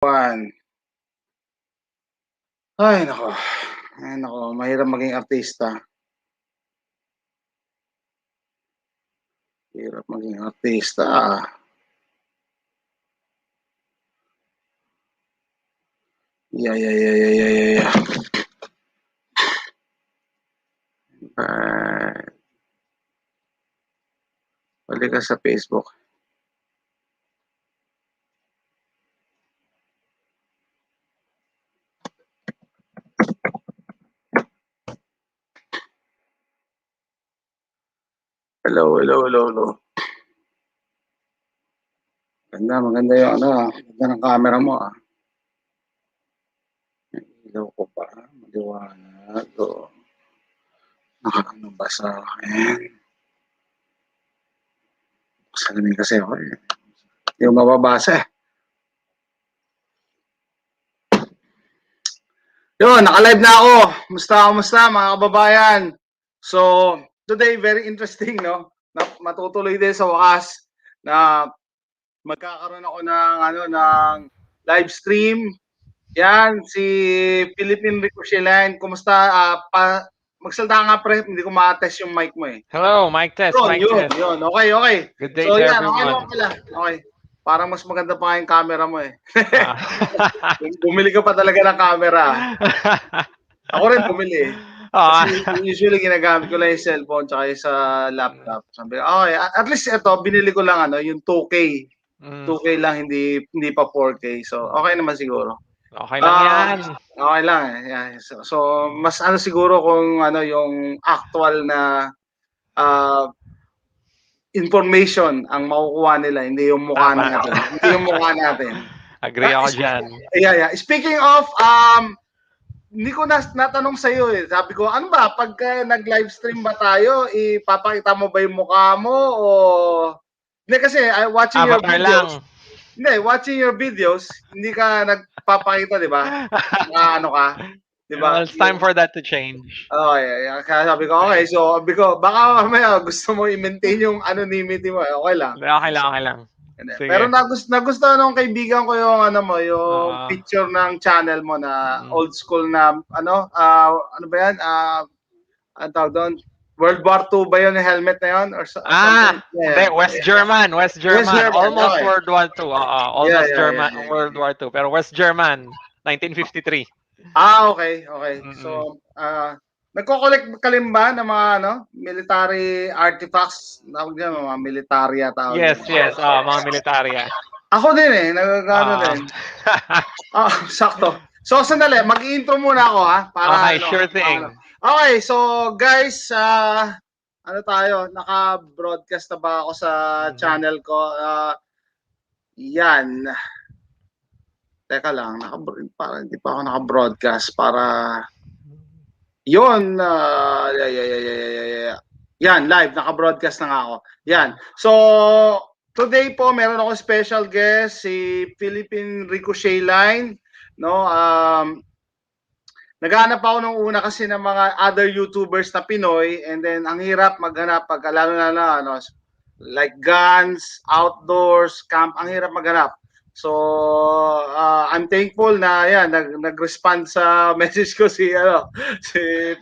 One. Ay naku, ay naku, mahirap maging artista. Hirap maging artista. Yeah. Balik ka sa Facebook. Hello. Maganda yung ganda ng camera mo ah. Ilaw ko pa, maliwanag. Nakakabasa. Salamin kasi ako eh. Hindi ko mababasa eh. Yun, naka-live na ako. Musta mga kababayan? So, today very interesting, no? Matutuloy din sa wakas na magkakaroon ako ng live stream. Yan, si Philippine Ricochet. Kumusta? Magsalita nga pre, hindi ko ma-test yung mic mo eh. Hello, mic test, mic test. Yun. Okay. Good day to everyone. Okay naman pala. Okay. Parang mas maganda pa yung camera mo eh. Bumili ka pa talaga ng camera. Ako rin bumili eh. Kasi usually ginagamit ko lang yung cellphone tsaka yung sa laptop. Sabi, okay, at least ito, binili ko lang yung 2K. 2K lang, hindi pa 4K. So, okay naman siguro. Okay lang yan. Okay lang eh. Yeah. So, mas siguro kung yung actual na information ang makukuha nila, hindi yung mukha natin. Hindi yung mukha natin. Agree ako dyan. Yeah. Speaking of, hindi ko natanong sa iyo eh. Sabi ko, ano ba, pagka nag-live stream ba tayo, ipapakita mo ba yung mukha mo o... Hindi kasi, watching your videos. Hindi, watching your videos, hindi ka nagpapakita, di ba? Ano ka? Diba? Well, it's time for that to change. Yeah. Kaya sabi ko, okay. So, sabi ko, baka mamaya gusto mo i-maintain yung anonymity mo. Okay lang. Okay lang. Sige. Pero nagustuhan ng kaibigan ko yung yung picture ng channel mo na old school na ano ba yan? Ang tawag doon? World War II ba yun yung helmet na yun? Or West German. Almost okay. World War II. Almost German, World War II. Pero West German, 1953. Okay. So, nagko-collect ka rin ba ng mga military artifacts? Mga militarya tawag. Yes. Mga militarya. Ako din eh, nagagano din. Sakto. So, sandali, mag-intro muna ako ha. Para, sure thing. Okay, so guys, tayo, naka-broadcast na ba ako sa channel ko? Yan. Teka lang, parang hindi pa ako naka-broadcast para yun. Yan, live, naka-broadcast na nga ako. Yan. So, today po, meron ako special guest, si Philippine Ricochet line. No? Naghahanap ako nung una kasi ng mga other YouTubers na Pinoy, and then ang hirap maghanap pag lalo na like guns, outdoors, camp, ang hirap maghanap. So, I'm thankful na yan, nag-respond sa message ko si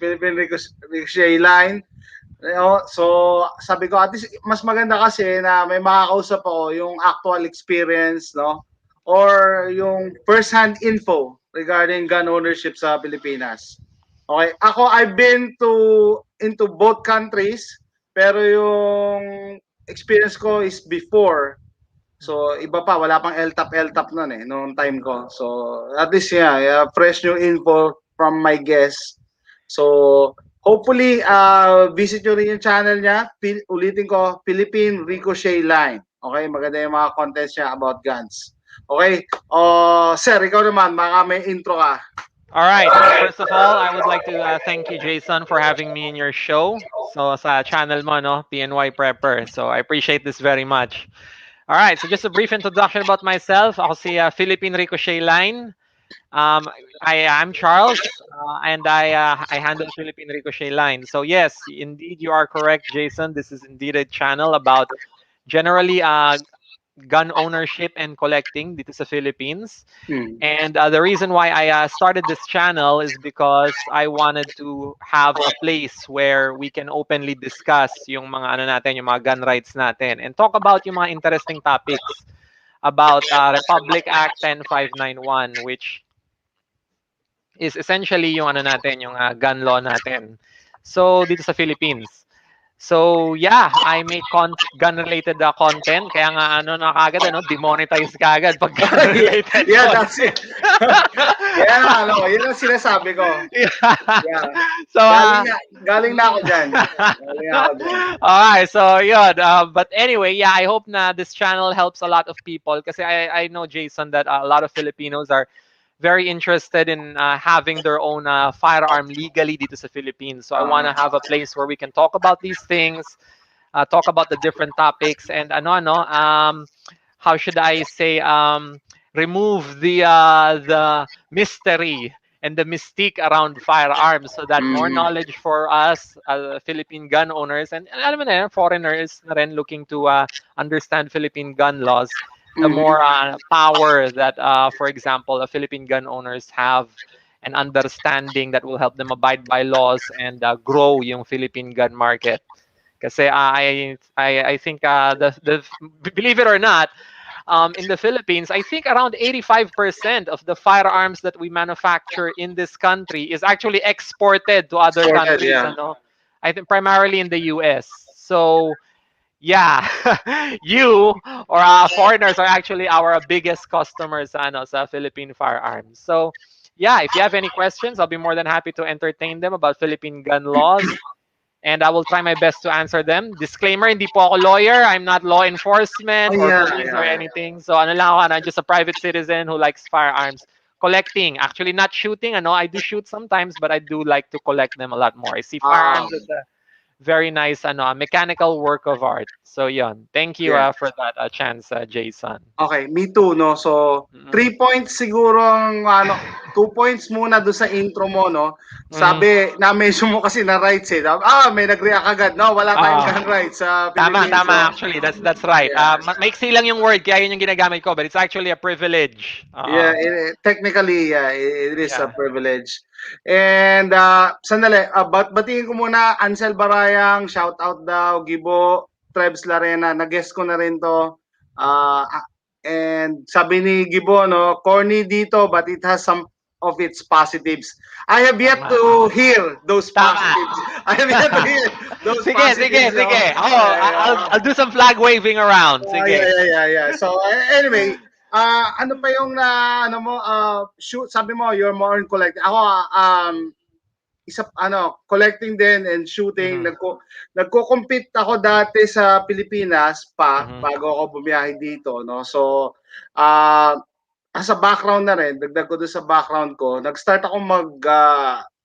Philippine Ricochet line. So, sabi ko, at least mas maganda kasi na may makakausap ako yung actual experience, no? Or yung first-hand info regarding gun ownership sa Pilipinas. Okay, ako, I've been into both countries, pero yung experience ko is before. So, iba pa, wala pang LTAP nun eh, noong time ko. So, at least fresh new info from my guests. So, hopefully, visit nyo rin yung channel niya. Ulitin ko, Philippine Ricochet line. Okay, maganda yung mga contents niya about guns. Okay, sir, ikaw naman, baka may intro ka. All right. First of all, I would like to thank you, Jason, for having me in your show. So, sa channel mo, PNY Prepper. So, I appreciate this very much. All right, so just a brief introduction about myself. Ako si Philippine Ricochet line. I'm Charles, and I handle Philippine Ricochet line. So yes, indeed, you are correct, Jason. This is indeed a channel about generally gun ownership and collecting dito sa Philippines. Mm. And the reason why I started this channel is because I wanted to have a place where we can openly discuss yung mga ano natin, yung mga gun rights natin, and talk about yung mga interesting topics about Republic Act 10591, which is essentially yung ano natin, yung gun law natin. So dito sa Philippines. So yeah, I make gun related content, kaya nga ano na kagad ano, demonetize kagad pag gun yeah, related yeah, that's content. it. Yeah, ano, yun ang sinasabi ko. Yeah. Yeah. So Galing na ako dyan. Galing na ako dyan. alright, so yun. But anyway, yeah, I hope na this channel helps a lot of people kasi I know, Jason, that a lot of Filipinos are very interested in having their own firearm legally dito sa Philippines. So I want to have a place where we can talk about these things, talk about the different topics, and how should I say, remove the mystery and the mystique around firearms, so that more Mm, knowledge for us Philippine gun owners, and alam mo na yan, foreigners na rin looking to understand Philippine gun laws, the mm, more power that, for example, Philippine gun owners have an understanding that will help them abide by laws and grow yung Philippine gun market. Kasi I think the believe it or not, in the Philippines, I think around 85% of the firearms that we manufacture in this country is actually exported to other exported, countries. yeah. Ano? I think primarily in the US. So yeah, you or foreigners are actually our biggest customers ano, sa Philippine firearms. So yeah, if you have any questions, I'll be more than happy to entertain them about Philippine gun laws, and I will try my best to answer them. Disclaimer, hindi po ako lawyer. I'm not law Oh, enforcement or yeah, police or yeah, yeah. anything. So ano lang ako, I'm just a private citizen who likes firearms. Collecting, actually not shooting. Ano, I do shoot sometimes, but I do like to collect them a lot more. I see firearms as a very nice ano, mechanical work of art. So yon. Thank you Yeah. for that chance, Jason. Okay, me too, no? So, Mm-mm. 3 points siguro ang ano, 2 points muna do sa intro mo, no? Mhm. Sabi, na-mention mo kasi na rights eh. May nag-react agad. No, wala tayong Ah, gun rights sa tama, Philippines. So, tama. Actually, that's right. yeah. Maiksi lang yung word, kaya yun yung ginagamit ko, but it's actually a privilege. Yeah, technically, yeah, it is a Yeah. privilege. And sandali, batiin ko muna Ansel Barayang, shout out daw, Gibo, Trebs Larena, nag-guest ko na rin to. And sabi ni Gibo, no, corny dito but it has some of its positives. I have yet Tama. to hear those Tama. positives. I have yet to hear those Sige, sige, positives. No? sige. Ako, I'll do some flag waving around. Yeah, Sige. yeah, yeah, yeah. So anyway, ano pa yung na ano mo shoot sabi mo you're more on collecting. Ako isa collecting din and shooting. Mhm. Nagko-compete ako dati sa Pilipinas pa Mhm. bago ako bumiyahe dito, no. So uh, as a background na rin, dagdag ko doon sa background ko, nag-start ako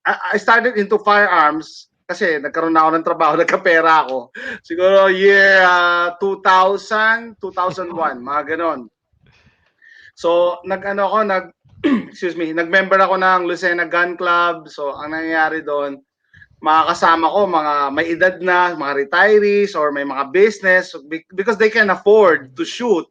I started into firearms kasi nagkaroon na ako ng trabaho, nagkapera ako. Siguro year 2000, 2001, mga ganon. So, nag-ano ako, excuse me, nag-member ako ng Lucena Gun Club. So, ang nangyayari doon, mga kasama ko, mga may edad na, mga retirees, or may mga business, because they can afford to shoot.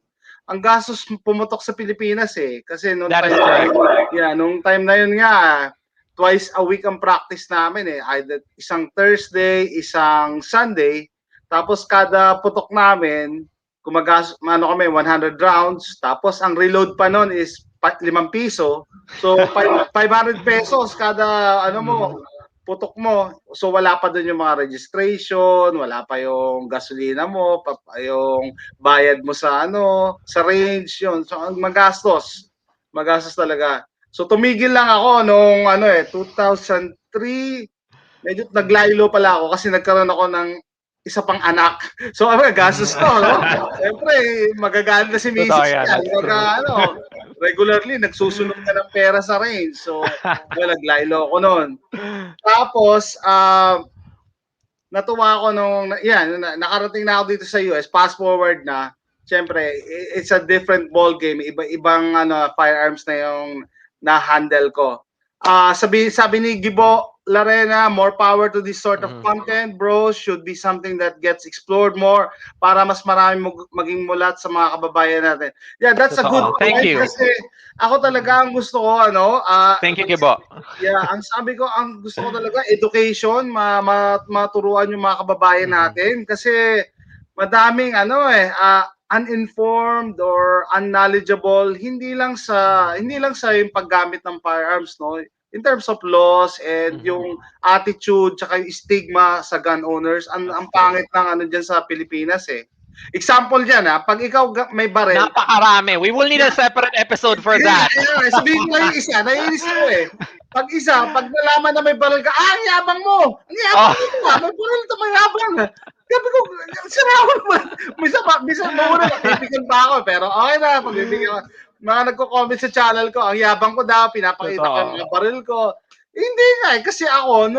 Ang gastos pumutok sa Pilipinas eh. Kasi nung That time is na correct. yun, yeah, nung time na yun nga, twice a week ang practice namin eh. Either isang Thursday, isang Sunday. Tapos kada putok namin, ano kami, 100 rounds. Tapos ang reload pa nun is 5 piso. So, 500 pesos kada, Mhm. putok mo. So, wala pa dun yung mga registration, wala pa yung gasolina mo, yung bayad mo sa sa range, yun. So, ang magastos. Magastos talaga. So, tumigil lang ako nung 2003. Medyo naglaylo pala ako kasi nagkaroon ako ng isa pang anak. So, gastos to, no? Siyempre, magagalit na si Totoo Mrs. yan. yan. That's true. Regularly, nagsusunog ka ng pera sa range. So, naglaylo ako noon. Tapos, natuwa ako nung, yan, nakarating na ako dito sa US, fast forward na, syempre, it's a different ball game. Ibang firearms na yung na-handle ko. Sabi ni Gibo, Larena, more power to this sort of Mhm. content, bro. Should be something that gets explored more para mas marami maging mulat sa mga kababayan natin. Yeah, that's a good Totoo. Thank point you. kasi ako Mhm. talaga ang gusto ko, ano, Thank you, Kibo. yeah, ang sabi ko, ang gusto ko talaga, education, maturuan yung mga kababayan Mhm. natin kasi madaming uninformed or unknowledgeable hindi lang sa yung paggamit ng firearms, no, in terms of laws and Mhm. yung attitude tsaka yung stigma sa gun owners. Ang That's true. pangit ng ano diyan sa Pilipinas eh. Example diyan, pag ikaw may barel. Napakarami. We will need a separate episode for Kaya nga, that. kaya nga. Sabihin ko lang yung isa, naiinis ko eh. Pag nalaman na may baril ka, ang yabang mo! Ang yabang Oh. mo ba? May baril to, may yabang. Sabi ko, sira ako naman. Minsan mauna, napipigan pa ako. Pero okay na, pagbibigyan ko. Mga nagko-comment sa channel ko, ang yabang ko daw, pinapakita ko yung Totoo. mga baril ko. Hindi nga eh, kasi ako,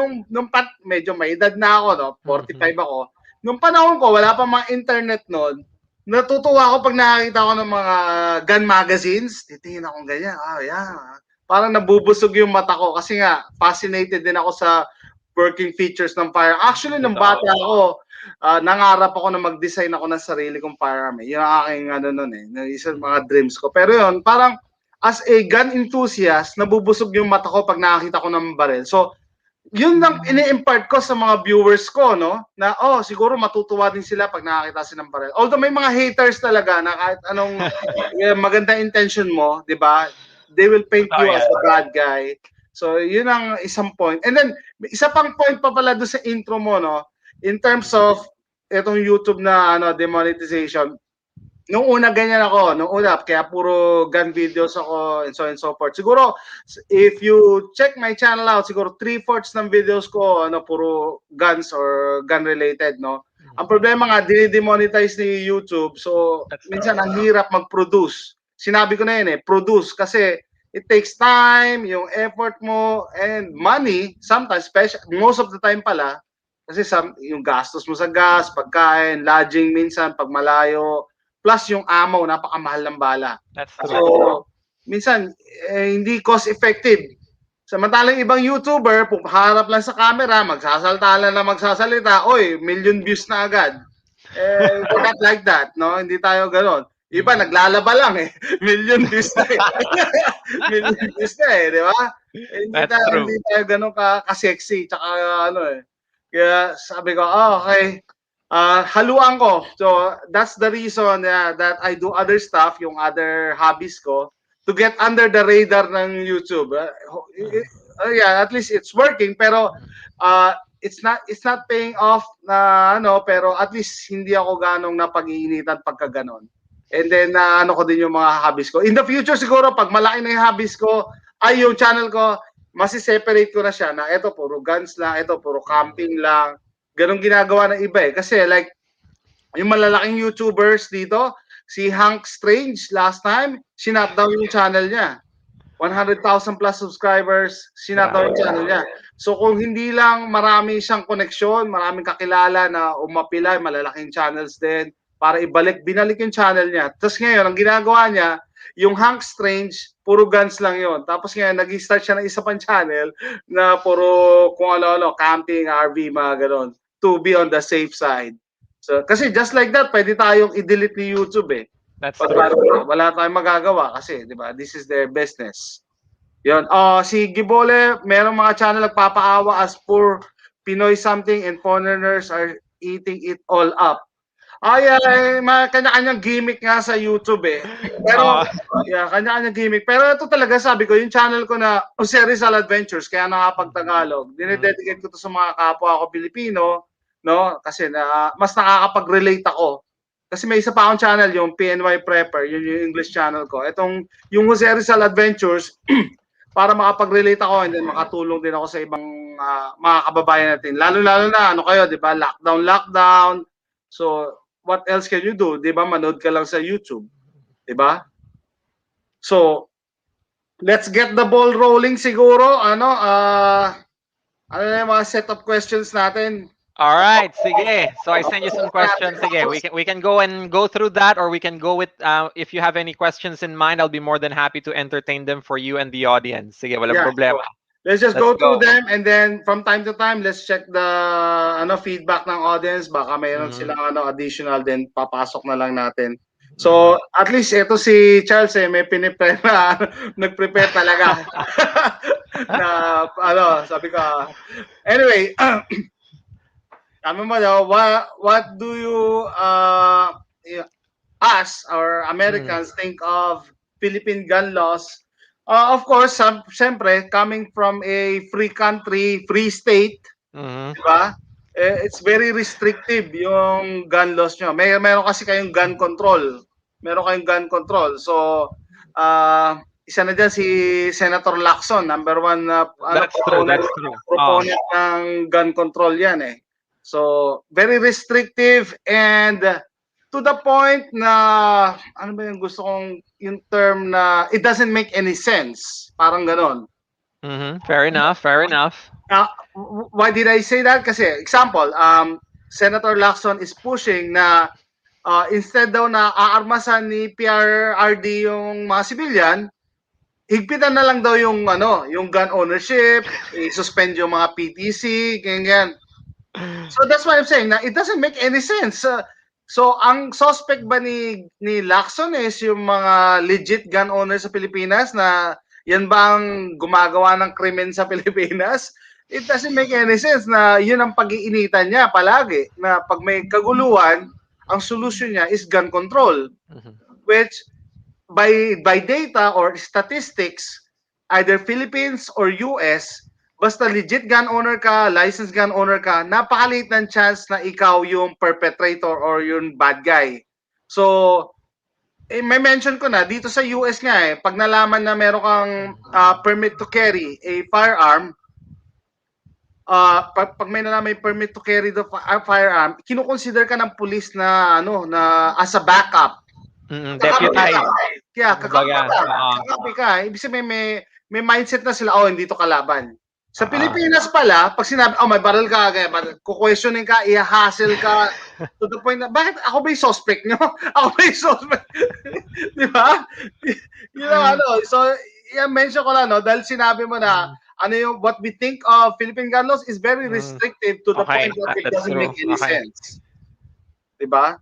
medyo may edad na ako, no? 45 Mhm. ako. Nung panahon ko, wala pa mga internet noon. Natutuwa ako pag nakakita ko ng mga gun magazines. Titingin akong ganyan. Yeah. Parang nabubusog yung mata ko kasi nga fascinated din ako sa working features ng firearm. Actually, nung Totoo. bata ako, nangarap ako na mag-design ako ng sarili kong firearm. Yun ang aking ano nun eh. Isa Mhm. mga dreams ko. Pero yun, parang as a gun enthusiast, nabubusog yung mata ko pag nakakita ko ng baril. So, yun lang ini-impart ko sa mga viewers ko, no? Na, siguro matutuwa din sila pag nakakita sila ng baril. Although may mga haters talaga na kahit anong magandang intention mo, di ba? They will paint Totoo you as yan. a bad guy. So, yun ang isang point. And then, isa pang point pa pala doon sa intro mo, no? In terms of itong YouTube na demonetization, nung una ganyan ako, nung una, kaya puro gun videos ako and so on and so forth. Siguro, if you check my channel out, siguro 3/4 ng videos ko, puro guns or gun-related, no? Ang Mhm. problema nga, dinidemonetize ni YouTube, so That's true. minsan ang hirap mag-produce. Sinabi ko na yun produce, kasi it takes time, yung effort mo, and money, sometimes, most of the time pala, kasi yung gastos mo sa gas, pagkain, lodging minsan, pag malayo, plus yung ammo, napakamahal ng bala. That's So, true. minsan, hindi cost effective. Samantalang ibang YouTuber, harap lang sa camera, magsasalta lang na magsasalita, oy, million views na agad. We're not like that, no? Hindi tayo ganon. Iba, Mhm. naglalaba lang eh. Million views na eh. Million views na eh, di ba? That's true. Hindi tayo ganon ka-sexy, tsaka ano eh. Kaya sabi ko, okay, haluan ko. So, that's the reason that I do other stuff, yung other hobbies ko, to get under the radar ng YouTube. Mhm. Yeah, at least it's working, pero uh, it's not paying off na pero at least hindi ako ganong napag-iinitan pagka ganon. And then ano ko din yung mga hobbies ko. In the future siguro pag malaki na yung hobbies ko, ay yung channel ko, masi-separate ko na siya na ito puro guns lang, ito puro Mhm. camping lang. Ganun ginagawa ng iba eh. Kasi like yung malalaking YouTubers dito, si Hank Strange last time, sinat down yung channel niya. 100,000 plus subscribers, sinat down yung Grabe. channel niya. So kung hindi lang marami siyang koneksyon, maraming kakilala na umapilay, malalaking channels din, para binalik yung channel niya. Tapos ngayon, ang ginagawa niya, yung Hank Strange, puro guns lang yon. Tapos ngayon, nag-start siya ng isa pang channel na puro kung ano-ano, camping, RV, mga ganon, to be on the safe side. So, kasi just like that, pwede tayong i-delete ni YouTube eh. That's Pag true. wala tayong magagawa kasi, di ba? This is their business. Yun. Si Gibole, merong mga channel nagpapaawa as poor Pinoy something and foreigners are eating it all up. Mga kanya-kanyang gimmick nga sa YouTube eh. Pero, Oh. yeah, kanya-kanyang gimmick. Pero ito talaga sabi ko, yung channel ko na Jose Rizal Adventures, kaya Mhm. nakapag-Tagalog, Mhm. dinededicate ko to sa mga kapwa ko Pilipino, no? Kasi mas nakakapag-relate ako. Kasi may isa pa akong channel, yung PNY Prepper, yun yung English channel ko. Yung Jose Rizal Adventures, para makapag-relate ako and then makatulong din ako sa ibang mga kababayan natin. Lalo-lalo na, kayo, di ba? Lockdown. So, what else can you do? 'Di ba? Manood ka lang sa YouTube, 'di ba? So, let's get the ball rolling siguro. Ano na yung mga set of questions natin? All right, sige. So I send you some questions. Sige, we can go and go through that, or we can go with if you have any questions in mind, I'll be more than happy to entertain them for you and the audience. Sige, walang Yeah. problema. Let's just Let's go through go. them and then from time to time, let's check the feedback ng audience. Baka mayroon Mhm. silang additional then papasok na lang natin. So, Mhm. at least ito si Charles may pinipre na nag-prepare talaga. na sabi ko, anyway, sabi mo daw, what do you us or Mm. Americans think of Philippine gun laws? Of course, siyempre, coming from a free country, free state, Mhm. di ba? It's very restrictive yung gun laws nyo. Meron kasi kayong gun control. Meron kayong gun control. So, isa na dyan si Senator Lacson, number one na That's true. That's true. Oh. proponent ng gun control yan eh. So, very restrictive and to the point na ano ba yung gusto kong yung term na it doesn't make any sense. Parang ganon. Mhm. Fair enough. Fair enough. Uh, why did I say that? Kasi example, Senator Lacson is pushing na instead daw na aarmasan ni PRRD yung mga civilian, higpitan na lang daw yung yung gun ownership, i-suspend yung mga PTC, ganyan. So that's why I'm saying na it doesn't make any sense. So ang suspect ba ni Lacson is yung mga legit gun owners sa Pilipinas na yan ba ang gumagawa ng krimen sa Pilipinas? It doesn't make any sense na yun ang pag-iinitan niya palagi na pag may kaguluhan, ang solusyon niya is gun control, Mhm. which by data or statistics, either Philippines or US, basta legit gun owner ka, licensed gun owner ka, napakaliit ng chance na ikaw yung perpetrator or yung bad guy. So, may mention ko na, dito sa US nga pag nalaman na meron kang permit to carry a firearm, pag may nalaman may permit to carry the firearm, kinukonsider ka ng police na na as a backup. Mm, Kakapi ka. deputized. Kaya kakampi Kumbaga, ka. oo. Kakampi ka. Ibig sabihin may mindset na sila, hindi to kalaban. Sa Oo. Pilipinas pala, pag sinabi, may baril ka, kukwestiyonin ka, i-hassle ka, to the point na, bakit ako ba yung suspect nyo? Ako ba yung suspect? Di ba? Yun ang So, mention ko lang, dahil sinabi mo na, Mm, what we think of Philippine gun laws is very mm. restrictive to the point Okay, that it that's doesn't true. make any Okay. sense. Di ba?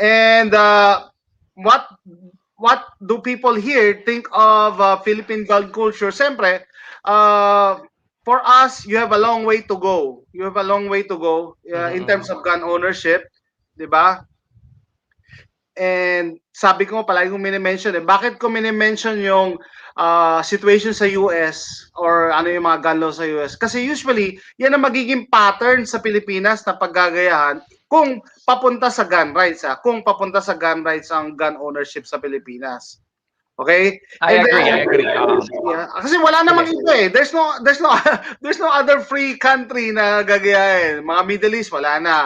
And what what do people here think of Philippine gun culture? Siyempre, for us, you have a long way to go. You have a long way to go in Mhm, terms of gun ownership, di ba? And sabi ko palagi kong mini-mention bakit ko mini-mention yung situation sa US or ano yung mga gun law sa US? Kasi usually, yan ang magiging pattern sa Pilipinas na paggagayahan kung papunta sa gun rights. Kung papunta sa gun rights ang gun ownership sa Pilipinas. Okay? I And agree. I then, agree. Oo. kasi wala namang Sige. iba There's no there's no other free country na gagayahin. Mga Middle East wala na.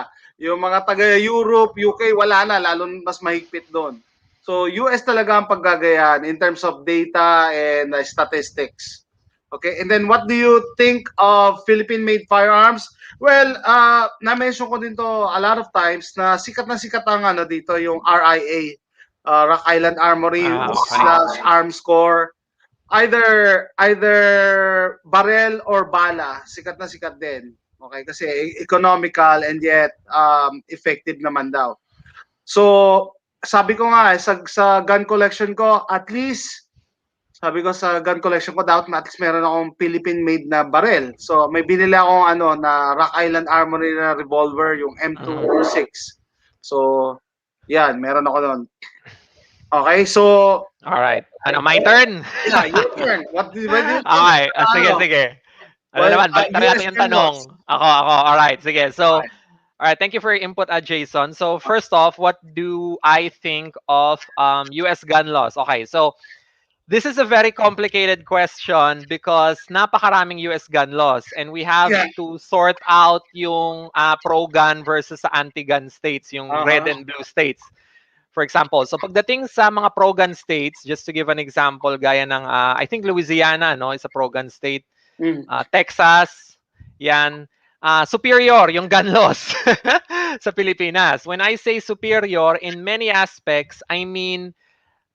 Yung mga taga Europe, UK wala na, lalo mas mahigpit doon. So US talaga ang paggagayahan in terms of data and statistics. Okay, and then what do you think of Philippine-made firearms? Well, na-mention ko din to a lot of times na sikat ang dito yung RIA, Rock Island Armory Okay. / Arms Corps. Either barrel or bala, sikat na sikat din. Okay, kasi economical and yet effective naman daw. So, sabi ko nga sa gun collection ko, at least sabi ko sa gun collection ko, dapat at least meron akong Philippine-made na barrel. So, may binili akong na Rock Island Armory na revolver, yung Mhm. M206. So, yan, meron ako doon. Okay, so, All right. Ano, my turn? yeah, your turn. What do you think? Okay. Sige, sige. Ano Well, naman, baliktad US natin yung gun tanong. laws. Ako. All right. Sige. So, Okay. all right. Thank you for your input, Jason. So, first off, what do I think of US gun laws? Okay. So, this is a very complicated question because napakaraming US gun laws and we have Yeah. to sort out yung pro-gun versus sa anti-gun states, yung red Uh-huh. and blue states. For example, so pagdating sa mga pro-gun states, just to give an example, gaya ng, I think Louisiana, no, is a pro-gun state. Mm. Texas, yan. Superior yung gun laws sa Pilipinas. When I say superior, in many aspects, I mean,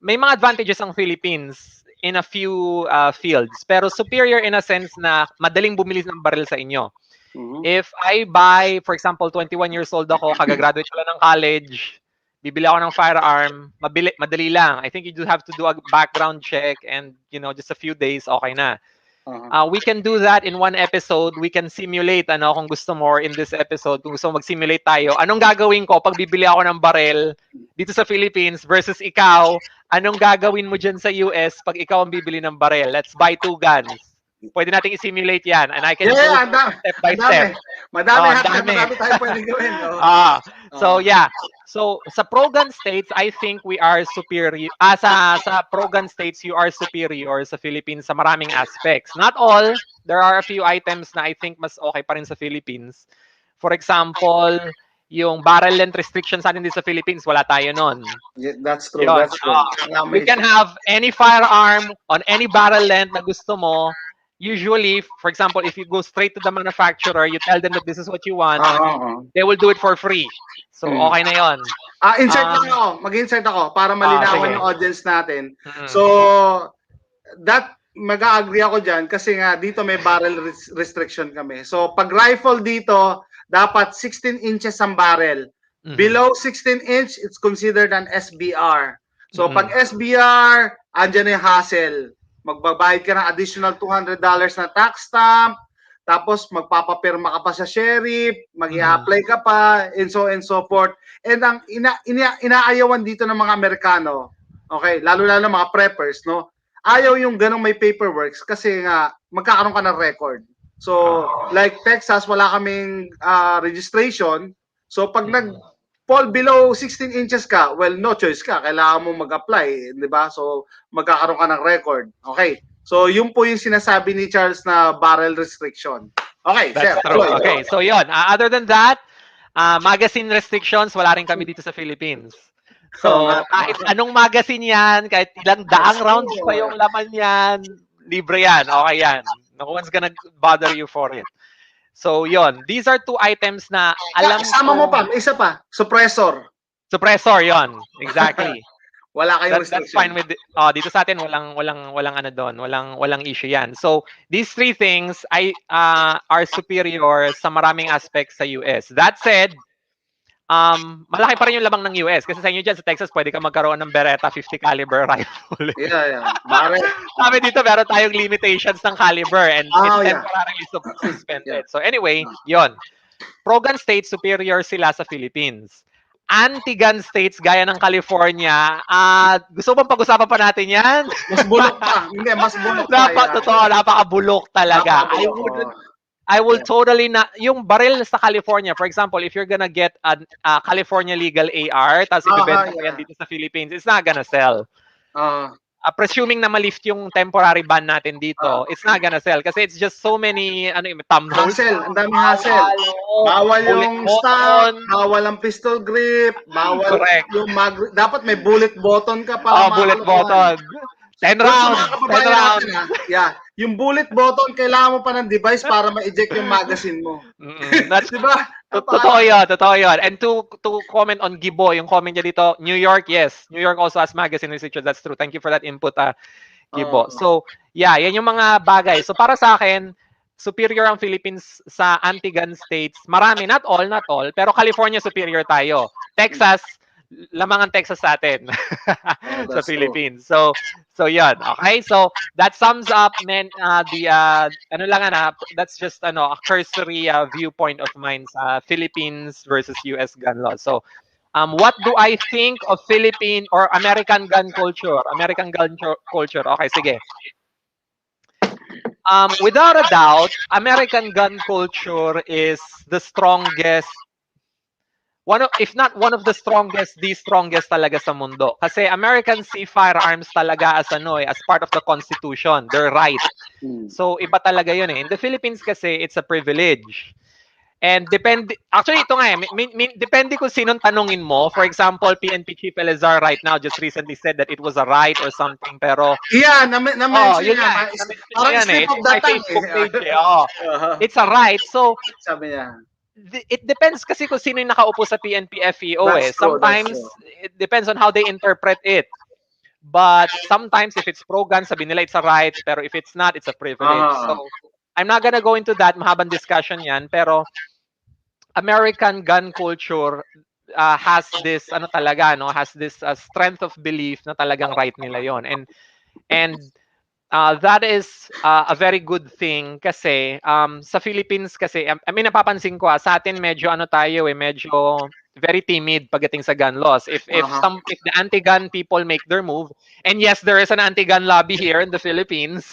may mga advantages ang Philippines in a few fields. Pero superior in a sense na madaling bumili ng baril sa inyo. Mhm. If I buy, for example, 21 years old ako, kagagraduate ko lang ng college, bibili ako ng firearm, madali lang. I think you just have to do a background check and, just a few days, okay na. We can do that in one episode. We can simulate, kung gusto mo, or in this episode, kung gusto mo mag-simulate tayo. Anong gagawin ko pag bibili ako ng baril dito sa Philippines versus ikaw? Anong gagawin mo dyan sa US pag ikaw ang bibili ng baril? Let's buy 2 guns. Pwede nating i-simulate yan. And I can Yeah, go yeah, through step by ang dami. step. Madami Oh, ang hotline, dami. madami tayong pwedeng gawin. Oh. So yeah. So sa pro-gun states, I think we are superior. Sa pro-gun states, you are superior sa Philippines sa maraming aspects. Not all. There are a few items na I think mas okay pa rin sa Philippines. For example, yung barrel length restriction sa atin din sa Philippines, wala tayo nun. Yeah, that's true, Yun. that's true. You can have any firearm on any barrel length na gusto mo. Usually, for example, if you go straight to the manufacturer, you tell them that this is what you want, they will do it for free. So, okay na yon. Insert lang ako. Mag-insert ako para malinawan yung audience natin. So, mag-agree ako dyan kasi nga dito may barrel restriction kami. So, pag rifle dito, dapat 16 inches ang barrel. Below 16 inch, it's considered an SBR. So, pag SBR, andyan yung hassle. Magbabayad ka ng additional $200 na tax stamp, tapos magpapapirma ka pa sa sheriff, mag-i-apply ka pa, and so forth. And ang inaayawan dito ng mga Amerikano, okay, lalo-lalo mga preppers, no? Ayaw yung ganong may paperwork kasi nga magkakaroon ka ng record. So, like Texas, wala kaming registration. So, pag fall below 16 inches ka, well, no choice ka. Kailangan mo mag-apply, di ba? So, magkakaroon ka ng record. Okay. So, yun po yung sinasabi ni Charles na barrel restriction. Okay, that's true. Okay, so yun. Other than that, magazine restrictions, wala rin kami dito sa Philippines. So, kahit anong magazine yan, kahit ilang daang rounds pa yung laman yan, libre yan, okay yan. No one's gonna bother you for it. So, yon. These are 2 items na alam ko. Sama mo pa, isa pa, suppressor. Suppressor, yon. Exactly. Wala kayong restriction. That's fine with dito sa atin walang ano doon, walang issue 'yan. So, these 3 things are superior sa maraming aspects sa US. That said, malaki pa rin yung lamang ng US kasi sa inyo dyan sa Texas pwede ka magkaroon ng Beretta 50 caliber rifle. Yeah. Barrel. Sabi dito meron tayong limitations ng caliber and it's temporarily suspended. So anyway, yon. Pro-gun states superior sila sa Philippines. Anti-gun states gaya ng California, gusto bang pag-usapan pa natin yan? Mas bulok pa. Hindi, mas bulok pa. Totoo, napaka-bulok talaga. I will totally not, yung baril sa California, for example, if you're gonna get a California legal AR, tapos ibibenta mo yan dito sa Philippines, it's not gonna sell. Presuming na malift yung temporary ban natin dito, it's not gonna sell kasi it's just so many thumb holes. Hassle, ang daming hassle. Bawal yung stock, bawal ang pistol grip, bawal yung dapat may bullet button ka pa. Bullet button. 10 rounds. 10 rounds. Yeah. Yung bullet button, kailangan mo pa ng device para ma-eject yung magazine mo. That's diba? Totoo yun. And to comment on Gibo, yung comment niya dito, New York, yes. New York also has magazine restrictions. That's true. Thank you for that input, Gibo. So, yeah, yan yung mga bagay. So, para sa akin, superior ang Philippines sa anti-gun states. Marami, not all, pero California superior tayo. Texas, lamang ang Texas sa atin sa Philippines. So yan. Okay? So that sums up that's just a cursory viewpoint of mine sa Philippines versus US gun law. So what do I think of Philippine or American gun culture? Okay, sige. Without a doubt, American gun culture is the strongest, if not one of the strongest, the strongest talaga sa mundo. Kasi Americans see firearms talaga as as part of the Constitution, their right. So iba talaga yun eh. In the Philippines kasi, it's a privilege. And actually ito nga depende kung sinong tanungin mo. For example, PNP Chief Elazar right now just recently said that it was a right or something, pero na-mention niya. Parang slip of the tongue eh. It's a right. So, sabi niya, it depends kasi kung sino yung nakaupo sa PNP FEO eh. Sometimes, it depends on how they interpret it. But sometimes if it's pro-gun, sabi nila it's a right, pero if it's not, it's a privilege. Ah, So I'm not gonna go into that, mahabang discussion yan, pero American gun culture has this ano talaga no, has this strength of belief na talagang right nila yon. And that is a very good thing kasi sa Philippines kasi I mean napapansin ko sa atin medyo ano tayo medyo very timid pagdating sa gun laws. If the anti-gun people make their move, and yes, there is an anti-gun lobby here in the Philippines.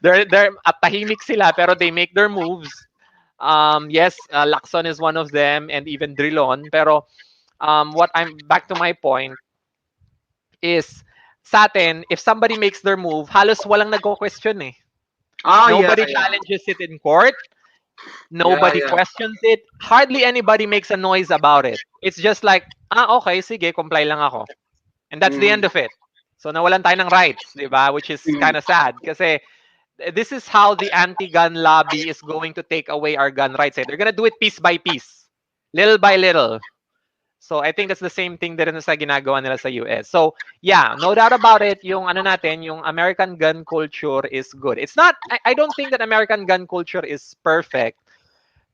They're at tahimik sila pero they make their moves. Yes, Lacson is one of them and even Drilon, pero what I'm back to my point is sa atin, if somebody makes their move, halos walang nagko-question eh. yeah, Nobody yeah. challenges it in court. Yeah, Nobody yeah. questions it. Hardly anybody makes a noise about it. It's just like, okay, sige, comply lang ako. And that's the Mm, end of it. So nawalan tayo ng rights, di ba? Which is mm. kind of sad kasi this is how the anti-gun lobby is going to take away our gun rights. Eh. They're gonna do it piece by piece, little by little. So I think that's the same thing din sa ginagawa nila sa US. So yeah, no doubt about it, yung ano natin, yung American gun culture is good. It's not I don't think that American gun culture is perfect,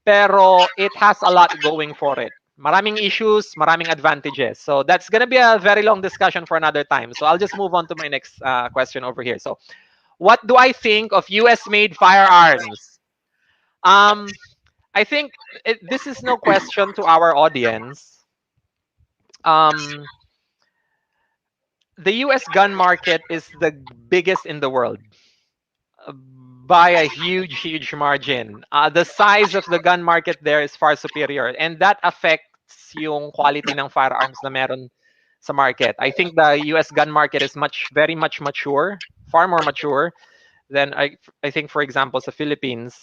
pero it has a lot going for it. Maraming issues, maraming advantages. So that's gonna be a very long discussion for another time. So I'll just move on to my next question over here. So what do I think of US made firearms? Um I think this is no question to our audience. Um the US gun market is the biggest in the world by a huge, huge margin. The size of the gun market there is far superior, and that affects yung quality ng firearms na meron sa market. I think the US gun market is very much mature, far more mature than I think, for example, sa Philippines.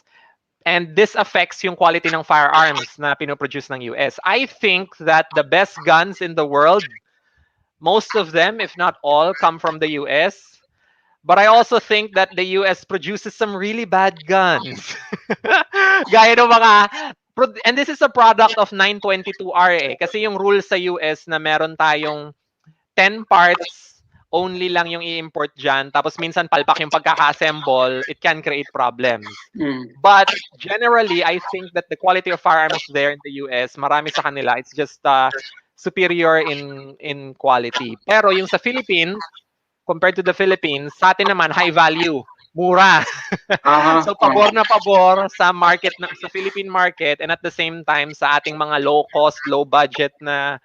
And this affects yung quality ng firearms na pinoproduce ng US. I think that the best guns in the world, most of them, if not all, come from the US. But I also think that the US produces some really bad guns. Gaya ng mga and this is a product of 922R eh. Kasi yung rule sa US na meron tayong 10 parts only lang yung i-import dyan. Tapos minsan palpak yung pagkaka-assemble, it can create problems. Mm. But generally, I think that the quality of firearms there in the US, marami sa kanila, it's just superior in quality. Pero yung sa Philippines, compared to the Philippines, sa atin naman, high value. Mura. So pabor na pabor sa market sa Philippine market, and at the same time sa ating mga low cost, low budget na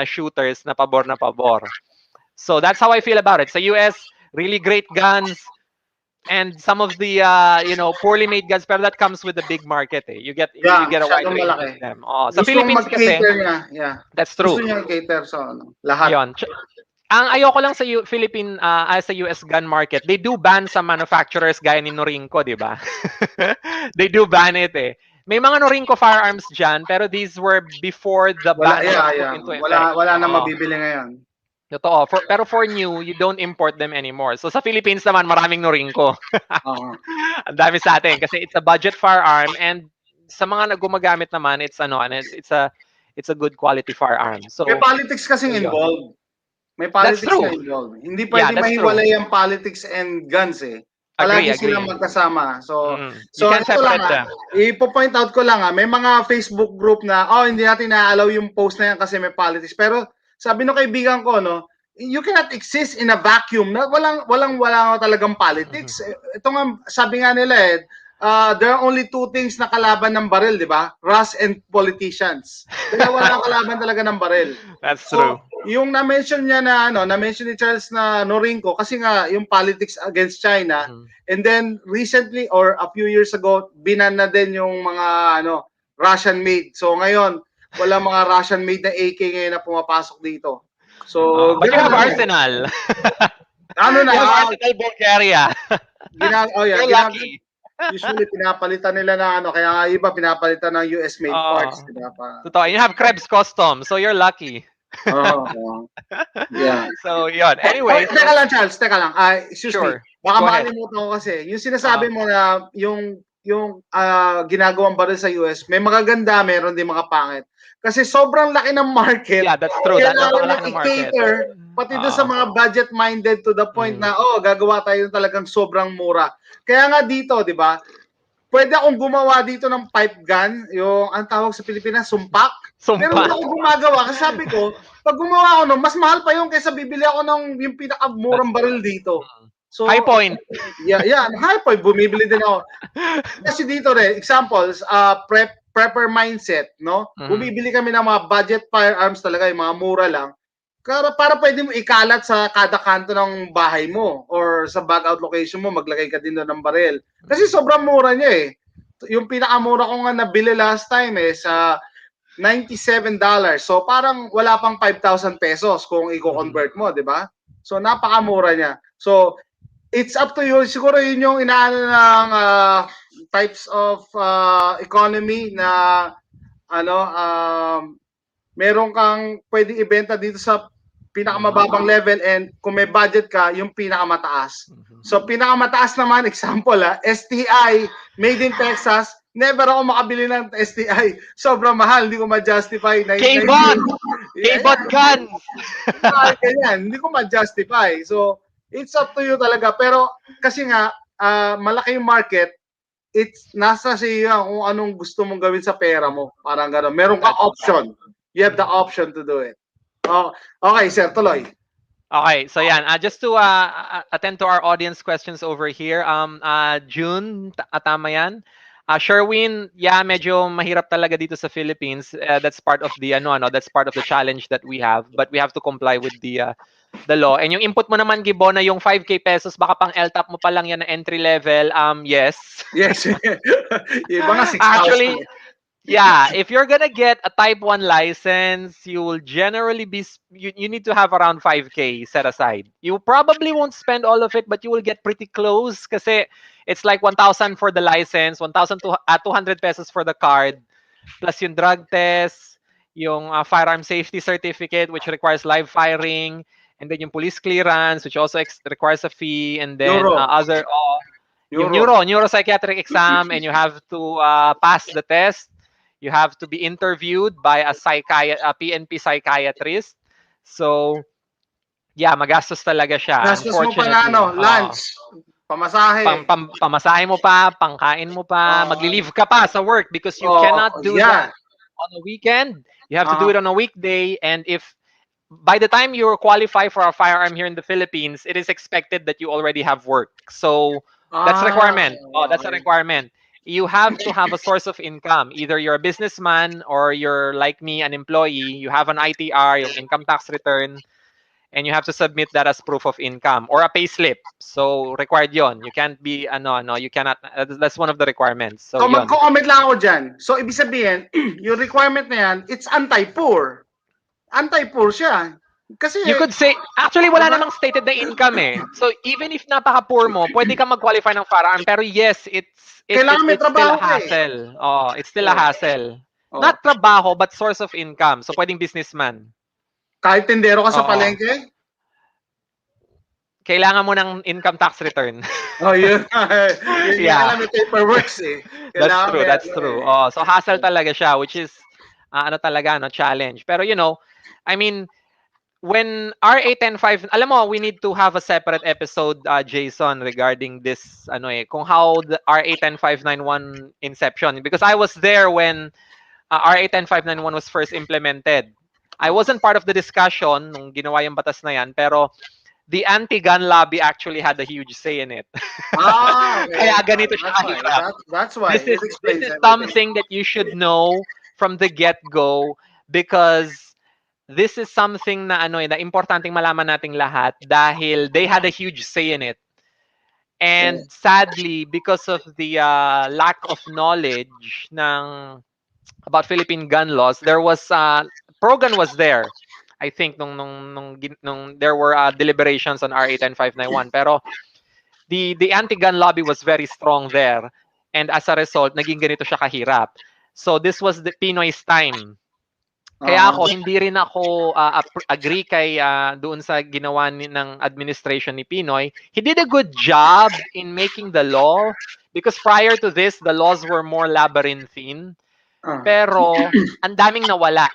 shooters na pabor na pabor. So that's how I feel about it. Sa US, really great guns, and some of the poorly made guns, pero that comes with the big market eh. You get Yeah, a wide masyadong range malaki. of them. Oh, sa Gustong Philippines kasi, mag-cater niya. Yeah. that's Gusto true. niya cater sa lahat. Yon. Ang ayoko lang sa Philippine sa US gun market, they do ban some manufacturers gaya ni Norinco, di ba? They do ban it eh. May mga Norinco firearms dyan, pero these were before the ban was put into effect. Wala na mabibili ngayon. Totoo. Pero for new, you don't import them anymore. So sa Philippines naman, maraming Norinco. Ang dami sa atin kasi it's a budget firearm, and sa mga gumagamit naman, it's a good quality firearm. So may politics kasing involved. May politics na involved. Hindi pwede mahiwalay ang politics and guns eh. Palagi silang magkasama. So ito lang ipo-point out ko lang may mga Facebook group na hindi natin na-allow yung post na yan kasi may politics. Pero sabi ng kaibigan ko you cannot exist in a vacuum. Wala talagang politics. Ito nga sabi nga nila there are only two things na kalaban ng baril, di ba? Rust and politicians. Dalawa lang kalaban talaga ng baril. That's true. Yung na-mention niya na-mention ni Charles na Norinco kasi nga yung politics against China, and then recently or a few years ago binan na din yung mga Russian made. So ngayon wala mga Russian made na AK ngayon na pumapasok dito. So but you have Arsenal. You have Arsenal Bulgaria. You're lucky. Usually pinapalitan nila na kaya nga iba pinapalitan ng US made parts, diba? Totoo. You have Krebs Custom, so you're lucky. Yeah. So, yun. Anyway. Teka lang, Charles. Teka lang. Excuse me. Baka Go ahead. makalimutan ko kasi. Yung sinasabi mo na yung ginagawang baril sa US, may magaganda, meron din mga pangit. Kasi sobrang laki ng market, Yeah, that's true. kailangan Napakalaki niyang ng market. i-cater pati doon sa Oo. mga budget-minded to the point Mm. na, gagawa tayo ng talagang sobrang mura. Kaya nga dito, di ba, pwede akong gumawa dito ng pipe gun, yung ang tawag sa Pilipinas, sumpak. Pero hindi Sumpa. ako gumagawa kasi sabi ko, pag gumawa ako nun, mas mahal pa yun kaysa bibili ako ng yung That's pinakamurang true. baril dito. Mm. High So, point. yeah, high point, bumibili din ako. Kasi dito rin, examples, prepper mindset, no? Mhm. Bumibili kami ng mga budget firearms talaga, yung mga mura lang. Para pwede mo ikalat sa kada kanto ng bahay mo or sa bag out location mo, maglagay ka din doon ng baril. Kasi sobrang mura niya eh. Yung pinakamura ko nga nabili last time sa $97. So parang wala pang 5,000 pesos kung Mhm. i-convert mo, di ba? So napakamura niya. So it's up to you. Siguro yun yung inaano ng types of economy na ano meron kang pwedeng ibenta dito sa Mhm. pinakamababang level and kung may budget ka, yung pinakamataas. Mhm. So pinakamataas naman, example STI, made in Texas, never ako makabili ng STI. Sobrang mahal, hindi ko ma-justify. K-bot! K-bot guns! Ganyan, hindi ko ma-justify. So, it's up to you talaga. Pero kasi nga, malaki yung market, it's nasa sa iyo kung anong gusto mong gawin sa pera mo. Parang gano'n. Meron kang That's option. You have the Mhm. option to do it. Oh, okay, sir, tuloy. Okay, so yan. Just to attend to our audience questions over here. June, tama yan. Sherwin, yeah, medyo mahirap talaga dito sa Philippines. That's part of the that's part of the challenge that we have. But we have to comply with the law. And yung input mo naman, Gibo, na yung 5K pesos, baka pang LTAP mo pa lang yan na entry level. Yes. Yes. Yung iba nga 6,000. Actually, yeah, if you're gonna get a Type 1 license, you will generally you need to have around 5K set aside. You probably won't spend all of it, but you will get pretty close kasi it's like 1,000 for the license, 200 pesos for the card, plus yung drug test, yung firearm safety certificate, which requires live firing, and then yung police clearance, which also requires a fee, and then Euro. yung Euro. neuropsychiatric exam, and you have to pass the test. You have to be interviewed by a PNP psychiatrist. So, yeah, magastos talaga siya, Gastos mo pa na unfortunately. lunch, pamasahe. Pamasahe mo pa, pangkain mo pa, Uh, magli-leave ka pa sa work because you cannot do that yeah. on a weekend. You have to do Uh-huh. it on a weekday. And if by the time you qualify for a firearm here in the Philippines, it is expected that you already have work. So that's a requirement. Oh, that's a Okay. requirement. You have to have a source of income. Either you're a businessman or you're like me, an employee. You have an ITR, yung income tax return, and you have to submit that as proof of income or a payslip. So required yon. You can't be you cannot. That's one of the requirements. So So yon. magko-comment lang ako dyan. So ibig sabihin, yung requirement na yan, it's anti-poor. Anti-poor siya. Kasi, You could say, actually, di wala ba? namang stated na income eh. So, even if napaka-poor mo, pwede ka mag-qualify ng firearm. Pero yes, Kailangan may it's still a trabaho ka eh. hassle. Oh, it's still a Oh, hassle. oh. Not trabaho, but source of income. So, pwedeng businessman. Kahit tindero ka sa Oo. palengke? Kailangan mo ng income tax return. Oh, yun. Yun nga Yeah, alam, may paperworks eh. that's Kailangan true. may That's ano true. eh. Oh, so hassle talaga siya, which is talaga challenge. Pero I mean, when RA 105, alam mo, we need to have a separate episode, Jason, regarding this, kung how the RA 10591 inception. Because I was there when RA 10591 was first implemented. I wasn't part of the discussion nung ginawa yung batas na yan, pero the anti-gun lobby actually had a huge say in it. Okay. Kaya ganito siya That's why. kahirap. That's why. This is It this explains is everything. something that you should know from the get-go because this is something na na importanteng malaman nating lahat dahil they had a huge say in it. Yeah. And sadly, because of the lack of knowledge about Philippine gun laws, there was Progan was there. I think nung there were deliberations on RA 10591, pero the anti-gun lobby was very strong there, and as a result, naging ganito siya kahirap. So this was the Pinoy's time. Kaya ako, Uh-huh. hindi rin ako agree kay doon sa ginawa ng administration ni Pinoy. He did a good job in making the law because prior to this, the laws were more labyrinthine. Ah. Pero ang daming nawala.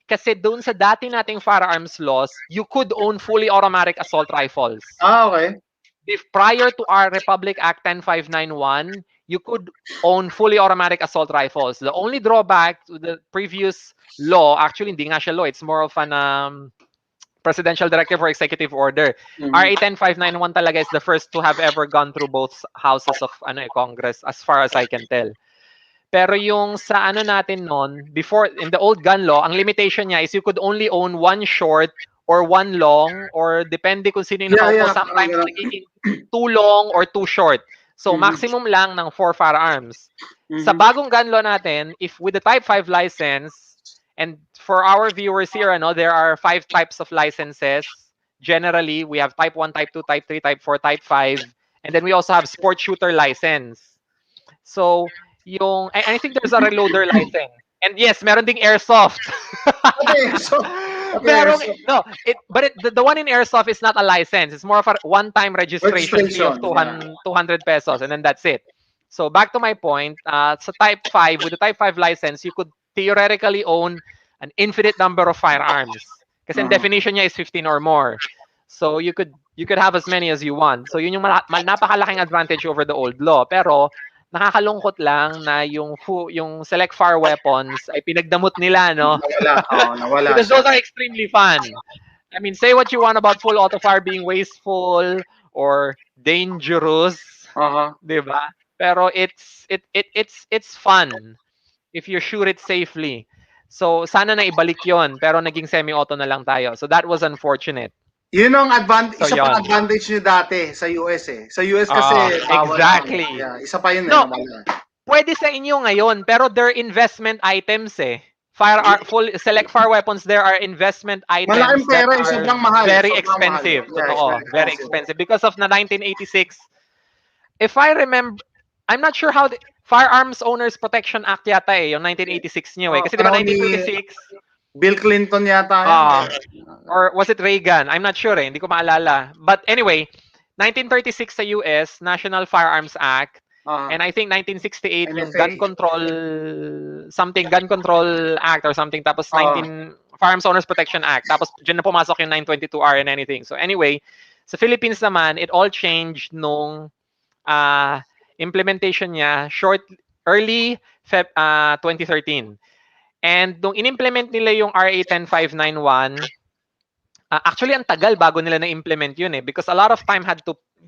Kasi doon sa dati nating firearms laws, you could own fully automatic assault rifles. Okay. If prior to our Republic Act 10591, you could own fully automatic assault rifles. The only drawback to the previous law, actually hindi nga siya law, it's more of an presidential directive or executive order. Mhm. RA 10591 talaga is the first to have ever gone through both houses of Congress as far as I can tell. Pero yung sa ano natin noon, before in the old gun law, ang limitation niya is you could only own one short or one long or depende kung sino yung Yeah, nakaupo, yeah, parang sometimes gano'n. nagiging too long or too short. So Mhm. maximum lang ng 4 firearms. Sa Mhm. bagong gun law natin, if with the Type 5 license, and for our viewers here, there are 5 types of licenses. Generally, we have Type 1, Type 2, Type 3, Type 4, Type 5, and then we also have sport shooter license. So, I think there's a reloader license. And yes, meron ding airsoft. Pati airsoft. Pati Merong, airsoft. no, the one in airsoft is not a license. It's more of a one-time registration fee of Registration, yeah. 200 pesos, and then that's it. So back to my point, sa Type 5, with the Type 5 license, you could theoretically own an infinite number of firearms. Kasi ang Uh-huh. definition niya is 15 or more. So you could have as many as you want. So yun yung napakalaking advantage over the old law. Pero nakakalungkot lang na yung select fire weapons ay pinagdamot nila, no? Nawala, oo, nawala Because siya. those are extremely fun. I mean, say what you want about full auto fire being wasteful or dangerous, Uh-huh. 'di ba? Pero it's fun if you shoot it safely. So sana na ibalik 'yon, pero naging semi-auto na lang tayo. So that was unfortunate. Yun ang So isa pang 'yon. advantage niyo dati sa US eh. Sa US kasi bawal pa. Exactly. Yeah, isa pa yun eh, No, nawala. pwede sa inyo ngayon, pero they're investment items eh. Full select fire weapons, there are investment Malaking items that pera eh, are sobrang mahal. very Sobrang mahal. expensive. Yeah, it's very Totoo, very expensive. expensive because of the 1986. If I remember, I'm not sure how the Firearms Owners Protection Act yata eh, yung 1986 niyo eh. Kasi di ba Panahon ni 1926, Bill Clinton yata yun. ah or was it Reagan? I'm not sure eh, hindi ko maalala. But anyway, 1936 sa US, National Firearms Act, and I think 1968 yung NFA. Gun Control Act or something, tapos Ah. Firearms Owners Protection Act, tapos dyan na pumasok yung 922R and anything. So anyway, sa Philippines naman, it all changed nung implementation niya early 2013. And nung in-implement nila yung RA 10591, actually ang tagal bago nila na-implement yun eh, because a lot of time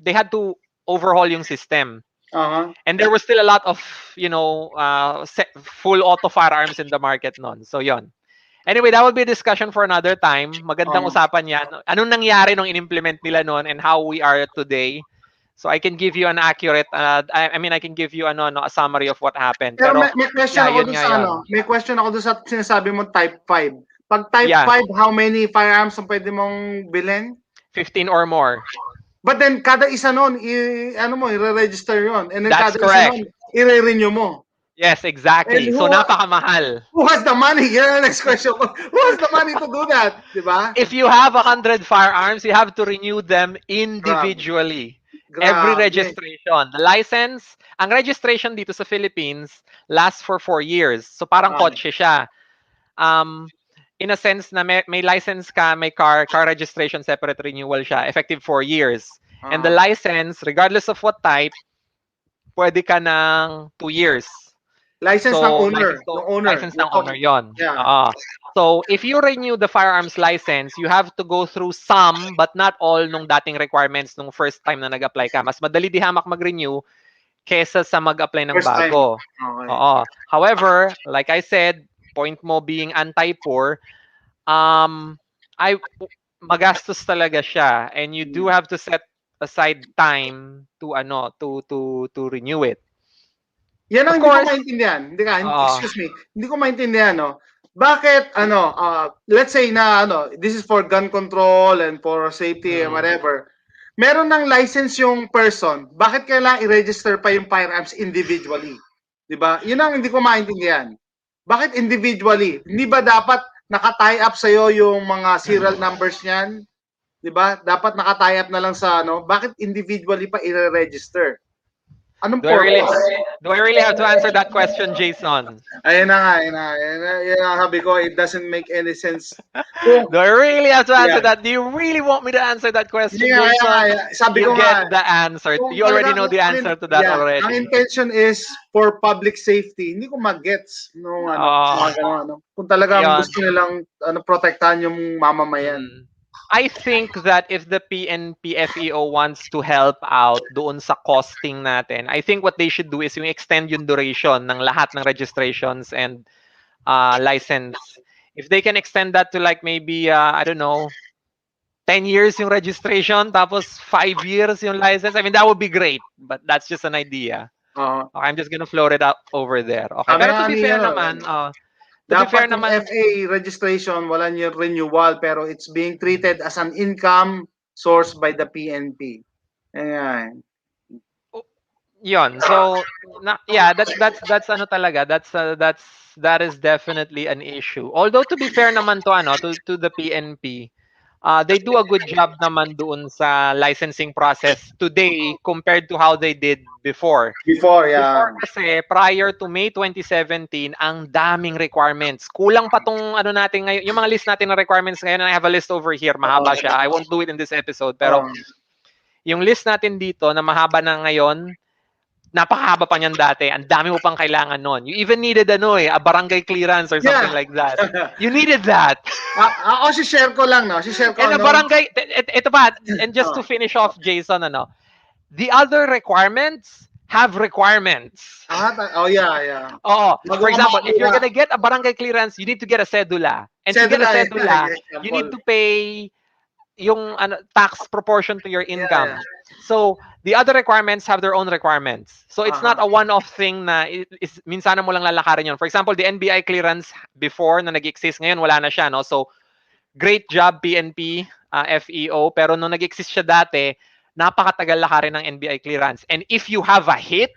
they had to overhaul yung system. Uh-huh. And there was still a lot of, full auto firearms in the market noon. So yon. Anyway, that will be a discussion for another time. Magandang usapan yan. Anong nangyari nung in-implement nila noon and how we are today. So I can give you an accurate, I can give you a summary of what happened. Pero may question yeah, ako yun dun nga sa yun. may question ako dun sa sinasabi mo Type 5. Pag Type Yeah. 5, how many firearms ang pwede mong bilhin? 15 or more. But then, kada isa nun, i-register yun. And then That's kada correct. isa nun, i-renew mo. Yes, exactly. And So napakamahal. Who has the money? Yan ang next question ko. Who has the money to do that? Diba? If you have 100 firearms, you have to renew them individually. Every registration. The license, ang registration dito sa Philippines lasts for 4 years. So parang kotse siya. In a sense na may license ka, may car registration, separate renewal siya, effective 4 years. And the license, regardless of what type, pwede ka ng 2 years. License ng owner. License ng owner yon. Yeah. So, if you renew the firearms license, you have to go through some, but not all, nung dating requirements nung first time na nag-apply ka. Mas madali di hamak mag-renew kesa sa mag-apply ng bago. Okay. However, like I said, point mo being anti-poor, magastos talaga siya, and you do have to set aside time to renew it. Yan ang hindi ko maintindihan. Excuse me. Hindi ko maintindihan, no? Bakit, let's say na, this is for gun control and for safety and whatever. Meron ng license yung person. Bakit kailangan i-register pa yung firearms individually? Diba? Yun ang hindi ko maintindihan. Bakit individually? Hindi ba dapat naka-tie up sa'yo yung mga serial numbers niyan? Diba? Dapat naka-tie up na lang sa, bakit individually pa i-register? Anong purpose? Do I really have to answer that question, Jason? Ayun na nga, ayun na. Ayun na sabi ko, it doesn't make any sense. Kung, Do I really have to answer yeah. that? Do you really want me to answer that Hindi question, nga, kaya nga, Jason? sabi ko You nga, get the answer. kung You already talagang, know the answer to that yeah, ang already. intention is for public safety. Hindi ko magets nung ano, Oh, mga ganun, ano. Kung talagang yon. gusto nilang ano, protektahan yung mamamayan. Mm. I think that if the PNP FEO wants to help out doon sa costing natin, I think what they should do is yung extend yung duration ng lahat ng registrations and license. If they can extend that to like maybe, I don't know, 10 years yung registration, tapos 5 years yung license, I mean, that would be great. But that's just an idea. Oo. Okay, I'm just gonna float it out over there. Okay, Sabi pero nga ni, ano, to be fair dapat yung naman, FA registration, wala niyo renewal, pero it's being treated as an income source by the PNP. Ayan. yon. So, yeah, that's ano talaga. That is definitely an issue. Although to be fair naman to ano to the PNP, they do a good job naman doon sa licensing process today compared to how they did before. Before, yeah. Before kasi, prior to May 2017, ang daming requirements. Kulang pa tong ano natin ngayon, yung mga list natin ng requirements ngayon, and I have a list over here, mahaba siya. I won't do it in this episode, pero Oh, yung list natin dito na mahaba na ngayon, napakahaba pa niyan dati. Ang dami mo pang kailangan nun. You even needed ano a barangay clearance or something yeah. like that. You needed that. Ako si share ko lang, no? Si share ko, And a no? barangay, ito pa, and just to Oh. finish off, Jason, ano, the other requirements have requirements. Oh, yeah, yeah. Oo. Bago For ka example, if you're makakuha. gonna get a barangay clearance, you need to get a cedula. And to get a Cedula, cedula, you example. need to pay yung ano, tax proportion to your Yeah, income. So, the other requirements have their own requirements. So, it's not Aha. a one-off thing na minsan mo lang lalakarin yun. For example, the NBI clearance before na nag-exist, ngayon wala na siya, no? So, great job PNP, FEO, pero nung nag-exist siya dati, napakatagal lakarin ng NBI clearance. And if you have a hit,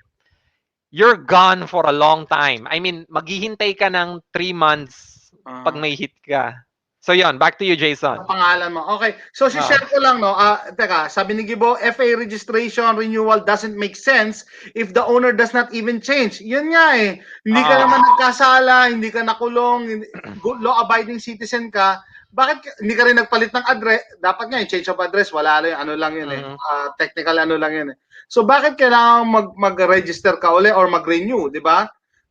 you're gone for a long time. I mean, maghihintay ka ng 3 months pag may hit ka. So yon, back to you, Jason. Pangalan mo. Okay. So, share ko lang, no? Teka, sabi ni Gibo, FA registration renewal doesn't make sense if the owner does not even change. Yun nga eh. Hindi ka naman nagkasala, hindi ka nakulong, law-abiding citizen ka. Bakit hindi ka rin nagpalit ng address? Dapat nga, change of address, wala lang, ano lang yun eh. Technical ano lang yun eh. So, bakit kailangan mag-register ka uli or mag-renew, di ba?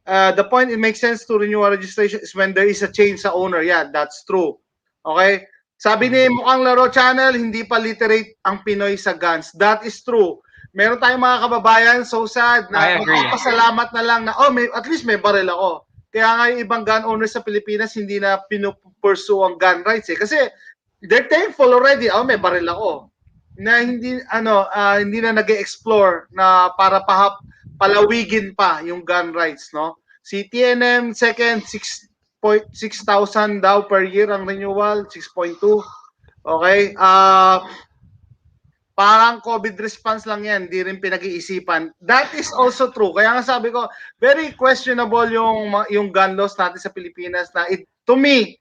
The point it makes sense to renew a registration is when there is a change sa owner. Yeah, that's true. Okay? Sabi ni Mukhang Laro Channel, hindi pa literate ang Pinoy sa guns. That is true. Meron tayong mga kababayan, so sad, na I agree. magpapasalamat na lang na, at least may baril ako. Kaya nga yung ibang gun owners sa Pilipinas, hindi na pinupursue ang gun rights eh. Kasi they're thankful already, may baril ako. Na hindi na nag-explore na para palawigin pa yung gun rights, no? Si TNM second 6,000 daw per year ang renewal, 6.2. Okay? Parang COVID response lang yan, di rin pinag-iisipan. That is also true. Kaya nga sabi ko, very questionable yung gun laws natin sa Pilipinas na to me,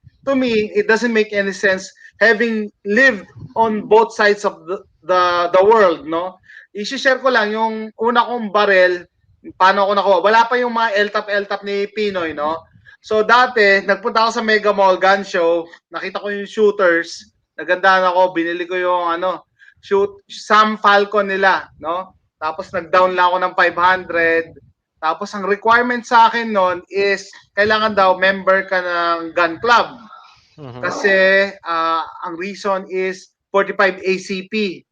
it doesn't make any sense having lived on both sides of the world, no? I-share ko lang yung una kong barel, paano ako nakuha. Wala pa yung mga LTAP ni Pinoy, no? So dati, nagpunta ako sa Mega Mall gun show, nakita ko yung shooters, nagandahan ako, binili ko yung Sam Falcon nila, no? Tapos nag-down lang ako ng 500. Tapos ang requirement sa akin noon is kailangan daw member ka ng gun club. Kasi ang reason is 45 ACP.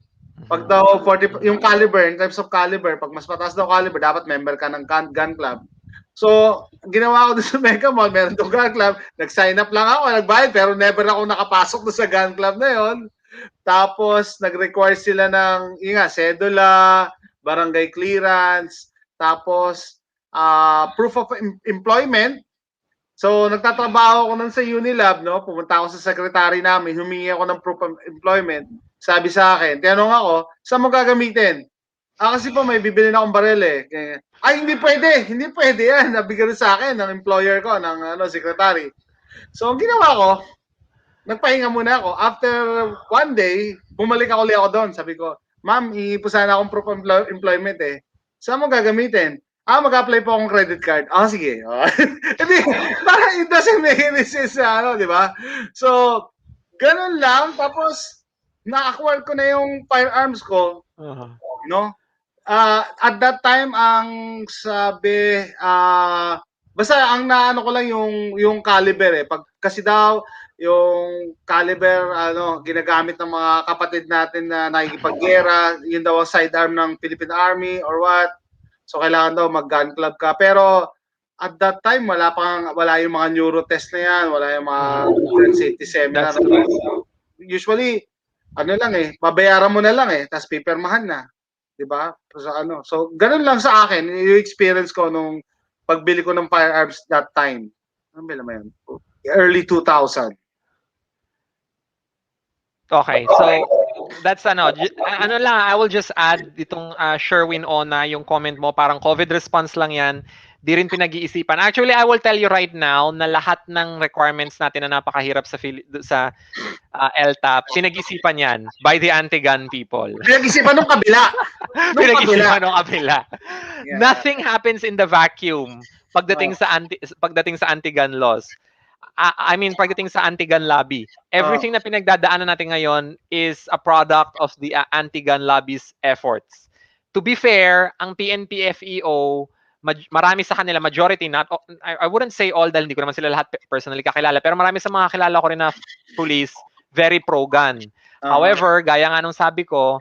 Pag daw 40 yung caliber, in terms of caliber, pag mas mataas daw caliber, dapat member ka ng gun club. So, ginawa ko doon sa Mega Mall, meron doon gun club, nag-sign up lang ako, nagbayad, pero never ako nakapasok doon sa gun club na yon. Tapos, nag-require sila ng, cedula, barangay clearance, tapos, proof of employment. So, nagtatrabaho ako nun sa Unilab, no? Pumunta ako sa secretary namin, humingi ako ng proof of employment. Sabi sa akin, tinanong ako, saan mo gagamitin? Kasi po may bibili na akong baril eh. Ay, hindi pwede yan. Nabigyan sa akin ng employer ko, ng secretary. So, ang ginawa ko, nagpahinga muna ako. After one day, bumalik ako doon. Sabi ko, ma'am, iipo sana akong proof of employment eh. Saan mo gagamitin? mag-apply po akong credit card. Sige. Hindi, parang it doesn't make any sense di ba? So, ganun lang. Tapos, na-acquire ko na yung firearms ko, Uh-huh. no? At that time, ang sabi, basta ang naano ko lang yung caliber Pag kasi daw, yung caliber, ginagamit ng mga kapatid natin na nakikipaggera, yun daw ang sidearm ng Philippine Army or what. So, kailangan daw mag-gun club ka. Pero, at that time, wala yung mga neuro test na yan, wala yung mga gun safety seminar. That's true. Usually, babayaran mo na lang tapos pipirmahan na. 'Di ba? So ganun lang sa akin yung experience ko nung pagbili ko ng firearms that time. Ano ba naman yun? Early 2000. Okay, so that's ano lang, I will just add itong Sherwin Ona, yung comment mo, parang COVID response lang yan, di rin pinag-iisipan. Actually, I will tell you right now na lahat ng requirements natin na napakahirap sa LTAP, pinag-isipan yan by the anti-gun people. Pinag-isipan nung kabila. Pinag-isipan nung kabila. Yeah. Nothing happens in the vacuum pagdating sa anti-gun laws. I mean, pagdating sa anti-gun lobby, everything na pinagdadaanan natin ngayon is a product of the anti-gun lobby's efforts. To be fair, ang PNP-FEO, marami sa kanila, majority, I wouldn't say all dahil hindi ko naman sila lahat personally kakilala, pero marami sa mga kilala ko rin na police, very pro-gun. However, gaya nga nung sabi ko,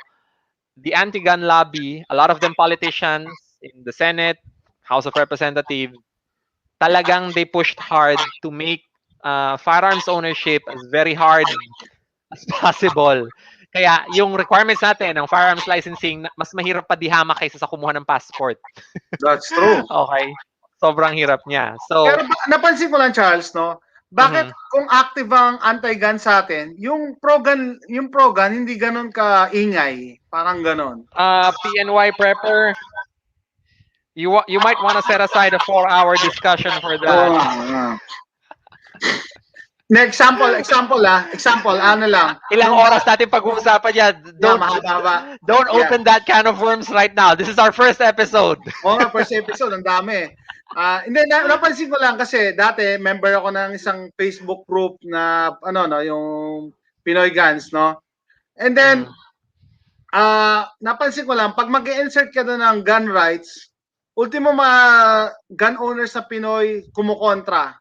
the anti-gun lobby, a lot of them politicians in the Senate, House of Representatives, talagang they pushed hard to make firearms ownership as very hard as possible. Kaya yung requirements natin ng firearms licensing, mas mahirap pa dihama kaysa sa kumuha ng passport. That's true. Okay. Sobrang hirap niya. So, pero napansin ko lang, Charles, no? Bakit kung active ang anti-gun sa atin, yung pro-gun hindi ganun ka-ingay? Parang ganun. PNY Prepper, you might want to set aside a 4-hour discussion for that. Example, ano lang. Ilang oras natin pag-uusapan yan. Don't open that can of worms right now. This is our first episode. First episode, ang dami. Hindi, napansin ko lang kasi dati, member ako ng isang Facebook group na, yung Pinoy Guns, no? And then, napansin ko lang, pag mag-insert ka doon ng gun rights, ultimo mga gun owners sa Pinoy kumukontra.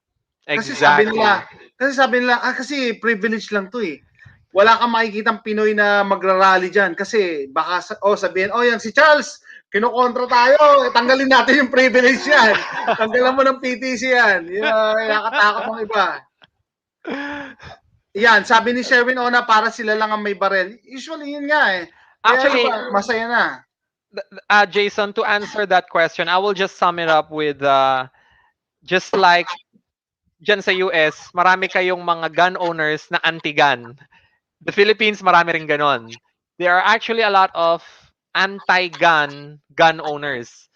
Exactly. Kasi sabi nila, kasi privilege lang to Wala kang makikitang Pinoy na magrarally dyan kasi baka sabihin, yan si Charles, kinukontra tayo, tanggalin natin yung privilege yan. Tanggalan mo ng PTC yan. Nakatakot ng iba. Yan, sabi ni Sherwin Ona, para sila lang ang may barel. Usually yun nga Actually, masaya na. Jason, to answer that question, I will just sum it up with just like dyan sa US, marami kayong mga gun owners na anti-gun. The Philippines, marami rin ganon. There are actually a lot of anti-gun gun owners.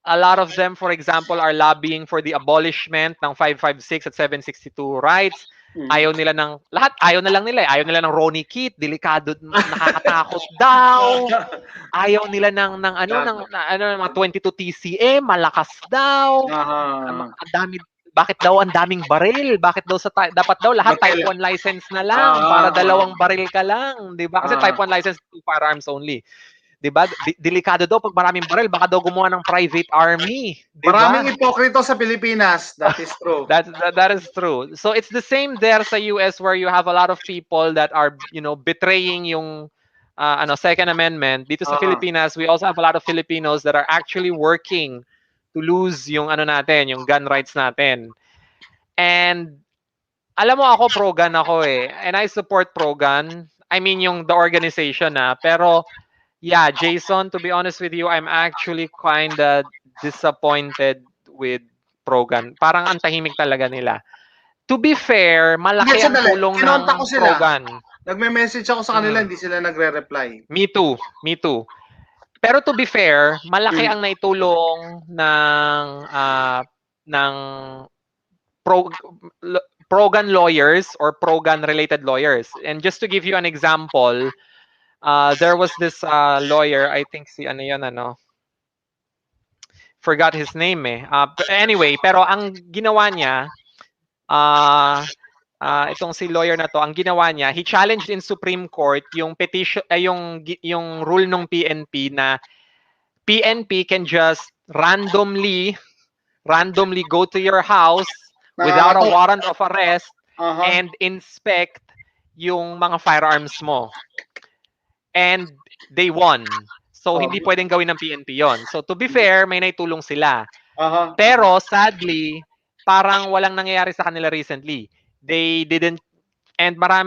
A lot of them, for example, are lobbying for the abolishment ng 556 at 762 rights. Ayaw nila ng, ayaw na lang nila. Ayaw nila ng Ronnie Kit, delikado, nakakatakot daw. Ayaw nila ng mga 22 TCM, malakas daw. Ang dami, bakit daw ang daming baril? Bakit daw dapat daw lahat type 1 license na lang para 2 baril ka lang, 'di ba? Kasi type 1 license 2 firearms only. 'Di ba? Delikado daw pag maraming baril, baka daw gumawa ng private army, 'di ba? Maraming ipokrito sa Pilipinas, that is true. That is true. So it's the same there sa US where you have a lot of people that are, betraying yung Second Amendment. Dito sa Pilipinas, we also have a lot of Filipinos that are actually working to lose yung yung gun rights natin. And alam mo, ako pro-gun ako and I support pro-gun. I mean yung the organization pero yeah, Jason, to be honest with you, I'm actually kinda disappointed with pro-gun. Parang ang tahimik talaga nila. To be fair, malaki ang tulong ng pro-gun. Nagme-message ako sa kanila, hindi sila nagre-reply. Me too. Pero to be fair, malaki ang naitulong ng pro-gun lawyers or pro-gun related lawyers. And just to give you an example, there was this lawyer, I think forgot his name eh. Anyway, pero ang ginawa niya, uh, itong si lawyer na to, ang ginawa niya, he challenged in Supreme Court yung petition, yung rule ng PNP na PNP can just randomly go to your house without a Nakakatok. warrant of arrest Aha. and inspect yung mga firearms mo. And they won. So, Oh. hindi pwedeng gawin ng PNP yon. So, to be fair, may naitulong sila. Aha. Pero, sadly, parang walang nangyayari sa kanila recently. They didn't. And parang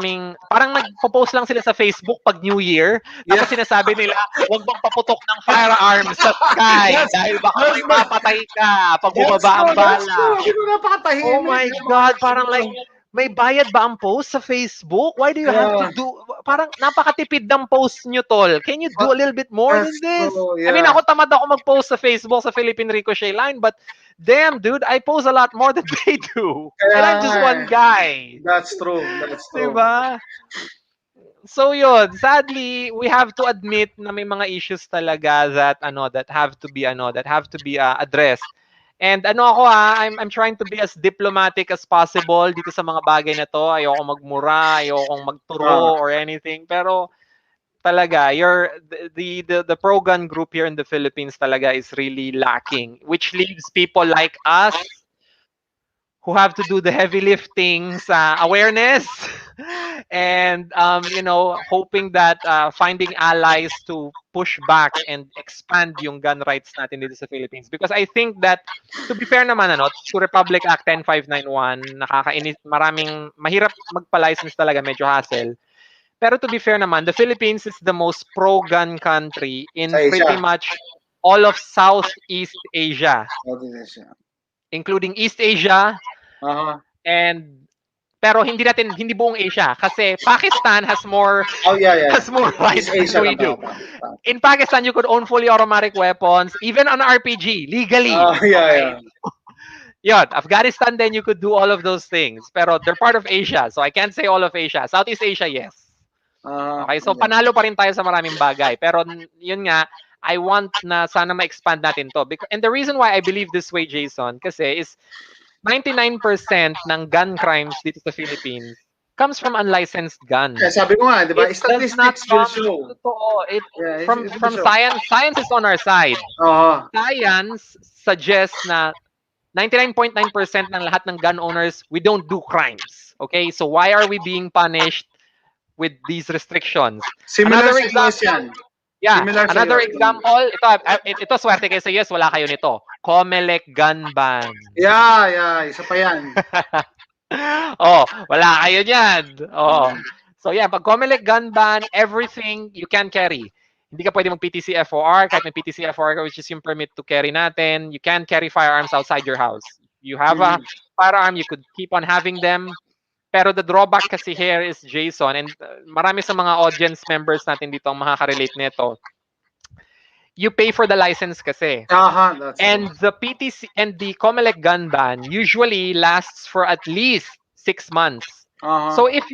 nagpo-post lang sila sa Facebook pag New Year. Yeah. Tapos sinasabi nila, huwag mong paputok ng firearms sa sky dahil baka may mapatay ka pag bumaba ang That's true. bala. Sino Oh napakatahimik? my God, parang like, may bayad ba ang post sa Facebook? Why do you have to Yeah. do, parang napakatipid ng post nyo, tol. Can you do a little bit more That's than this? true. I mean, Yeah. ako tamad ako mag-post sa Facebook sa Philippine Ricochet line, but damn, dude, I post a lot more than they do. And I'm just one guy. That's true. That's true. Diba? So yun, sadly, we have to admit na may mga issues talaga that have to be addressed. And I'm trying to be as diplomatic as possible dito sa mga bagay na to. Ayoko magmura, ayokong magturo or anything. Pero talaga, the pro-gun group here in the Philippines talaga is really lacking, which leaves people like us who have to do the heavy lifting sa awareness and hoping that finding allies to push back and expand yung gun rights natin dito sa Philippines, because I think that, to be fair naman, to Republic Act 10591, nakakainis, maraming mahirap magpa-license talaga, medyo hassle. Pero to be fair naman, the Philippines is the most pro-gun country in Sa pretty Asia. much all of Southeast Asia, Southeast Asia. including East Asia, Aha. and pero hindi buong Asia, kasi Pakistan has more Oh, yeah. has more rights East Asia than we lang do. pala. In Pakistan, you could own fully automatic weapons, even on RPG, legally. Oh, yeah. Yun, Afghanistan, then you could do all of those things. Pero they're part of Asia, so I can't say all of Asia. Southeast Asia, yes. Okay, so panalo pa rin tayo sa maraming bagay. Pero yun nga, I want na sana ma-expand natin to. And the reason why I believe this way, Jason, kasi is 99% ng gun crimes dito sa Philippines comes from unlicensed guns. Sabi ko nga, di ba? It does not Statistics will come, show. totoo, Yeah, from science is on our side. Oo. Science suggests na 99.9% ng lahat ng gun owners, we don't do crimes. Okay? So why are we being punished with these restrictions? Similar sa US yan. Yeah, Similar sa another US. example, ito swerte kayo sa US, wala kayo nito. COMELEC gun ban. Yeah, isa pa yan. Wala kayo niyan. So yeah, pag COMELEC gun ban, everything you can carry. Hindi ka pwede mag-PTC FOR, kahit may PTC FOR, which is yung permit to carry natin. You can carry firearms outside your house. You have a firearm, you could keep on having them. Pero the drawback kasi here is, Jason, and marami sa mga audience members natin dito ang makaka-relate nito. You pay for the license kasi. And the PTC and the COMELEC gun ban usually lasts for at least 6 months. So if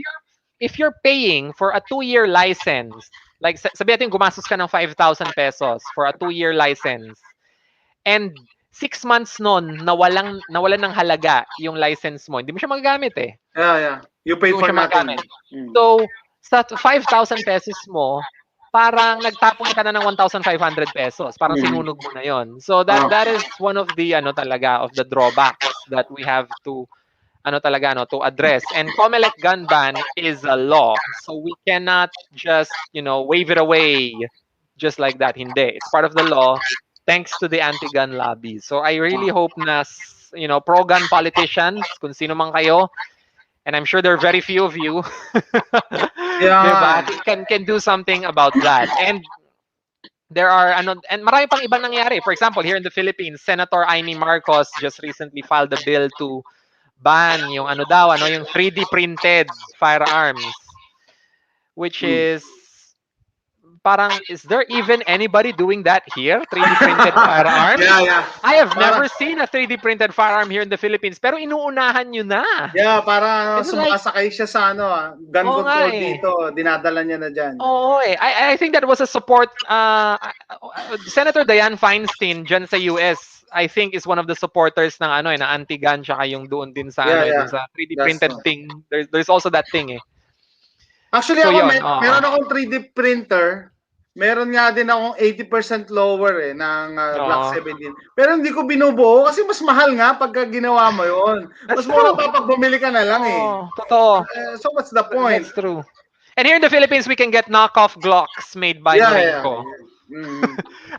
you're paying for a 2-year license, like sabi natin gumastos ka ng 5,000 pesos for a 2-year license, and 6 months nun nawalan ng halaga yung license mo, hindi mo siya magagamit eh. Yeah. You pay for nothing. So sa 5,000 pesos mo, parang nagtapon ka na ng 1,500 pesos. Parang sinunog mo na yon. So that is one of the talaga of the drawbacks that we have to to address. And COMELEC gun ban is a law. So we cannot just, wave it away just like that. Hindi. It's part of the law thanks to the anti-gun lobby. So I really hope na pro-gun politicians, kung sino man kayo, and I'm sure there are very few of you, diba, can do something about that. And there are and marami pang ibang nangyari. For example, here in the Philippines, Senator Amy Marcos just recently filed a bill to ban yung yung 3D printed firearms, which is parang, is there even anybody doing that here? 3D printed firearms? Yeah, yeah. I have Para never seen a 3D printed firearm here in the Philippines, pero inuunahan nyo na. yeah, para ano, It's like, sumakasakay siya sa ano, gun oo nga control eh. dito, dinadala niya na diyan. Oo eh. I think that was a support, Senator Dianne Feinstein dyan sa US, I think is one of the supporters ng ano eh, na anti-gun, tsaka yung doon din sa Yeah, ano eh, yeah. doon sa 3D That's printed true. thing. There's also that thing eh. Actually So ako yon, oo. meron akong 3D printer. Meron nga din akong 80% lower ng Glock Oo. 17. Pero hindi ko binubuo kasi mas mahal nga pagka ginawa mo 'yon. That's Mas mura true. pa pag bumili ka na lang eh. Oo, totoo. So what's the point? That's true. And here in the Philippines, we can get knockoff Glocks made by Yeah, yeah. Norinco. Mm.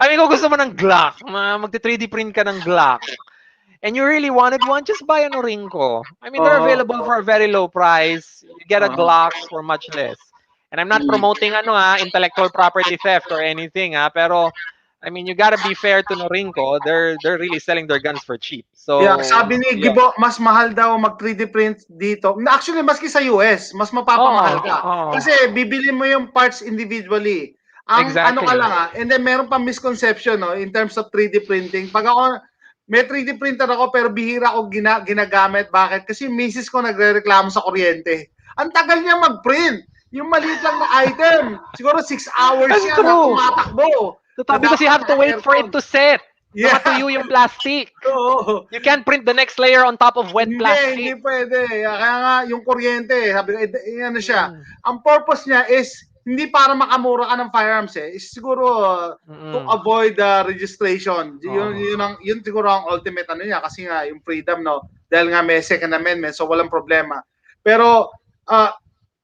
I mean, kung gusto mo ng Glock, magti-3D print ka ng Glock, and you really wanted one, just buy a Norinco. I mean, they're Oo. available for a very low price. You get a Oo. Glock for much less. And I'm not Mm. promoting intellectual property theft or anything, pero I mean, you gotta be fair to Norinco. They're really selling their guns for cheap. Yeah, So, sabi ni yun. Gibo, mas mahal daw mag 3D print dito. Actually, maski sa US, mas Oo, mapapamahal ka. oo. Kasi bibili mo yung parts individually. Ang ano ka Exactly. lang and then meron pa misconception no in terms of 3D printing. Pag ako may 3D printer ako pero bihira ako ginagamit. Bakit? Kasi misis ko nagrereklamo sa kuryente. Ang tagal niya mag-print. Yung maliit lang na item. Siguro 6 hours That's yan na true. tumatakbo. Totoo, Na because you dapat have to wait for it naka-aircon. to set. Na Yeah. matuyo yung plastic. Oo. You can't print the next layer on top of wet Hindi plastic. pwede. Kaya nga, yung kuryente, sabi ko, ano siya, Mm. ang purpose niya is, hindi para makamura ka ng firearms is siguro to Mm. avoid registration. Oo. Yun siguro ang ultimate ano niya, kasi nga, yung freedom, no? Dahil nga may second amendment, so walang problema. Pero,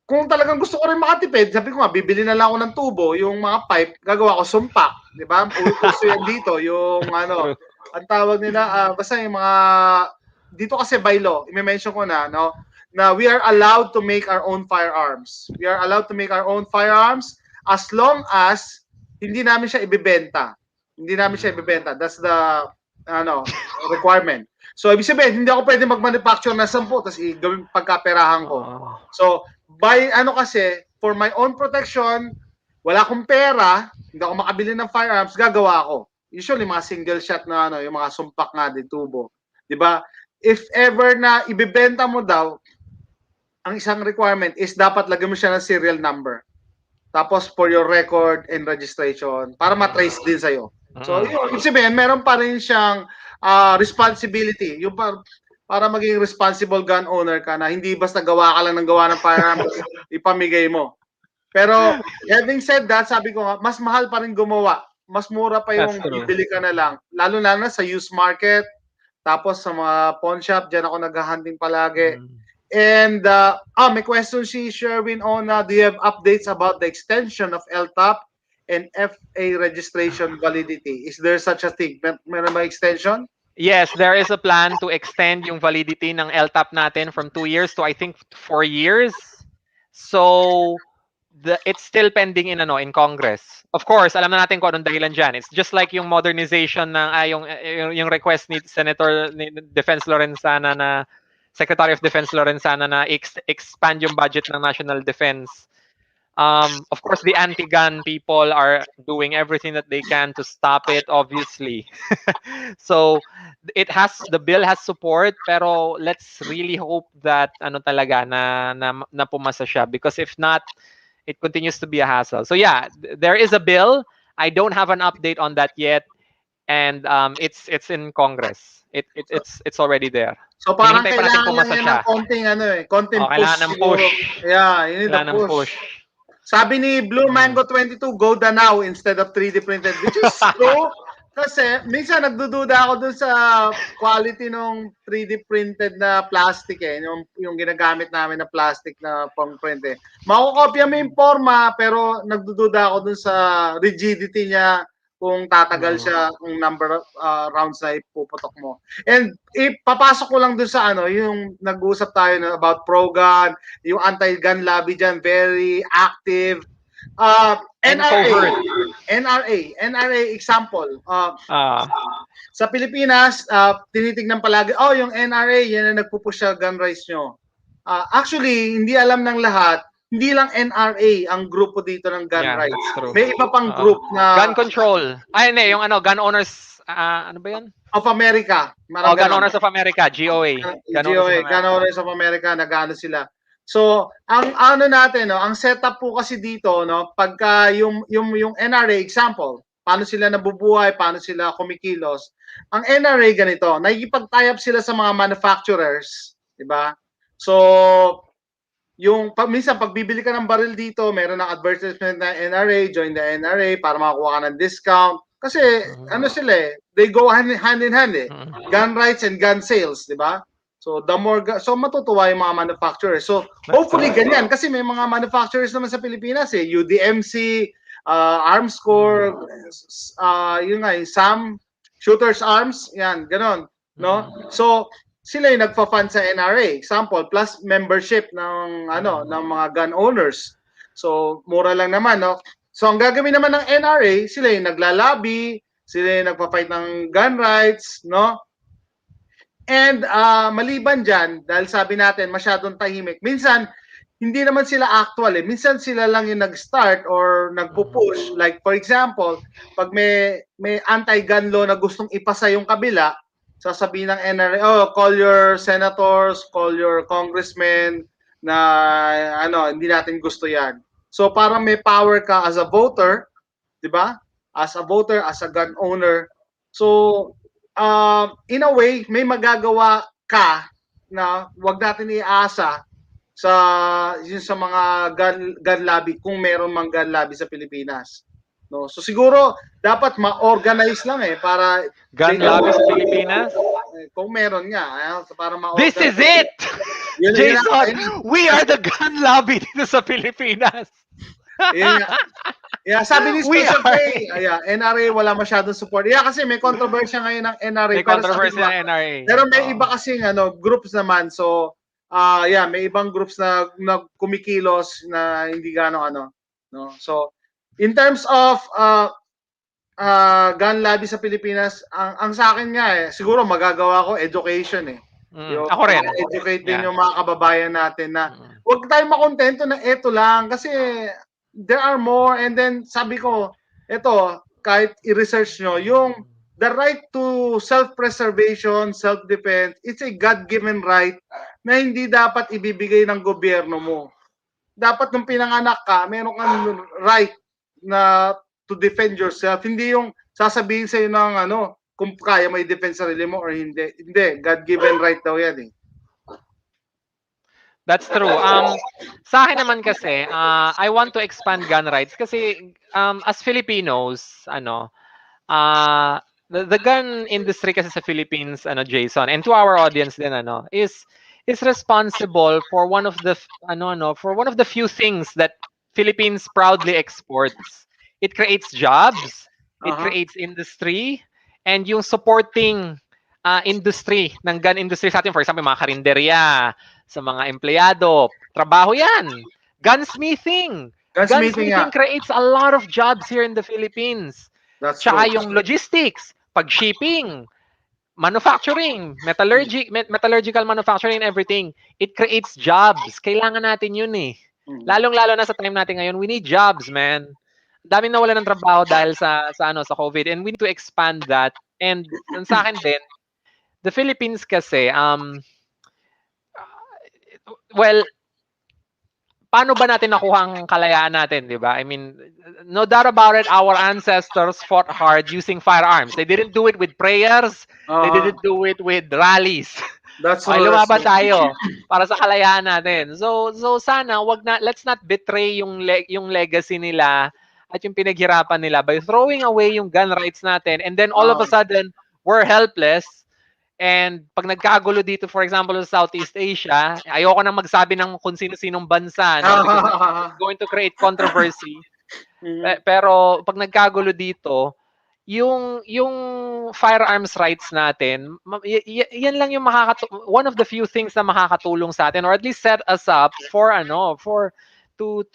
kung talagang gusto ko rin makatipid, sabi ko nga, bibili na lang ako ng tubo, yung mga pipe, gagawa ko sumpak. Di ba? Uso yan dito, yung ano, True. ang tawag nila, basta yung mga, dito kasi by law, i-mention ko na, no, na we are allowed to make our own firearms. We are allowed to make our own firearms as long as hindi namin siya ibebenta. Hindi namin siya ibebenta. That's the requirement. So, ibig sabihin, hindi ako pwede mag-manufacture ng 10 tapos gawin pagkaperahan ko. Oo. So, kasi, for my own protection, wala akong pera, hindi ako makabili ng firearms, gagawa ako. Usually, mga single shot na yung mga sumpak nga din, tubo. Di ba? If ever na ibebenta mo daw, ang isang requirement is dapat lagyan mo siya ng serial number. Tapos for your record and registration, para matrace din sa'yo. So, yun, ibig sabihin, meron pa rin siyang responsibility. Yung para maging responsible gun owner ka na hindi basta gawa ka lang ng gawa ng firearm ipamigay mo. Pero having said that, sabi ko nga, mas mahal pa rin gumawa. Mas mura pa yung bibili ka na lang. Lalo na sa used market, tapos sa mga pawn shop, dyan ako naghahunting palagi. And may question si Sherwin on, do you have updates about the extension of LTAP and FA registration validity? Is there such a thing? Meron ba extension? Yes, there is a plan to extend yung validity ng LTAP natin from 2 years to I think 4 years. So it's still pending in Congress. Of course, alam na natin kung anong dahilan diyan. It's just like yung modernization ng yung request ni Senator ni Defense Lorenzana na Secretary of Defense Lorenzana na expand yung budget ng National Defense. Of course, the anti-gun people are doing everything that they can to stop it, obviously. So, the bill has support, pero let's really hope that talaga na pumasa siya, because if not, it continues to be a hassle. So yeah, there is a bill. I don't have an update on that yet, and it's in Congress. It's already there. So parang Hinihintay pa natin kailangan lang pumasa yan siya. ng konting push Kailangan ng siguro. push. Yeah, you need a Kailangan ng push. push. Sabi ni Blue Mango 22, go the now instead of 3D printed, which is true. Kasi minsan nagdududa ako dun sa quality ng 3D printed na plastic yung ginagamit namin na plastic na pang print Makokopya mo yung forma pero nagdududa ako dun sa rigidity niya kung tatagal siya kung number of rounds na ipuputok mo. And ipapasok ko lang dun sa yung nag-uusap tayo about pro-gun, yung anti-gun lobby dyan, very active. NRA example. Sa Pilipinas, tinitignan palagi, yung NRA, yan ang nagpupush sa gun rights nyo. Actually, hindi alam ng lahat, hindi lang NRA ang grupo dito ng gun Yeah, rights. that's true. May iba pang Oo. group na Gun control. Ay, hindi. Yung ano, gun owners, ano ba yun? of America, Oh, marang Gun ganon. Owners of America, GOA. Gun Owners of GOA, Gun America. Owners of America, nag-ano sila. So, ang ano natin, no, ang setup po kasi dito, no, pagka yung NRA example, paano sila nabubuhay, paano sila kumikilos. Ang NRA ganito, nakikipag-tie up sila sa mga manufacturers, 'di ba? So, yung minsan pag bibili ka ng baril dito, meron ng advertisement na NRA, join the NRA para makakuha ka ng discount. Kasi ano Mhm. sila they go hand in hand eh. Mhm. Gun rights and gun sales, di ba? So the more so matutuwa yung mga manufacturers. So That's hopefully true. ganyan kasi may mga manufacturers naman sa Pilipinas eh, UDMC, Armscore, Mhm. yun nga, yung SAM, Shooters Arms, yan, ganon, no? Mhm. So sila yung nagfa-fund sa NRA, example, plus membership ng ano Mhm. ng mga gun owners. So mura lang naman, no? So ang gagawin naman ng NRA, sila yung naglalabi, sila yung nagpa-fight ng gun rights, no? And maliban dyan, dahil sabi natin masyadong tahimik, minsan hindi naman sila actual eh. Minsan sila lang yung nag-start or nagpo-push. Mhm. Like for example, pag may anti-gun law na gustong ipasa yung kabila, sasabihin ng NRA, oh, call your senators, call your congressmen na ano, hindi natin gusto 'yan. So parang may power ka as a voter, 'di ba? As a voter, as a gun owner. So in a way, may magagawa ka na wag natin iasa sa yun sa mga gun lobby kung meron mang gun lobby sa Pilipinas. No? So siguro dapat ma-organize lang eh para they Gun can lobby sa Pilipinas? kung meron nga para This is ma-organize. it! Yun Jason, we are the gun lobby dito sa Pilipinas. yun, yeah, sabi ni We Special are. K, NRA wala masyadong support. Yeah, kasi may controversy ngayon ng NRA May pero sabi controversy ko ng NRA. pero may Oh. iba kasing ano groups naman. So yeah, may ibang groups na kumikilos na hindi gaano ano, no. So in terms of gun lobby sa Pilipinas, ang sa akin nga eh, siguro magagawa ko education eh. Yung Ako rin. educate din Yeah. yung mga kababayan natin na Mm. huwag tayong makontento na eto lang kasi there are more and then sabi ko, eto, kahit i-research nyo, yung the right to self-preservation, self-defense, it's a God-given right na hindi dapat ibibigay ng gobyerno mo. Dapat nung pinanganak ka, meron kang right na to defend yourself. Hindi yung sasabihin sa'yo ng ano, kung kaya mo i-defend sarili mo or hindi. Hindi, God-given right daw yan eh. That's true. Sa akin naman kasi, I want to expand gun rights kasi as Filipinos, ano, the gun industry kasi sa Philippines, ano, Jason, and to our audience din, ano, is responsible for one of the for one of the few things that Philippines proudly exports. It creates jobs, it Uh-huh. creates industry, and yung supporting industry ng gun industry sa atin, for example, mga karinderya, sa mga empleyado, trabaho yan. Gunsmithing. Gunsmithing nga. Gunsmithing creates a lot of jobs here in the Philippines. That's true. Tsaka yung logistics, pag-shipping, manufacturing, metallurgical manufacturing and everything. It creates jobs. Kailangan natin yun eh. Lalong-lalo na sa time natin ngayon, we need jobs, man. Daming nawala ng trabaho dahil sa COVID and we need to expand that. And sa akin din, the Philippines kasi well, paano ba natin nakuha ang kalayaan natin, di ba? I mean, no doubt about it, our ancestors fought hard using firearms. They didn't do it with prayers. They didn't do it with rallies. That's Okay, true. That's lumaban true. tayo para sa kalayaan natin. So sana let's not betray yung legacy nila at yung pinaghirapan nila by throwing away yung gun rights natin and then all of a sudden we're helpless. And pag nagkagulo dito, for example, sa Southeast Asia, ayoko nang magsabi ng kung sino-sinong bansa, no? Because it's going to create controversy. Pero pag nagkagulo dito, yung firearms rights natin, yan lang yung one of the few things na makakatulong sa atin or at least set us up for to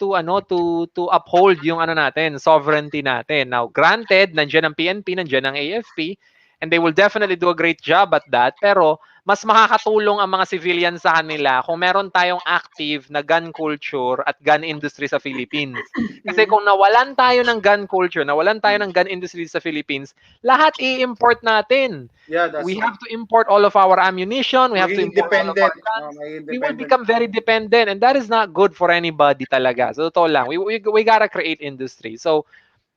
uphold yung natin, sovereignty natin. Now, granted, nandiyan ang PNP, nandiyan ang AFP, and they will definitely do a great job at that. Pero mas makakatulong ang mga civilians sa kanila kung meron tayong active na gun culture at gun industry sa Philippines. Kasi kung nawalan tayo ng gun culture, nawalan tayo ng gun industry sa Philippines, lahat i-import natin. Yeah, that's We right. have to import all of our ammunition. We have to Maging import all of independent. our guns. Maging We will independent. become very dependent, and that is not good for anybody talaga. So totoo lang. We gotta create industry. So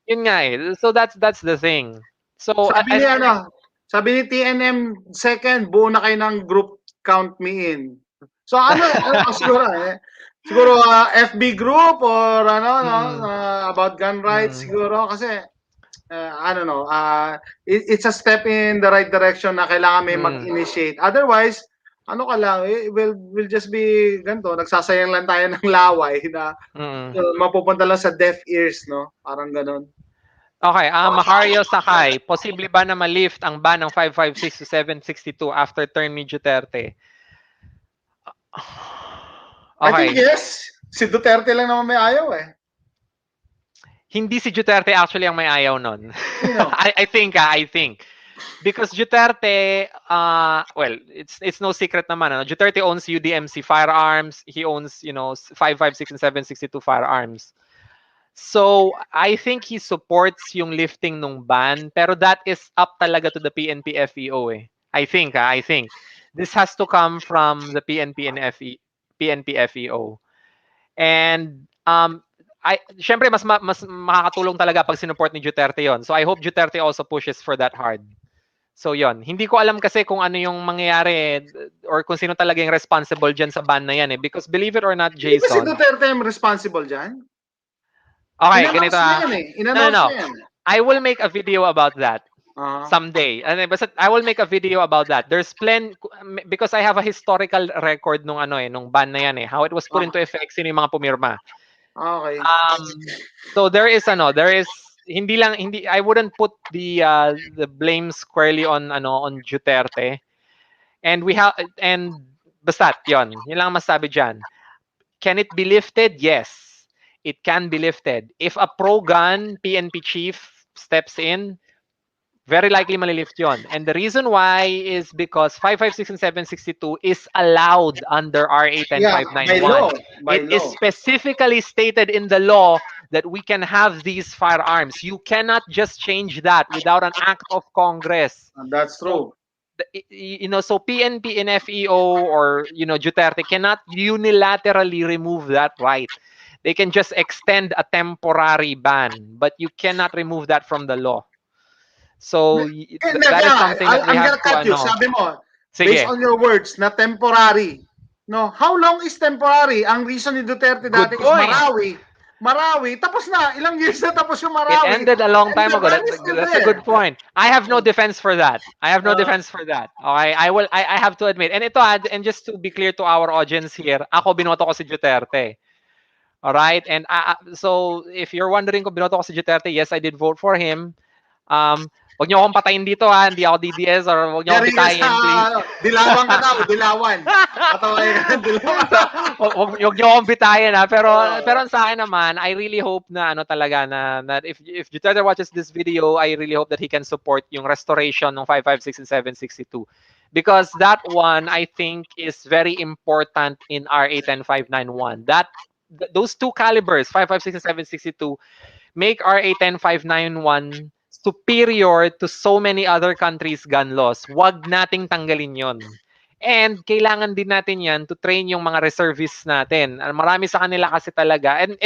yun nga eh. So that's the thing. So Sabi ni sabi ni TNM second, buo na kayo ng group count me in. So siguro siguro FB group or about gun rights siguro kasi I don't know, it's a step in the right direction na kailangan may mag-initiate. Otherwise, ka lang, we'll just be ganito, nagsasayang lang tayo ng laway na mapupunta lang sa deaf ears, no? Parang ganon. Okay, Macario Sakay, posible ba na ma-lift ang ban ng 556 to 762 after term ni Duterte? I think Okay. yes. Si Duterte lang naman may ayaw eh. Hindi si Duterte actually ang may ayaw nun. Sino? I think. Because Duterte, well, it's no secret naman. Ano? Duterte owns UDMC Firearms. He owns, 556 and 762 firearms. So, I think he supports yung lifting nung ban. Pero that is up talaga to the PNP FEO eh. I think. This has to come from the PNP and PNP FEO. And syempre mas makakatulong talaga pag sinuport ni Duterte yon. So I hope Duterte also pushes for that hard. So yon. Hindi ko alam kasi kung ano yung mangyayari or kung sino talaga yung responsible dyan sa ban na yan eh. Because believe it or not, Hindi ba si Jason. Duterte yung responsible dyan? Okay, ganito No. I will make a video about that. Someday. And basta I will make a video about that. There's because I have a historical record nung nung ban na yan eh. How it was put into effect, sino yung mga pumirma. Okay. So there is hindi I wouldn't put the blame squarely on Duterte. And basta yon. Yun lang masabi diyan. Can it be lifted? Yes. It can be lifted. If a pro-gun PNP chief steps in, very likely malilift yon. And the reason why is because 556 and 762 is allowed under RA 10591. It is specifically stated in the law that we can have these firearms. You cannot just change that without an act of Congress. That's true. So PNP and FEO or Duterte cannot unilaterally remove that right. They can just extend a temporary ban, but you cannot remove that from the law. So that is something that we have to cut you. Sabi mo, sige. Based on your words, na temporary. No, how long is temporary? Ang reason ni Duterte dati is Marawi. Tapos na. Ilang years na tapos yung Marawi. It ended a long time ago. That's a good point. I have no defense for that. Okay, I have to admit. And and just to be clear to our audience here, ako binoto ko si Duterte. All right? And so if you're wondering kung binoto ko si Duterte, yes, I did vote for him. Huwag niyo akong patayin dito hindi ako DDS or huwag niyo akong pitayin, please. Dilawan ka daw, dilawan. Huwag niyo akong pitayin pero sa akin naman, I really hope na talaga na if Duterte watches this video, I really hope that he can support yung restoration ng 556 and 762. Because that one, I think, is very important in RA 10591. Those two calibers, 556 and 762, make RA 10591 superior to so many other countries' gun laws. Wag nating tanggalin yon. And kailangan din natin yan to train yung mga reservists natin. Marami sa kanila kasi talaga. And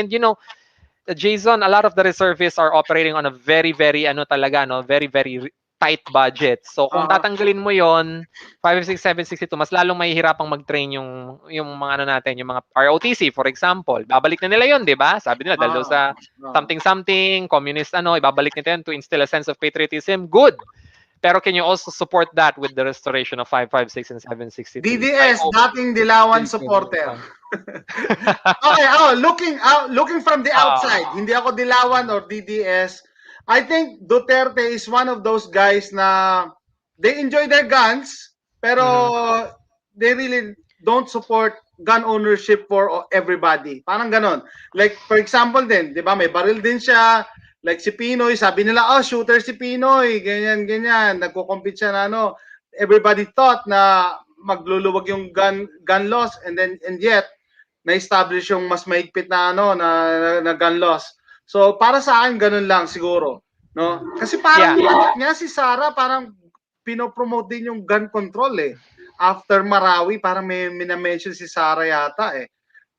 Jason, a lot of the reservists are operating on a very, very, very, very tight budget. So kung tatanggalin mo yon 556, 762, mas lalong mahihirapang mag-train yung mga natin, yung mga ROTC, for example. Babalik na nila yon, di ba? Sabi nila, dahil sa something, communist, ibabalik nila yan to instill a sense of patriotism. Good. Pero can you also support that with the restoration of 556 and 762? DDS, dating Dilawan supporter. Okay, looking from the outside, hindi ako Dilawan or DDS. I think Duterte is one of those guys na they enjoy their guns, pero they really don't support gun ownership for everybody. Parang ganon. Like, for example din, di ba, may baril din siya, Like si Pinoy, sabi nila, oh, shooter si Pinoy, ganyan, ganyan. Nagko-compete siya na ano. Everybody thought na magluluwag yung gun laws and yet na-establish yung mas mahigpit na ano na gun laws. So para sa akin ganun lang siguro, no? Kasi parang nga si Sara parang pinopromote din yung gun control eh. After Marawi, parang may mention si Sara yata eh.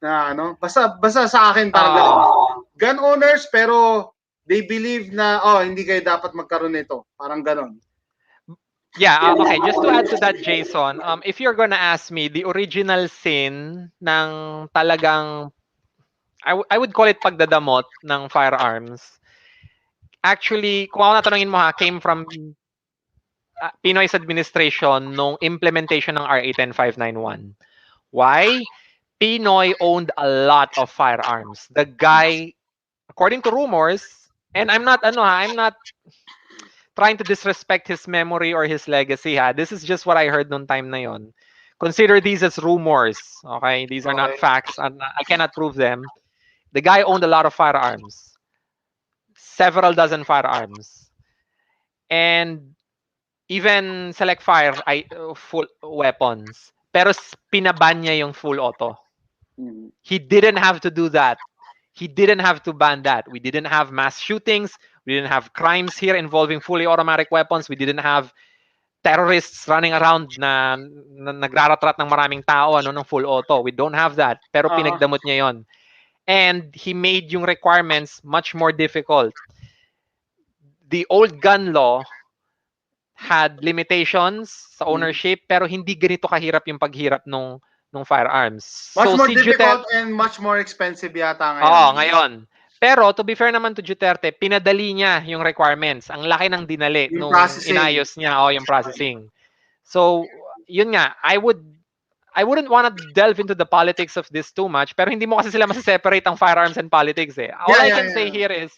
Na ano, basta sa akin parang gun owners pero they believe na hindi kayo dapat magkaroon nito. Parang ganon. Yeah, okay. Just to add to that, Jason, if you're gonna ask me, the original sin ng talagang, I would call it pagdadamot ng firearms, actually, kung ako natanungin mo came from Pinoy's administration nung implementation ng RA 10591. Why? Pinoy owned a lot of firearms. The guy, according to rumors, and I'm not trying to disrespect his memory or his legacy This is just what I heard noong time na yon. Consider these as rumors, okay? These are not facts and I cannot prove them. The guy owned a lot of firearms. Several dozen firearms. And even select fire full weapons. Pero pinaban niya yung full auto. He didn't have to do that. He didn't have to ban that. We didn't have mass shootings. We didn't have crimes here involving fully automatic weapons. We didn't have terrorists running around na nagraratrat ng maraming tao ng full auto. We don't have that. Pero pinagdamot niya yon. And he made yung requirements much more difficult. The old gun law had limitations sa ownership pero hindi ganito kahirap yung paghirap nung firearms. Much more difficult and much more expensive yata ngayon. Oo, ngayon. Pero to be fair naman to Duterte, pinadali niya yung requirements. Ang laki ng dinali nung inayos niya yung processing. So, yun nga, I wouldn't want to delve into the politics of this too much, pero hindi mo kasi sila masa-separate ang firearms and politics eh. All I can say here is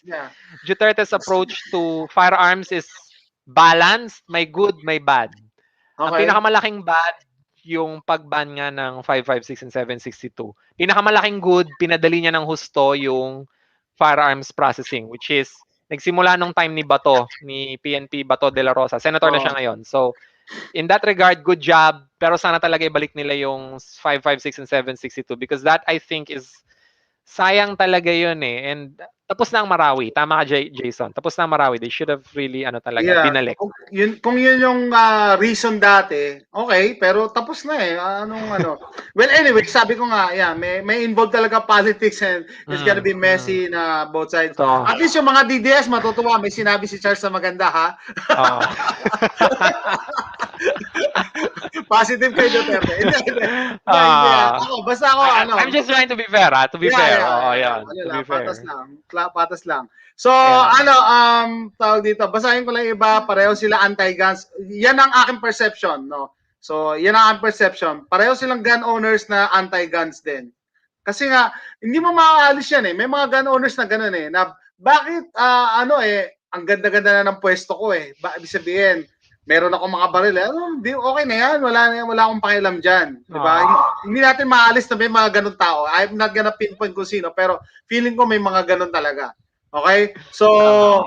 Duterte's approach to firearms is balanced, may good, may bad. Ang pinakamalaking bad, yung pagban nga ng 556 and 762. Pinakamalaking good, pinadali niya ng husto yung firearms processing, which is nagsimula nung time ni Bato, ni PNP Bato de la Rosa. Senator na siya ngayon. So, in that regard, good job. Pero sana talaga ibalik nila yung 556 and 762 because that, I think, is sayang talaga yun eh. And tapos na ang Marawi. Tama ka, Jason. Tapos na ang Marawi. They should have really, binalik. Kung yun yung reason dati, okay, pero tapos na eh. Well, anyway, sabi ko nga, may involved talaga politics and it's gonna be messy na both sides. At least yung mga DDS matutuwa. May sinabi si Charles na maganda, ha? Positive kay Duterte. Basta ako, I'm just trying to be fair, To be fair. Patas lang. So, tawag dito, basahin ko lang iba, pareho sila anti-guns. Yan ang aking perception, no? So, yan ang aking perception. Pareho silang gun owners na anti-guns din. Kasi nga, hindi mo maaalis yan eh. May mga gun owners na ganun eh. Na, bakit, ang ganda-ganda na ng pwesto ko eh. Ibig sabihin, meron ako mga baril. Okay na yan. Wala akong pakialam dyan. Diba? Hindi natin maalis na may mga ganun tao. I'm not gonna pinpoint kung sino, pero feeling ko may mga ganun talaga. Okay? So,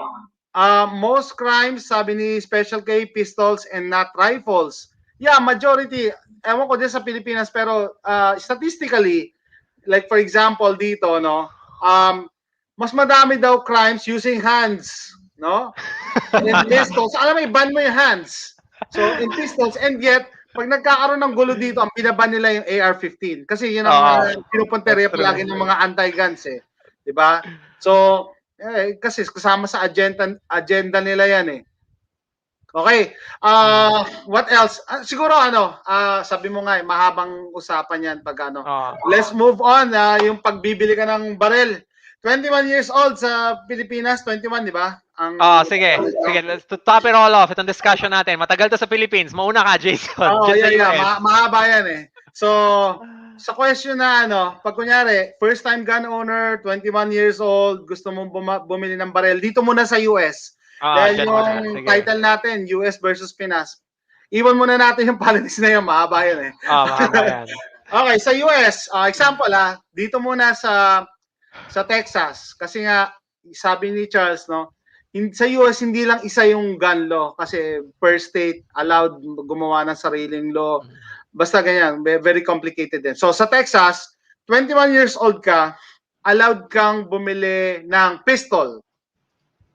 most crimes, sabi ni Special K, pistols and not rifles. Yeah, majority. Ewan ko dyan sa Pilipinas, pero statistically, like for example dito, no, mas madami daw crimes using hands. No? In pistols, alam mo, i-ban mo yung hands. So, in pistols, and yet, pag nagkakaroon ng gulo dito, ang binaban nila yung AR-15. Kasi yun ang pinupunterya palagi ng mga anti-guns eh. Diba? So, kasi kasama sa agenda nila yan eh. Okay. What else? Siguro sabi mo nga mahabang usapan yan pag Let's move on. Yung pagbibili ka ng baril. 21 years old sa Pilipinas, 21, di ba? Sige. Let's to top it all off. Itong discussion natin. Matagal to sa Philippines. Mauna ka, Jason. Mahaba yan eh. So, sa question na pag kunyari, first time gun owner, 21 years old, gusto mong bumili ng baril, dito muna sa US. Dahil yung title natin, US versus Pinas. Iwan muna natin yung politics na yun. Mahaba yan eh. Mahaba yan. Okay, sa US, example dito muna sa Texas. Kasi nga, sabi ni Charles, no, sa US hindi lang isa yung gun law kasi per state allowed gumawa ng sariling law. Basta ganyan, very complicated din. So sa Texas, 21 years old ka, allowed kang bumili ng pistol.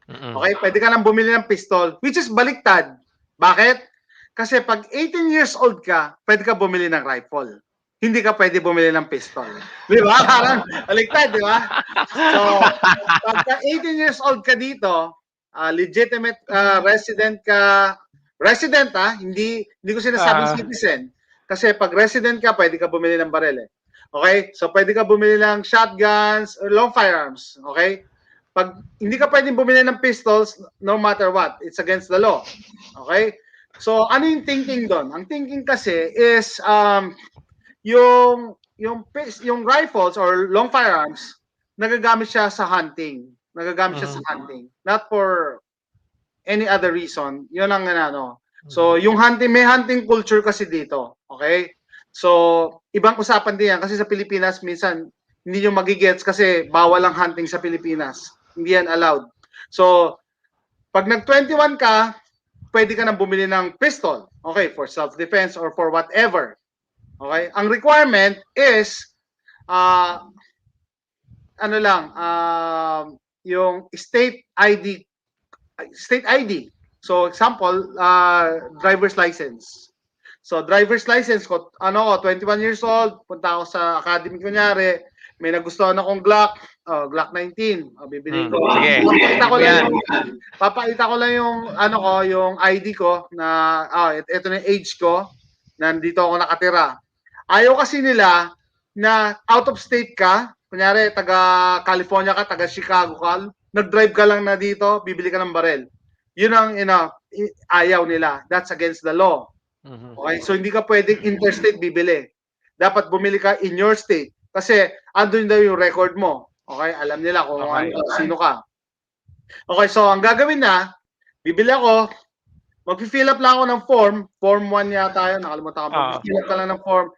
Okay? Pwede ka nang bumili ng pistol, which is baliktad. Bakit? Kasi pag 18 years old ka, pwede ka bumili ng rifle. Hindi ka pwede bumili ng pistol. Di ba? Parang baliktad, di ba? So, pagka 18 years old ka dito, legitimate resident ka, resident hindi ko sinasabing citizen. Kasi pag resident ka, pwede ka bumili ng baril eh. Okay? So, pwede ka bumili ng shotguns or long firearms. Okay? Pag hindi ka pwedeng bumili ng pistols, no matter what, it's against the law. Okay? So, ano yung thinking doon? Ang thinking kasi is, yung rifles or long firearms, nagagamit siya sa hunting. Nagagamit siya sa hunting. Not for any other reason. Yun ang ano. So, yung hunting, may hunting culture kasi dito. Okay? So, ibang usapan din yan. Kasi sa Pilipinas, minsan, hindi nyo magigets kasi bawal ang hunting sa Pilipinas. Hindi yan allowed. So, pag nag-21 ka, pwede ka nang bumili ng pistol. Okay, for self-defense or for whatever. Okay? Ang requirement is, yung state ID. State ID. So, example, driver's license. So, driver's license ko, 21 years old, punta ako sa academy kunyari, may nagustuhan akong Glock, Glock 19, bibiliin ko. Sige. Papakita ko lang yung yung ID ko na ito na yung age ko, nandito ako nakatira. Ayaw kasi nila na out of state ka, kunyari taga California ka, taga Chicago ka, nag-drive ka lang na dito, bibili ka ng barel. Yun ang ayaw nila. That's against the law. Okay? So hindi ka pwedeng interstate bibili. Dapat bumili ka in your state. Kasi andun daw yung record mo. Okay? Alam nila kung sino ka. Okay, so ang gagawin na, bibili ako, mag-fill up lang ako ng form. Form 1 yata yun. Nakalimutan ko. Mag-fill up ka lang ng form.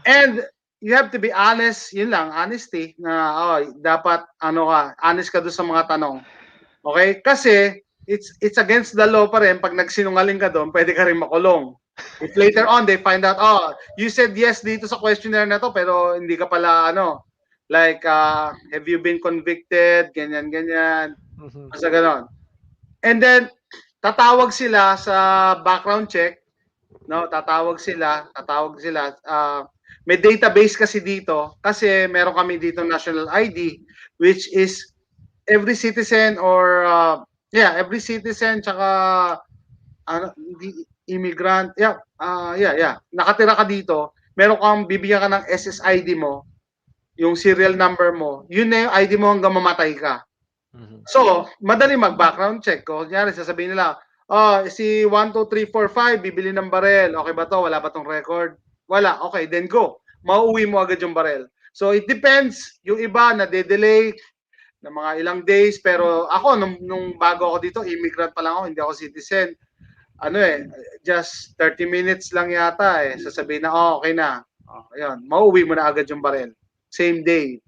And you have to be honest. Yun lang, honesty. Na dapat, honest ka doon sa mga tanong. Okay? Kasi, it's against the law pa rin. Pag nagsinungaling ka doon, pwede ka rin makulong. If later on they find out, you said yes dito sa questionnaire na to, pero hindi ka pala, have you been convicted? Ganyan, ganyan. Basta ganon. And then, tatawag sila sa background check. No, tatawag sila. May database kasi dito. Kasi meron kami dito national ID, which is every citizen or, every citizen, tsaka, immigrant, nakatira ka dito, meron kang bibigyan ka ng SSID mo, yung serial number mo, yun na yung ID mo hanggang mamatay ka. So, madali mag-background check ko. Kunyari, sasabihin nila, si 12345 bibili ng barel. Okay ba to? Wala ba tong record? Wala. Okay, then go. Mauuwi mo agad yung barel. So, it depends. Yung iba na de-delay ng mga ilang days. Pero ako, nung bago ako dito, immigrant pa lang ako, hindi ako citizen. Just 30 minutes lang yata sasabihin na, okay na. Ayun, mauwi mo na agad yung barel. Same day.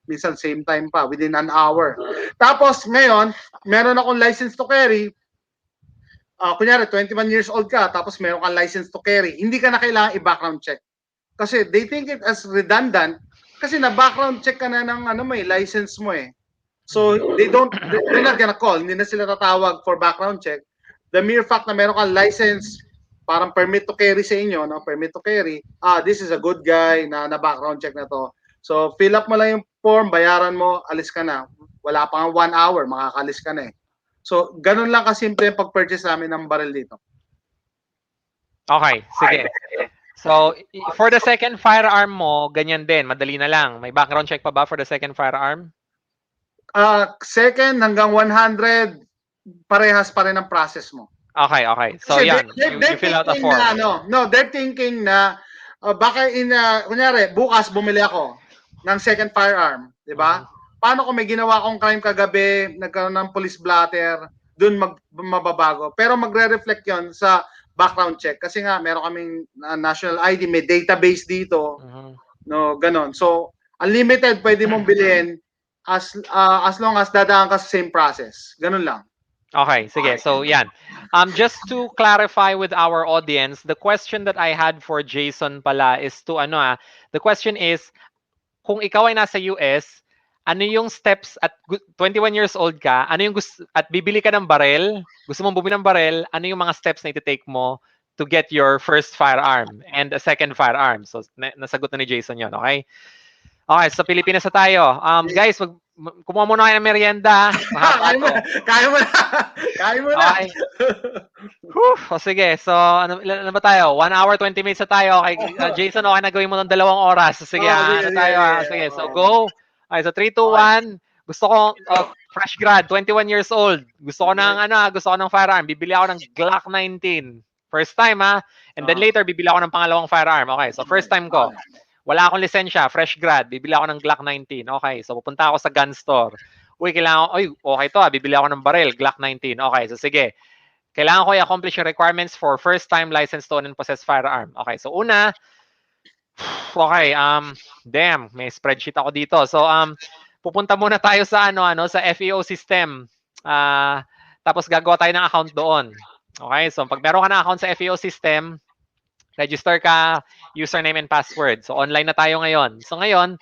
Minsan same time pa, within an hour. Tapos, ngayon, meron akong license to carry. Kunyari, 21 years old ka, tapos meron kang license to carry. Hindi ka na kailangan i-background check. Kasi they think it as redundant kasi na-background check ka na ng license mo eh. So, they're not gonna call. Hindi na sila tatawag for background check. The mere fact na meron kang license, parang permit to carry sa inyo, no? Permit to carry, this is a good guy na background check na to. So, fill up mo lang yung form, bayaran mo, alis ka na. Wala pa nga 1 hour, makakalis ka na eh. So, ganun lang kasimple yung pag-purchase namin ng baril dito. Okay, sige. So, for the second firearm mo, ganyan din, madali na lang. May background check pa ba for the second firearm? Second hanggang 100, parehas pa rin ang process mo. Okay. So, kasi yan. You fill out a form. They're thinking na, baka kunyari, bukas bumili ako ng second firearm. Diba? Paano kung may ginawa akong crime kagabi, nagkaroon ng police blotter, dun mababago. Pero magre-reflect yon sa background check. Kasi nga, meron kaming national ID, may database dito. No, ganon. So, unlimited, pwede mong bilhin. as long as dadaan ka sa same process. Ganun lang. Okay, sige. So, yan. Just to clarify with our audience, the question that I had for Jason pala is to the question is, kung ikaw ay nasa US, ano yung steps at 21 years old ka, ano yung gusto, at bibili ka ng barel, gusto mong bumili ng barel, ano yung mga steps na iti-take mo to get your first firearm and a second firearm? So, nasagot na ni Jason yon, okay? Okay, sa Pilipinas na tayo. Guys, kumuha muna kayo ng merienda. Mahaba Kaya mo to. na. Kaya mo na. Kaya mo na. Okay. Whew, o sige, so ilan na ba tayo? 1 hour, 20 minutes na tayo. Okay, Jason, okay na gawin mo ng 2 oras. So, sige, Sige, ano sige, tayo? sige. Sige, so Oo. go. Okay, so 3, 2, Okay. 1. Gusto ko, fresh grad, 21 years old. Gusto ko ng, gusto ko ng firearm. Bibili ako ng Glock 19. First time, ha? And then later, bibili ako ng pangalawang firearm. Okay, so first time ko. Okay. Wala akong lisensya, fresh grad. Bibili ako ng Glock 19. Okay, so pupunta ako sa gun store. Uy, kailangan ko, okay to, bibili ako ng baril, Glock 19. Okay, so sige. Kailangan ko i-accomplish yung requirements for first-time licensed to own and possess firearm. Okay, so una, okay, damn, may spreadsheet ako dito. So, pupunta muna tayo sa sa FEO system. Tapos gagawa tayo ng account doon. Okay, so pag meron ka na account sa FEO system, register ka, username and password. So, online na tayo ngayon. So, ngayon,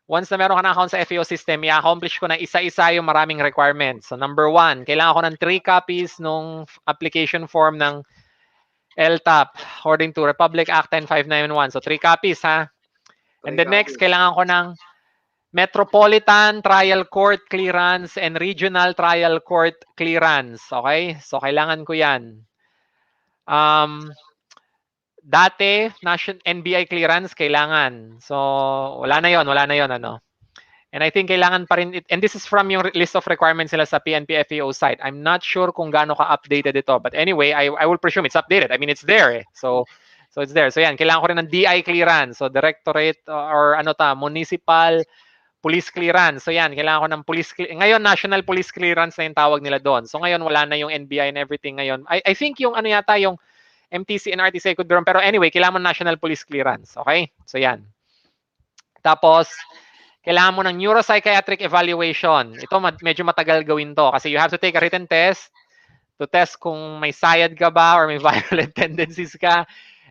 once na meron ka na account sa FEO system, i-accomplish ko na isa-isa yung maraming requirements. So, number 1, kailangan ko ng 3 copies nung application form ng LTAP according to Republic Act 10591. So, 3 copies, ha? And then next, kailangan ko ng Metropolitan Trial Court Clearance and Regional Trial Court Clearance. Okay? So, kailangan ko yan. Dati, NBI clearance, kailangan. So, wala na yon, ano. And I think kailangan pa rin, and this is from yung list of requirements nila sa PNP FEO site. I'm not sure kung gaano ka-updated ito. But anyway, I will presume it's updated. I mean, it's there. So it's there. So yan, kailangan ko rin ng DI clearance. So Directorate or Municipal Police Clearance. So yan, kailangan ko ng ngayon, National Police Clearance na yung tawag nila doon. So ngayon, wala na yung NBI and everything ngayon. I think yung yata yung MTC and RTC could be wrong. Pero anyway, kailangan mo National Police Clearance. Okay? So yan. Tapos, kailangan mo ng neuropsychiatric evaluation. Ito, medyo matagal gawin to kasi you have to take a written test to test kung may SIAD ka ba or may violent tendencies ka.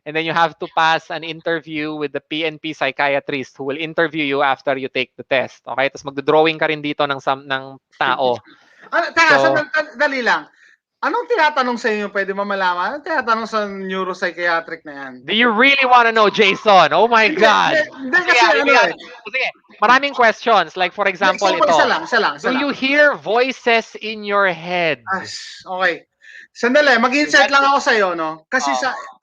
And then you have to pass an interview with the PNP psychiatrist who will interview you after you take the test. Okay? Tapos magdo-drawing ka rin dito ng tao. Dali lang. Anong tinatanong sa inyo? Pwede mo malaman? Anong tinatanong sa neuropsychiatric na yan? Do you really want to know, Jason? Oh my God! Sige, maraming questions. Like for example, ito. Isa lang. Do you hear voices in your head? Okay. Sandali, mag-insight lang ako sa'yo, no? Kasi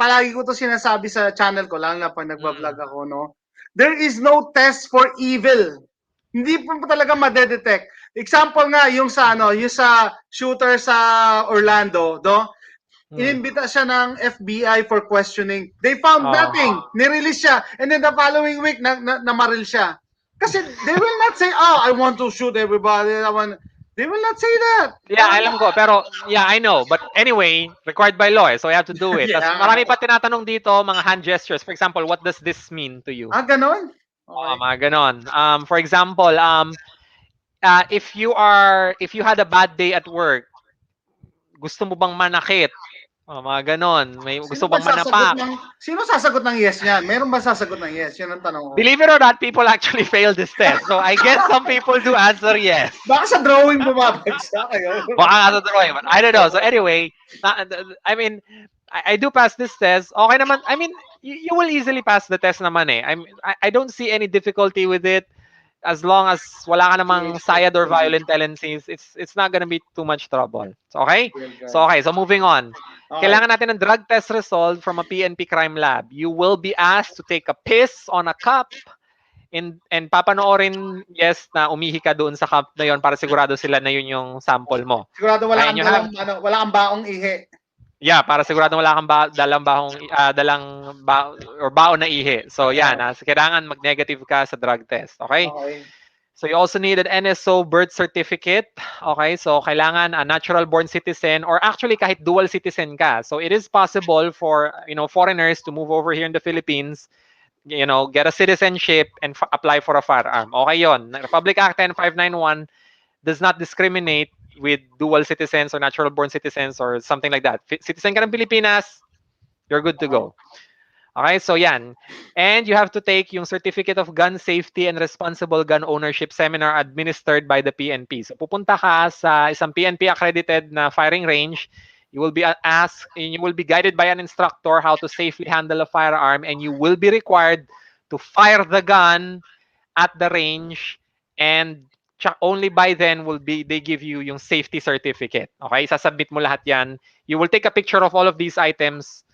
palagi ko to sinasabi sa channel ko, lalo na pag nagbablog ako, no? There is no test for evil. Hindi po talaga madedetect. Example nga, yung sa shooter sa Orlando, inimbita siya ng FBI for questioning. They found nothing. Nirelease siya. And then the following week, namaril siya. Kasi they will not say, I want to shoot everybody. They will not say that. Yeah, alam ko. Pero, yeah, I know. But anyway, required by law. So, I have to do it. Tapos, marami pa tinatanong dito, mga hand gestures. For example, what does this mean to you? Ganon? Okay. Mga ganon. For example, if you had a bad day at work, gusto mo bang manakit? Mga ganon. Gusto bang manapak? Sino sasagot ng yes niyan? Meron ba sasagot ng yes? Yun ang tanong ko. Believe it or not, people actually fail this test. So I guess some people do answer yes. Baka sa drawing bumabagsak kayo. Baka sa drawing. But I don't know. So anyway, I mean, I do pass this test. Okay naman. I mean, you will easily pass the test naman eh. I don't see any difficulty with it. As long as wala ka namang SIAD or violent tendencies, it's not gonna be too much trouble. So, okay? So moving on. Okay. Kailangan natin ng drug test result from a PNP crime lab. You will be asked to take a piss on a cup and papanoorin, yes, na umihi ka doon sa cup na yon para sigurado sila na yun yung sample mo. Sigurado wala kang baong ihi. Yeah, para sigurado wala kang baon na ihi. So yan, kailangan mag-negative ka sa drug test. Okay? So you also need an NSO birth certificate. Okay? So kailangan a natural born citizen or actually kahit dual citizen ka. So it is possible for, foreigners to move over here in the Philippines get a citizenship and apply for a firearm. Okay yon. Republic Act 10591 does not discriminate with dual citizens or natural born citizens or something like that. Citizen ka ng Pilipinas, you're good to go. Okay, so yan. And you have to take yung Certificate of Gun Safety and Responsible Gun Ownership Seminar administered by the PNP. So pupunta ka sa isang PNP accredited na firing range. You will be asked, and you will be guided by an instructor how to safely handle a firearm, and you will be required to fire the gun at the range, and only by then will be they give you yung safety certificate. Okay, sasubmit mo lahat yan. You will take a picture of all of these items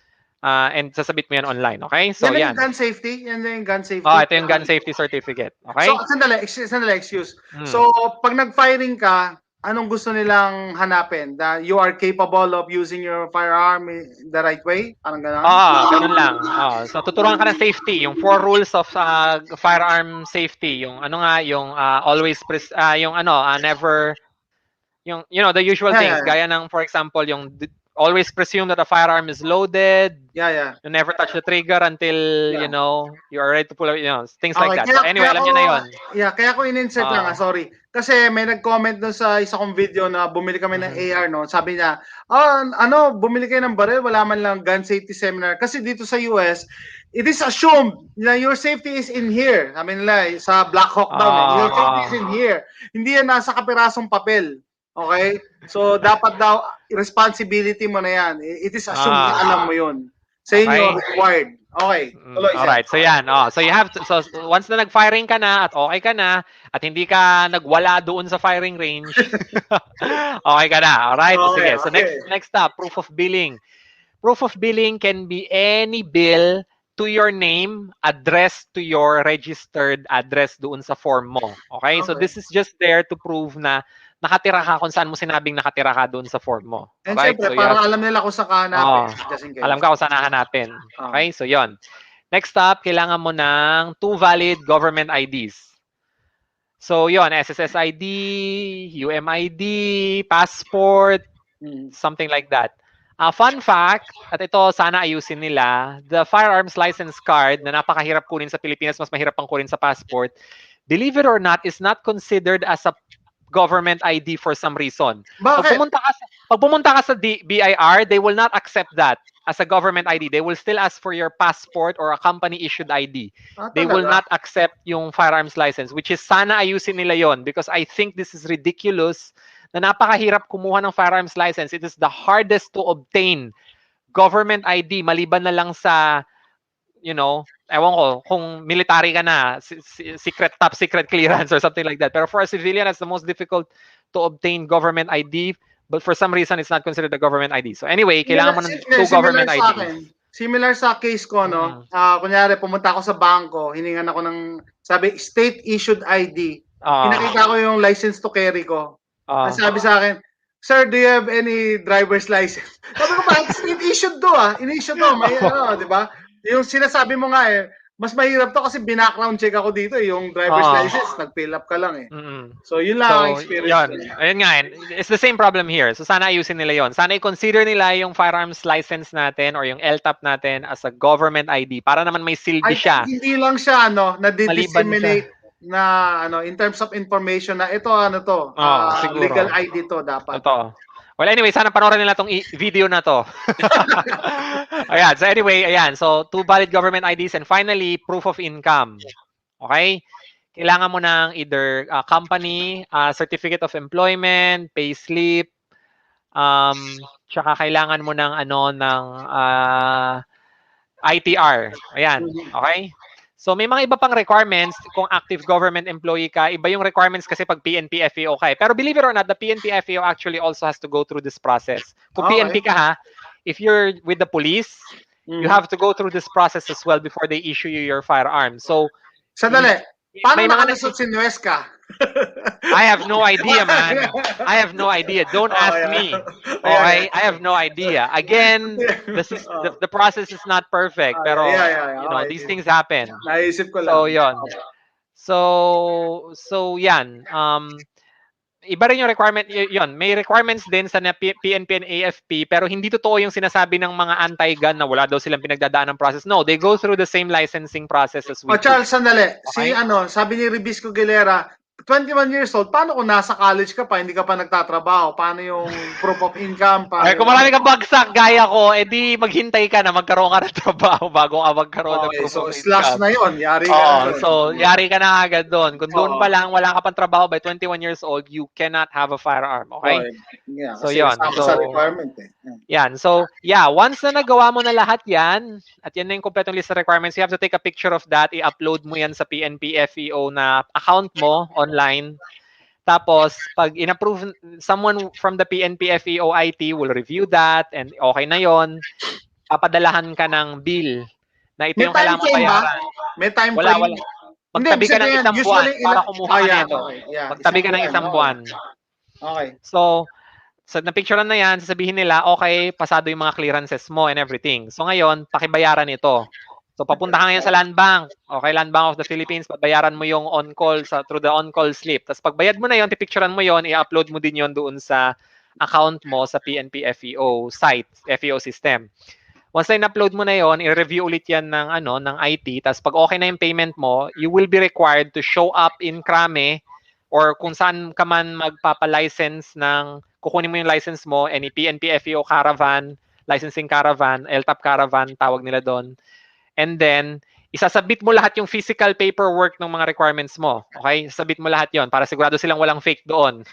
and sasabit mo yan online. Okay? So, Yan na yung yan. gun safety? Yan na yung gun Oh, safety? ito yung gun safety certificate. So, Okay? sandali, excuse. Hmm. So, pag nag-firing ka, anong gusto nilang hanapin? That you are capable of using your firearm in the right way? Parang gano'n? Ganun lang. So, tuturuan ka ng safety. Yung 4 rules of firearm safety. Yung ano nga, yung always, yung ano, never, yung, the usual things. Yeah. Gaya ng, for example, yung always presume that a firearm is loaded. Yeah. You never touch the trigger until, you are ready to pull out, things like that. Kaya, So anyway, alam niyo na yun. Yeah, kaya ko in-insert lang, sorry. Kasi may nag-comment doon sa isa kong video na bumili kami ng AR, no? Sabi niya, bumili kayo ng baril, wala man lang gun safety seminar. Kasi dito sa US, it is assumed na your safety is in here. Sabi nila, sa Black Hawk daw, your safety is in here. Hindi yan nasa kapirasong papel. Okay? So, dapat daw, responsibility mo na yan. It is assumed na alam mo yun. Sa inyo, required. Okay. Tuloy. Alright. So, yan. So, you have to, so, once na nag-firing ka na at okay ka na at hindi ka nagwala doon sa firing range, okay ka na. Alright? Okay, sige. So, next up, proof of billing. Proof of billing can be any bill to your name, addressed to your registered address doon sa form mo. Okay? So, this is just there to prove na nakatira ka kung saan mo sinabing nakatira ka doon sa form mo. And right? syempre, so, para alam nila kung saan ka hanapin. Just in case. Alam ka kung saan hanapin. Okay? So, yon. Next up, kailangan mo ng 2 valid government IDs. So, yon. SSS ID, UMID, passport, something like that. Fun fact, at ito sana ayusin nila, the firearms license card na napakahirap kunin sa Pilipinas, mas mahirap pang kunin sa passport, believe it or not, is not considered as a government ID for some reason. Bakit? Pag pumunta ka sa BIR, they will not accept that as a government ID. They will still ask for your passport or a company-issued ID. They will not accept yung firearms license, which is sana ayusin nila yon, because I think this is ridiculous na napakahirap kumuha ng firearms license. It is the hardest to obtain government ID maliban na lang sa, ewan ko, kung military ka na, top secret clearance or something like that. Pero for a civilian, it's the most difficult to obtain government ID. But for some reason, it's not considered a government ID. So anyway, kailangan mo ng 2 government IDs. Similar sa case ko, no? Kunyari, pumunta ako sa bangko, hiningan ako ng, sabi, state-issued ID. Pinakita ko yung license to carry ko. Sabi sa akin, sir, do you have any driver's license? Sabi ko, in-issued to, in-issued to. May, di ba? Yung sinasabi mo nga mas mahirap to kasi binackground check ako dito yung driver's license, nag-fill up ka lang So yun lang ang experience. Ayun nga, it's the same problem here. So sana ayusin nila yon. Sana i-consider nila yung firearms license natin or yung LTAP natin as a government ID para naman may silbi siya. Hindi lang siya na-disseminate na in terms of information na ito legal ID to dapat. Totoo. Well, anyway, sana panoorin nila tong video na to. Ayan. So anyway, ayan. So 2 valid government IDs, and finally, proof of income. Okay? Kailangan mo ng either company, certificate of employment, payslip, tsaka kailangan mo ng ITR. Ayan. Okay? So may mga iba pang requirements kung active government employee ka. Iba yung requirements kasi pag PNP FAO ka. Pero believe it or not, the PNP FAO actually also has to go through this process. Kung PNP ka ha, if you're with the police, you have to go through this process as well before they issue you your firearm. So, sandali, paano nakalusot si Nuesca? I have no idea, man. I have no idea. Don't ask me. Okay? I have no idea. Again, the process is not perfect. Pero, these things happen. Naisip ko lang. So, yon. So yan. iba rin yung requirement, yun, may requirements din sa PNP and AFP, pero hindi totoo yung sinasabi ng mga anti-gun na wala daw silang pinagdadaan ng process. No, they go through the same licensing process as O we do. Charles, sandali. Si Okay? ano, sabi ni Ribisco Gilera, 21 years old, paano kung nasa college ka pa, hindi ka pa nagtatrabaho? Paano yung proof of income? Paano Okay, kung yung ano? marami kang bagsak gaya ko, edi maghintay ka na magkaroon ka ng trabaho bago ka magkaroon ng Okay, proof of so slash income. na yon, yari ka na Oo, doon. so yari ka na agad doon. Kung doon Oo. pa lang wala ka pang trabaho by 21 years old, you cannot have a firearm, okay? Okay. Yeah, So kasi yon. kasama sa So requirement eh. yan. So, yeah, once na nagawa mo na lahat yan, at yan na yung kompletong list of requirements, you have to take a picture of that, i-upload mo yan sa PNP FEO na account mo online. Tapos, pag in-approve, someone from the PNP FEO IT will review that, and okay na yon, papadalahan ka ng bill na ito May yung time kailangan mong frame ba? bayaran. May time Wala, frame? wala. Hindi, Magtabi ibig ka ng sabihin, isang buwan usually, para kumuha ka yeah, nito. okay, yeah, Magtabi isang ka ng buwan, isang okay. buwan. Okay. So, sa napicturean na yan, sasabihin nila, okay, pasado yung mga clearances mo and everything. So ngayon, pakibayaran ito. So papunta ka ngayon sa Land Bank. Okay, Land Bank of the Philippines, babayaran mo yung on-call through the on-call slip. Tapos pagbayad mo na yon, pipicturean mo yon, i-upload mo din yon doon sa account mo sa PNP FEO site, FEO system. Once na in-upload mo na yon, i-review ulit yan ng ng IT. Tapos pag okay na yung payment mo, you will be required to show up in Krame or kung saan ka man magpapa-license ng kukunin mo yung license mo, any PNP FEO caravan, licensing caravan, LTAP caravan, tawag nila doon. And then, isasubmit mo lahat yung physical paperwork ng mga requirements mo. Okay? Isasubmit mo lahat yon para sigurado silang walang fake doon.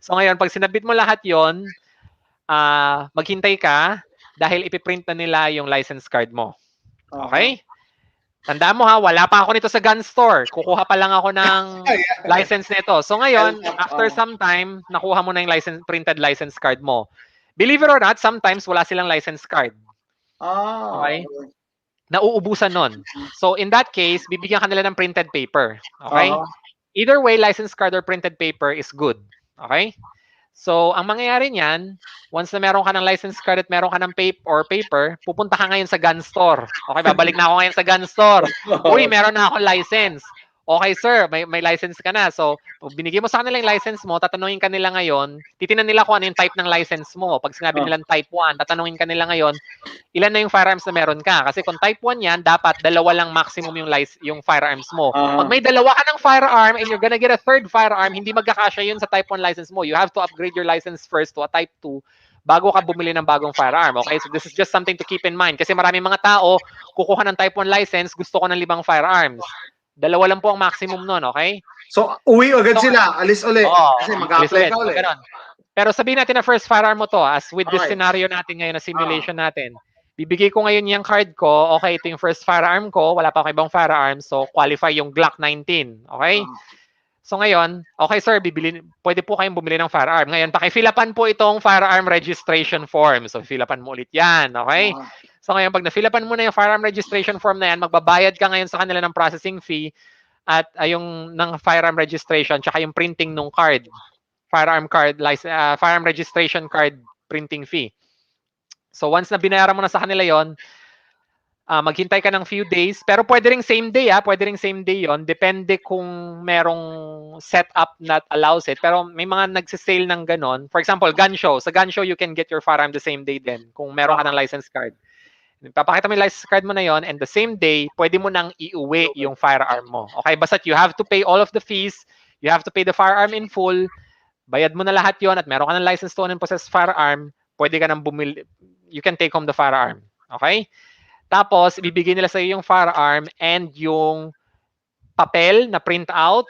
So ngayon, pag sinabit mo lahat yon, maghintay ka dahil ipiprint na nila yung license card mo. Okay? Tandaan mo ha, wala pa ako nito sa gun store. Kukuha pa lang ako ng license nito. So ngayon, after some time, nakuha mo na yung printed license card mo. Believe it or not, sometimes wala silang license card. Okay? Nauubusan nun. So in that case, bibigyan ka nila ng printed paper. Okay? Either way, license card or printed paper is good. Okay? So, ang mangyayari niyan, once na meron ka ng license card at meron ka ng paper, pupunta ka ngayon sa gun store. Okay, babalik na ako ngayon sa gun store. Uy, meron na ako license. Okay, sir, may license ka na. So, pag binigay mo sa kanila yung license mo, tatanungin ka nila ngayon, titinan nila kung ano yung type ng license mo. Pag sinabi nilang type 1, tatanungin ka nila ngayon, ilan na yung firearms na meron ka? Kasi kung type 1 yan, dapat dalawa lang maximum yung firearms mo. Pag may dalawa ka ng firearm and you're gonna get a third firearm, hindi magkakasya yun sa type 1 license mo. You have to upgrade your license first to a type 2 bago ka bumili ng bagong firearm. Okay? So this is just something to keep in mind. Kasi maraming mga tao, kukuha ng type 1 license, gusto ko ng 5 firearms. Dalawa lang po ang maximum nun, okay? So, uwi agad So, sila, alis uli. Kasi alis mag-apply ulit. ka So, uli. ganun. Pero sabihin natin na first firearm mo to, as with this Okay. scenario natin ngayon na simulation natin, bibigay ko ngayon yung card ko, okay, ito yung first firearm ko, wala pa akong ibang firearm, so qualify yung Glock 19, okay? So ngayon, okay sir, pwede po kayong bumili ng firearm. Ngayon, pakifilapan po itong firearm registration form. So, filapan mo ulit yan, okay? So ngayon, pag nafilapan mo na yung firearm registration form na yan, magbabayad ka ngayon sa kanila ng processing fee at yung ng firearm registration tsaka yung printing ng card. Firearm registration card printing fee. So once na binayaran mo na sa kanila yon, maghintay ka ng few days. Pero pwede ring same day, pwede ring same day yon. Depende kung merong setup that allows it. Pero may mga nagsisale ng ganon. For example, gun show. Sa gun show, you can get your firearm the same day din kung meron ka ng license card. Papakita mo yung license card mo na yon, and the same day, pwede mo nang iuwi yung firearm mo. Okay? Basta you have to pay all of the fees. You have to pay the firearm in full. Bayad mo na lahat yon at meron ka ng license to own and possess firearm, pwede ka nang bumili. You can take home the firearm. Okay? Tapos, ibibigay nila sa iyo yung firearm and yung papel na print out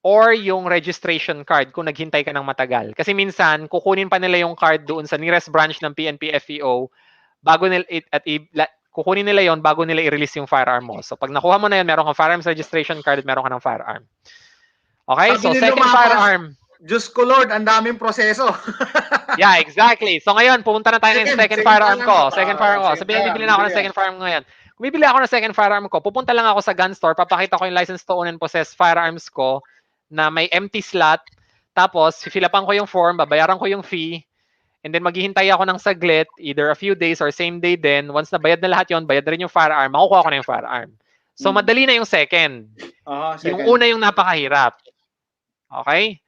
or yung registration card kung naghintay ka ng matagal. Kasi minsan, kukunin pa nila yung card doon sa nearest branch ng PNP FEO bago nila kukunin nila yon bago nila i-release yung firearm mo. So, pag nakuha mo na yun, meron kang firearms registration card at meron ka ng firearm. Okay? So, second firearm. Diyos ko Lord, ang daming proseso. Yeah, exactly. So ngayon, pupunta na tayo ng second firearm ko. Second firearm ko. Sabihin, bibili na ako ng second firearm ngayon. Kung bibili ako ng second firearm ko, pupunta lang ako sa gun store, papakita ko yung license to own and possess firearms ko na may empty slot. Tapos, filapan ko yung form, babayaran ko yung fee, and then maghihintay ako ng saglit, either a few days or same day din. Once na bayad na lahat yon, bayad na rin yung firearm, makukuha ko na yung firearm. So, madali na yung second. Yung una yung napakahirap. Okay?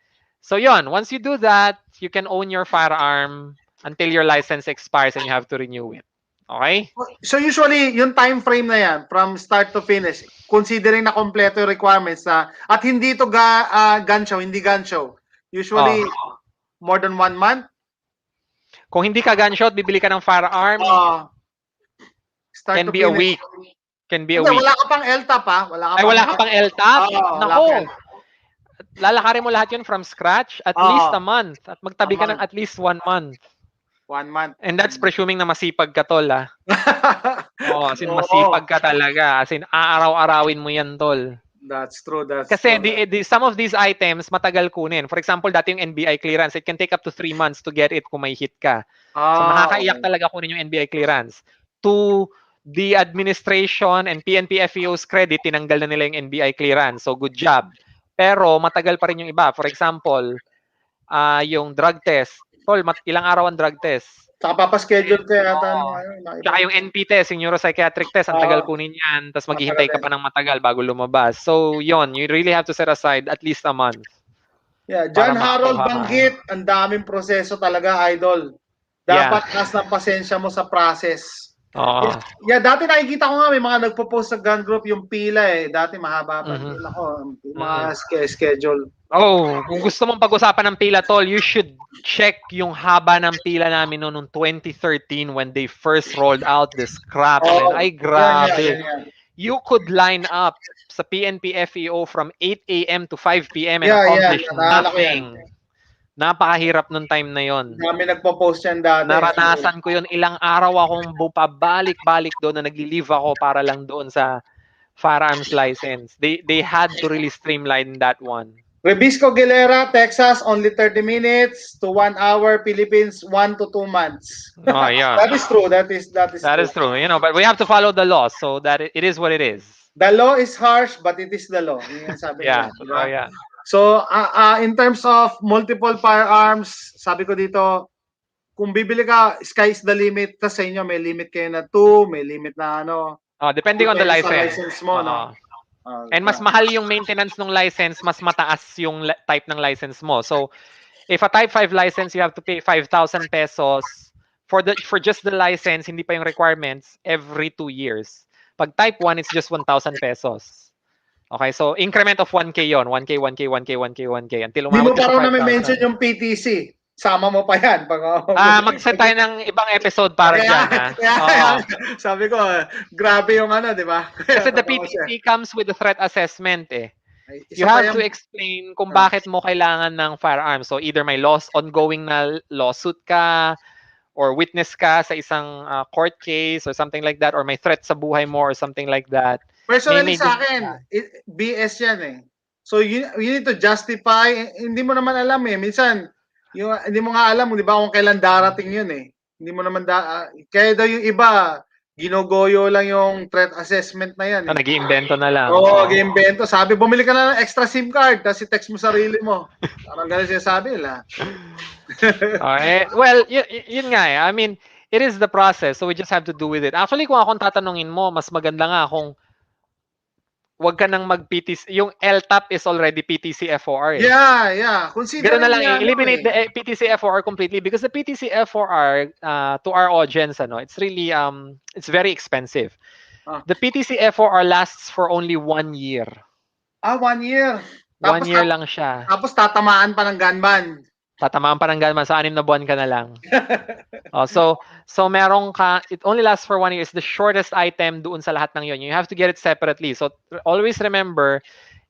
So yon, once you do that, you can own your firearm until your license expires and you have to renew it. Okay? So usually, yung time frame na yan, from start to finish, considering na kompleto yung requirements na, at hindi to gun show, hindi gun show. Usually, Oh. more than 1 month. Kung hindi ka gunshot, bibili ka ng firearm, Start can to be a finish. week. Can be a Hindi, week. wala ka pang LTAP ha. Wala ka Ay, pang wala ka pang LTAP? wala Nako, ka LTAP. lalakarin mo lahat yun from scratch, at least a month. At A magtabi ka ng month. at least 1 month. 1 month. And that's presuming na masipag ka, tol, ah. Oo, as in Oo. masipag ka talaga. As in, aaraw-arawin mo yan, tol. That's true, that's Kasi true. some of these items, matagal kunin. For example, dati yung NBI clearance, it can take up to 3 months to get it kung may hit ka. So nakakaiyak Okay. talaga kunin yung NBI clearance. To the administration and PNP FEO's credit, tinanggal na nila yung NBI clearance. So good job. Pero matagal pa rin yung iba. For example, yung drug test. Tol, ilang araw ang drug test? Saka papaschedule ka yata Oo. nung ano, Tsaka yung NP test, yung neuropsychiatric test, ang tagal kunin yan. Tapos matagal maghihintay ka din. pa ng matagal bago lumabas. So, yon, you really have to set aside at least a month Yeah, para John Harold makakuha ka. Banggit, ang daming proseso talaga, idol. Yeah. Dapat kas ng pasensya mo sa process. Oo. Yeah, dati nakikita ko nga may mga nagpo-post sa gun group yung pila eh. Dati mahaba pa Mhm. din ako, yung mga schedule. Oh, kung gusto mong pag-usapan ng pila, tol, you should check yung haba ng pila namin noong 2013 when they first rolled out this crap, man. Ay, grabe. Yan. You could line up sa PNP FEO from 8 a.m. to 5 p.m. and Yeah, accomplish naalala ko yan. nothing. Napakahirap nung time na yon. Dami nagpo-post yan dati. Naranasan ko yon, ilang araw akong pabalik-balik doon na nagli-leave ako para lang doon sa firearms license. They had to really streamline that one. Rebisco Gilera, Texas, only 30 minutes to 1 hour. Philippines, 1 to 2 months. Oh, yeah. That is true. That is That is true. But we have to follow the law, so that it is what it is. The law is harsh, but it is the law. Yun yung sabi Yeah, nila, diba? yeah. So, in terms of multiple firearms, sabi ko dito, kung bibili ka, sky is the limit. Tapos sa inyo, may limit kayo na 2, may limit na ano. Depending on the Depende sa license. license mo, no? And mas mahal yung maintenance ng license, mas mataas yung type ng license mo. So, if a type 5 license, you have to pay 5,000 pesos for just the license, hindi pa yung requirements, every 2 years. Pag type 1, it's just 1,000 pesos. Okay, so increment of 1K yon, 1K, 1K, 1K, 1K, 1K, until Hindi mo umabot ka pa sa raw 5,000. na-mention yung PTC. Sama mo pa yan. Mag-set tayo ng ibang episode para dyan, ha? Sabi ko, grabe yung ano, di ba? Kasi the PTC comes with the threat assessment, eh. You Isa pa have to explain kung bakit mo kailangan ng firearm. So either may ongoing na lawsuit ka, or witness ka sa isang court case or something like that, or may threat sa buhay mo or something like that. Personally sa akin, BS yan eh. So you need to justify, hindi mo naman alam eh. Minsan, hindi mo nga alam, di ba, kung kailan darating yun eh. Hindi mo naman, kaya daw yung iba, ginogoyo lang yung threat assessment na yan eh. Nag-iimbento na lang. Oo, nag-iimbento. Sabi, bumili ka na ng extra SIM card, tapos i-text mo sarili mo. Parang ganun sinasabi nila. Well, yun nga eh. I mean, it is the process, so we just have to do with it. Actually, kung akong tatanungin mo, mas maganda nga kung wag ka nang mag-PTC. Yung LTAP is already PTC FOR eh. Yeah. Ganun na lang eliminate the PTC FOR completely, because the PTC FOR, to our audience, it's really, it's very expensive. The PTC FOR lasts for only 1 year. 1 year. 1 year lang siya. Tapos tatamaan pa ng gunman. Tatamaan pa ng gunman, sa 6 na buwan ka na lang. So meron ka, it only lasts for 1 year. It's the shortest item doon sa lahat ng yon. You have to get it separately. So always remember,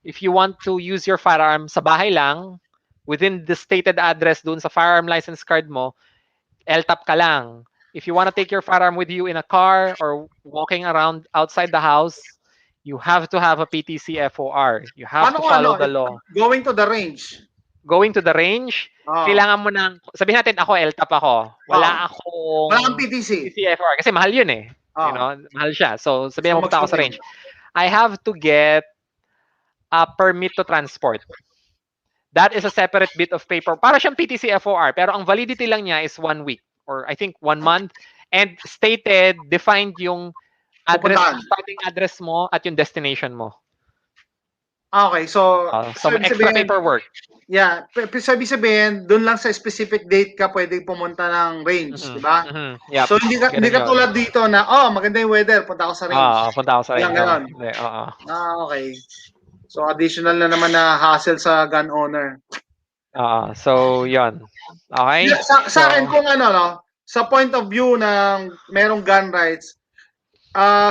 if you want to use your firearm sa bahay lang, within the stated address doon sa firearm license card mo, LTAP ka lang. If you want to take your firearm with you in a car or walking around outside the house, you have to have a PTC FOR. You have to follow the law. Going to the range. Going to the range, kailangan mo ng, sabihin natin ako, LTAP ako. Wala akong PTC FOR kasi mahal yun eh. Mahal siya. So sabihin mo, punta ako sa range. I have to get a permit to transport. That is a separate bit of paper. Para siyang PTC FOR, pero ang validity lang niya is 1 week or I think 1 month, and defined yung address, starting address mo at yung destination mo. Okay, so So may ibig extra sabihin, paperwork. yeah, ibig sabihin, doon lang sa specific date ka pwedeng pumunta ng range, di Mhm, ba? mhm, yep, So hindi gano'n ka 'yun. tulad dito na, oh, maganda yung weather, punta ako sa range. Oo, punta ako sa Walang range, ganon. hindi, oo. Okay. So additional na naman na hassle sa gun owner. Oo, so 'yun. Yeah, Okey, sa akin so kung ano no, sa point of view ng merong gun rights,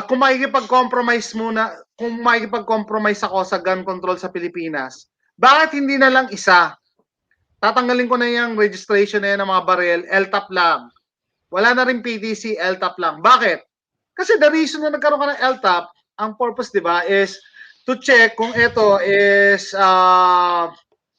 kung makikipag-compromise muna, kung makikipag-compromise ako sa gun control sa Pilipinas, bakit hindi na lang isa? Tatanggalin ko na yung registration na yan ng mga baril, LTAP lang. Wala na rin PTC, LTAP lang. Bakit? Kasi the reason na nagkaroon ka ng LTAP, ang purpose, di ba, is to check kung ito is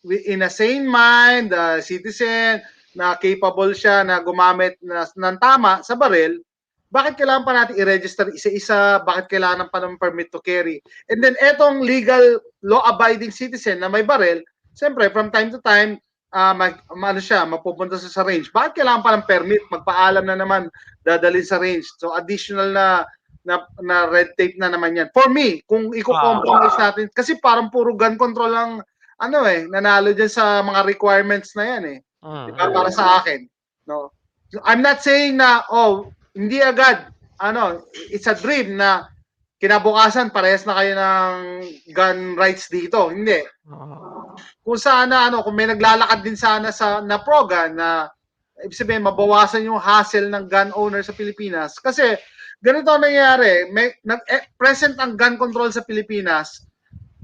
in a sane mind, citizen, na capable siya na gumamit ng tama sa baril, bakit kailangan pa natin i-register isa-isa? Bakit kailangan pa ng permit to carry? And then, etong legal, law-abiding citizen na may baril, siyempre, from time to time, mapupunta sa range. Bakit kailangan pa ng permit? Magpaalam na naman, dadalhin sa range. So, additional na red tape na naman yan. For me, kung i-compromise natin, kasi parang puro gun control lang, nanalo dyan sa mga requirements na yan eh. Diba? Para sa akin. No? So, I'm not saying na, hindi agad, it's a dream na kinabukasan parehas na kayo ng gun rights dito. Hindi. Kung sana, kung may naglalakad din sana na program na ibig sabihin, mabawasan yung hassle ng gun owner sa Pilipinas. Kasi, ganito ang nangyayari, present ang gun control sa Pilipinas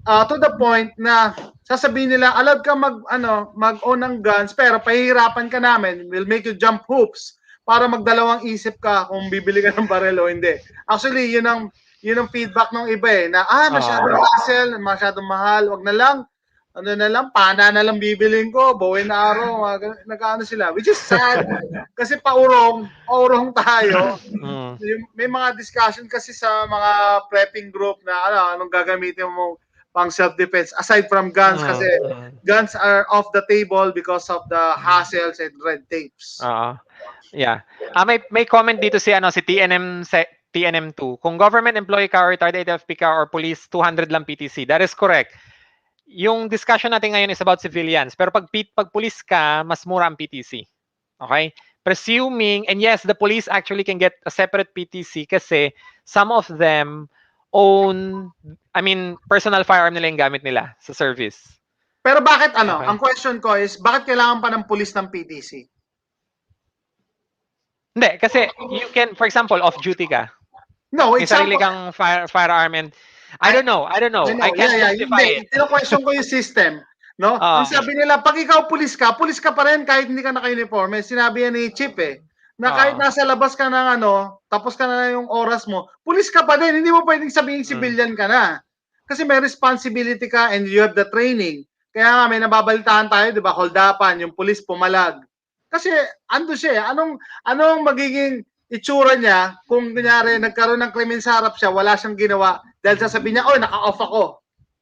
to the point na sasabihin nila, allowed ka mag-own ng guns, pero pahihirapan ka namin, we'll make you jump hoops para magdalawang isip ka kung bibili ka ng baril o hindi. Actually, yun ang feedback ng iba na, masyadong hassle, masyadong mahal, wag na lang, pana na lang bibilin ko, bawin na araw, nag-ano sila. Which is sad, kasi paurong tayo. May mga discussion kasi sa mga prepping group na anong gagamitin mo pang self-defense aside from guns kasi guns are off the table because of the hassles and red tapes. Yeah. May comment dito si TNM2. Kung government employee ka or retired AFP ka or police, 200 lang PTC. That is correct. Yung discussion natin ngayon is about civilians. Pero pag police ka, mas mura ang PTC. Okay? Presuming, and yes, the police actually can get a separate PTC kasi some of them own, personal firearm nila yung gamit nila sa service. Pero bakit ang question ko is, bakit kailangan pa ng police ng PTC? Hindi, kasi you can, for example, off-duty ka. No, may sarili kang firearm and I don't know. I can't justify it. Tino-question ko yung system. No? Ang sabi nila, pag ikaw pulis ka pa rin kahit hindi ka naka-uniforme. Sinabi yan ni Chip na kahit nasa labas ka ng tapos ka na yung oras mo, pulis ka pa din. Hindi mo pwedeng sabihin civilian ka na. Kasi may responsibility ka and you have the training. Kaya nga may nababalitaan tayo, di ba? Holdapan, yung pulis pumalag. Kasi ando siya. Anong magiging itsura niya kung kunyari nagkaroon ng krimen sa harap siya, wala siyang ginawa dahil sasabihin niya, naka-off ako.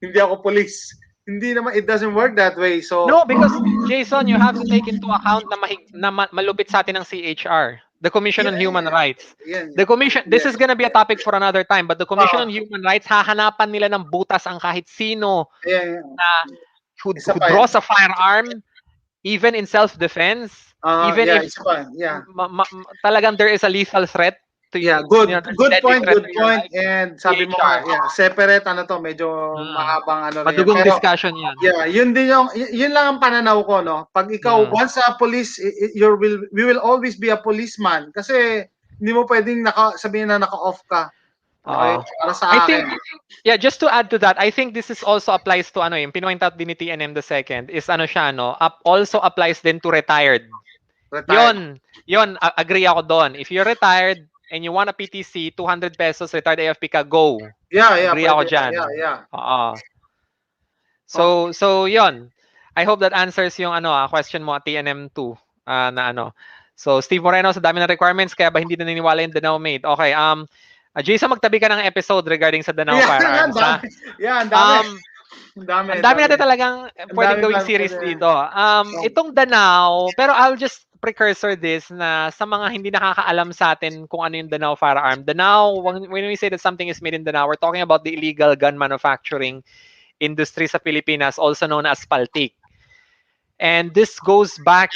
Hindi ako police. Hindi naman, it doesn't work that way. So no, because Jason, you have to take into account na malupit sa atin ng CHR, the Commission on Human Rights. The commission, this is gonna be a topic for another time, but the Commission on Human Rights, hahanapan nila ng butas ang kahit sino na who draws a firearm even in self-defense, even if talagang there is a lethal threat to good point. And sabi mo separate medyo mahabang madugong discussion yan. Yeah, yun lang ang pananaw ko, no. Pag ikaw once a police, we will always be a policeman kasi hindi mo pwedeng sabihin na naka-off ka. Okay? Para sa akin. Just to add to that, I think this is also applies to yung pinoint out din ni TNM the second is also applies din to retired. Yon, agree ako doon. If you're retired and you want a PTC, 200 pesos, retired AFP ka, go. Agree ako dyan. So yon. I hope that answers yung question mo at TNM2 So Steve Moreno, sa dami ng requirements kaya ba hindi naniniwala yung Danao made? Okay, Jason, magtabi ka ng episode regarding sa Danao Firearms. Ang dami natin talagang pwedeng gawing series dito. Itong Danao, pero I'll just precursor this na sa mga hindi nakakaalam sa atin kung ano yung Danao Firearm. Danao, when we say that something is made in Danao, we're talking about the illegal gun manufacturing industry sa Pilipinas, also known as paltik. And this goes back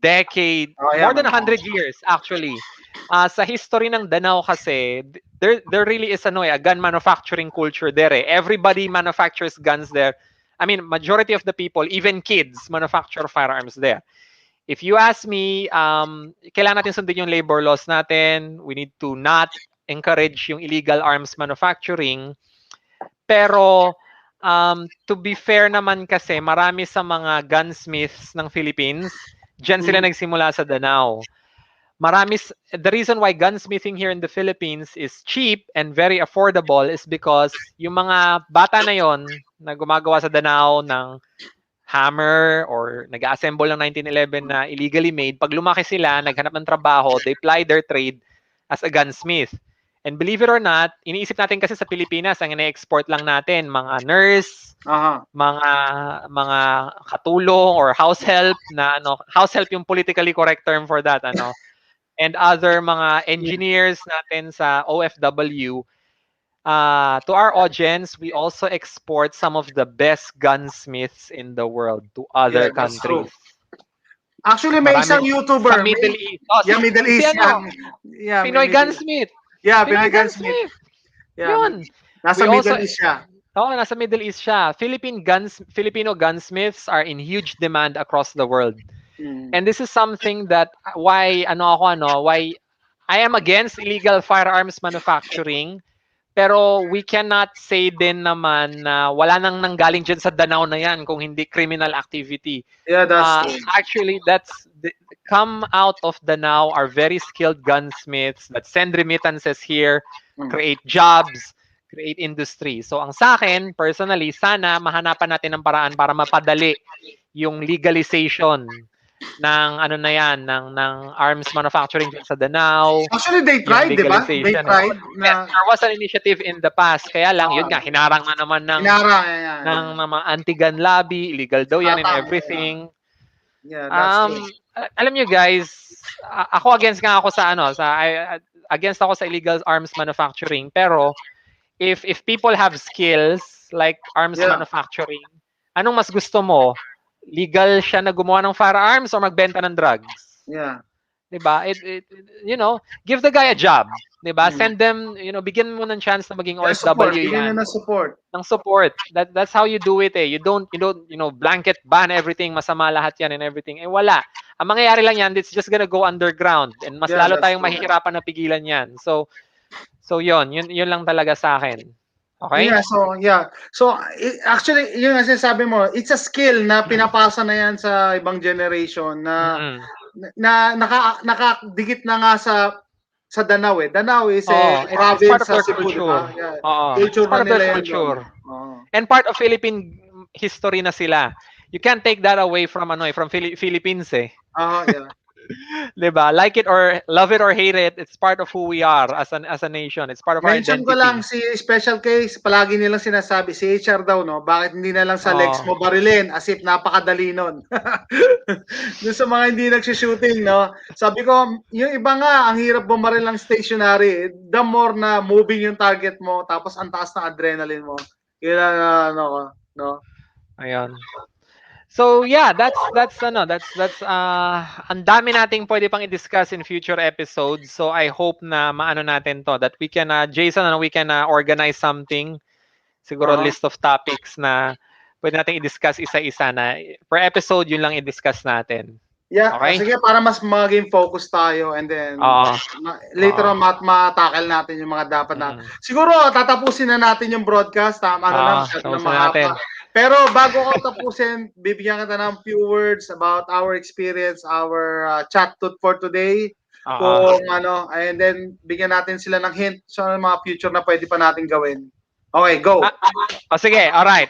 more than 100 years actually. Sa history ng Danao kasi, there really is a gun manufacturing culture there. Everybody manufactures guns there. I mean, majority of the people, even kids, manufacture firearms there. If you ask me, kailangan natin sundin yung labor laws natin. We need to not encourage yung illegal arms manufacturing. Pero to be fair naman kasi, marami sa mga gunsmiths ng Philippines, dyan sila nagsimula sa Danao. The reason why gunsmithing here in the Philippines is cheap and very affordable is because yung mga bata na yon na gumagawa sa Danao ng hammer or nag-assemble ng 1911 na illegally made, pag lumaki sila, naghanap ng trabaho, they ply their trade as a gunsmith. And believe it or not, iniisip natin kasi sa Pilipinas, ang ina-export lang natin, mga nurse, mga katulong or house help na house help yung politically correct term for that, and other mga engineers natin sa OFW. To our audience, we also export some of the best gunsmiths in the world to other countries. Actually, may isang YouTuber. Sa Middle East. Middle East. Pinoy Gunsmith. Yeah, Pinoy Gunsmith. Yun. Nasa Middle East siya. Nasa Middle East siya. Filipino gunsmiths are in huge demand across the world. And this is something that why I am against illegal firearms manufacturing. Pero we cannot say din naman na wala nang nanggaling dyan sa Danao na yan kung hindi criminal activity. Yeah, that's true. Actually, come out of Danao are very skilled gunsmiths that send remittances here, create jobs, create industry. So ang sa akin, personally, sana mahanapan natin ng paraan para mapadali yung legalization ng ng arms manufacturing sa Danao. Actually, they tried, di ba? They tried. Yes, there was an initiative in the past. Kaya lang, yun nga, hinarang na naman ng mga anti-gun lobby. Illegal daw yan and everything. Yeah, that's true. Alam nyo guys, ako against ako sa against ako sa illegal arms manufacturing. Pero, if people have skills like arms manufacturing, anong mas gusto mo? Legal siya na gumawa ng firearms or magbenta ng drugs? Yeah. Diba? Give the guy a job. Diba? Send them, bigyan mo ng chance na maging OFW yan. Bigyan ng support. Ng support. That's how you do it eh. You don't, blanket ban everything, masama lahat yan and everything. Wala. Ang mangyayari lang yan, it's just gonna go underground and mas lalo tayong mahihirapan na pigilan yan. So yun lang talaga sa akin. Okay? So actually, yung sinasabi mo, it's a skill na pinapasa na yan sa ibang generation na nakadikit na nga sa Danao eh. Danao is a province sa Cebu. It's part of their culture. And part of Philippine history na sila. You can't take that away from Philippines eh. Yeah. Diba? Like it or love it or hate it, it's part of who we are as a nation. It's part of our identity. Mention ko lang si special case, palagi nilang sinasabi si HR daw, no? Bakit hindi na lang sa legs mo barilin as if napakadali nun. Doon sa mga hindi nagsi-shooting, no? Sabi ko, yung iba nga, ang hirap bumaril ng stationary. The more na moving yung target mo, tapos ang taas ng adrenaline mo. Kailangan, no? Ayun. So yeah, that's ang dami nating pwede pang i-discuss in future episodes. So I hope na maano natin to that we can Jason we can organize something, siguro list of topics na pwede nating i-discuss isa-isa na per episode yun lang i-discuss natin. Yeah, okay? Sige, para mas maging focus tayo and then later on matakal natin yung mga dapat na. Siguro tatapusin na natin yung broadcast, mahaba. Pero bago ko tapusin, bibigyan kita ng few words about our experience, our chat for today. Kung and then bigyan natin sila ng hint sa mga future na pwede pa natin gawin. Okay, go. Sige, all right.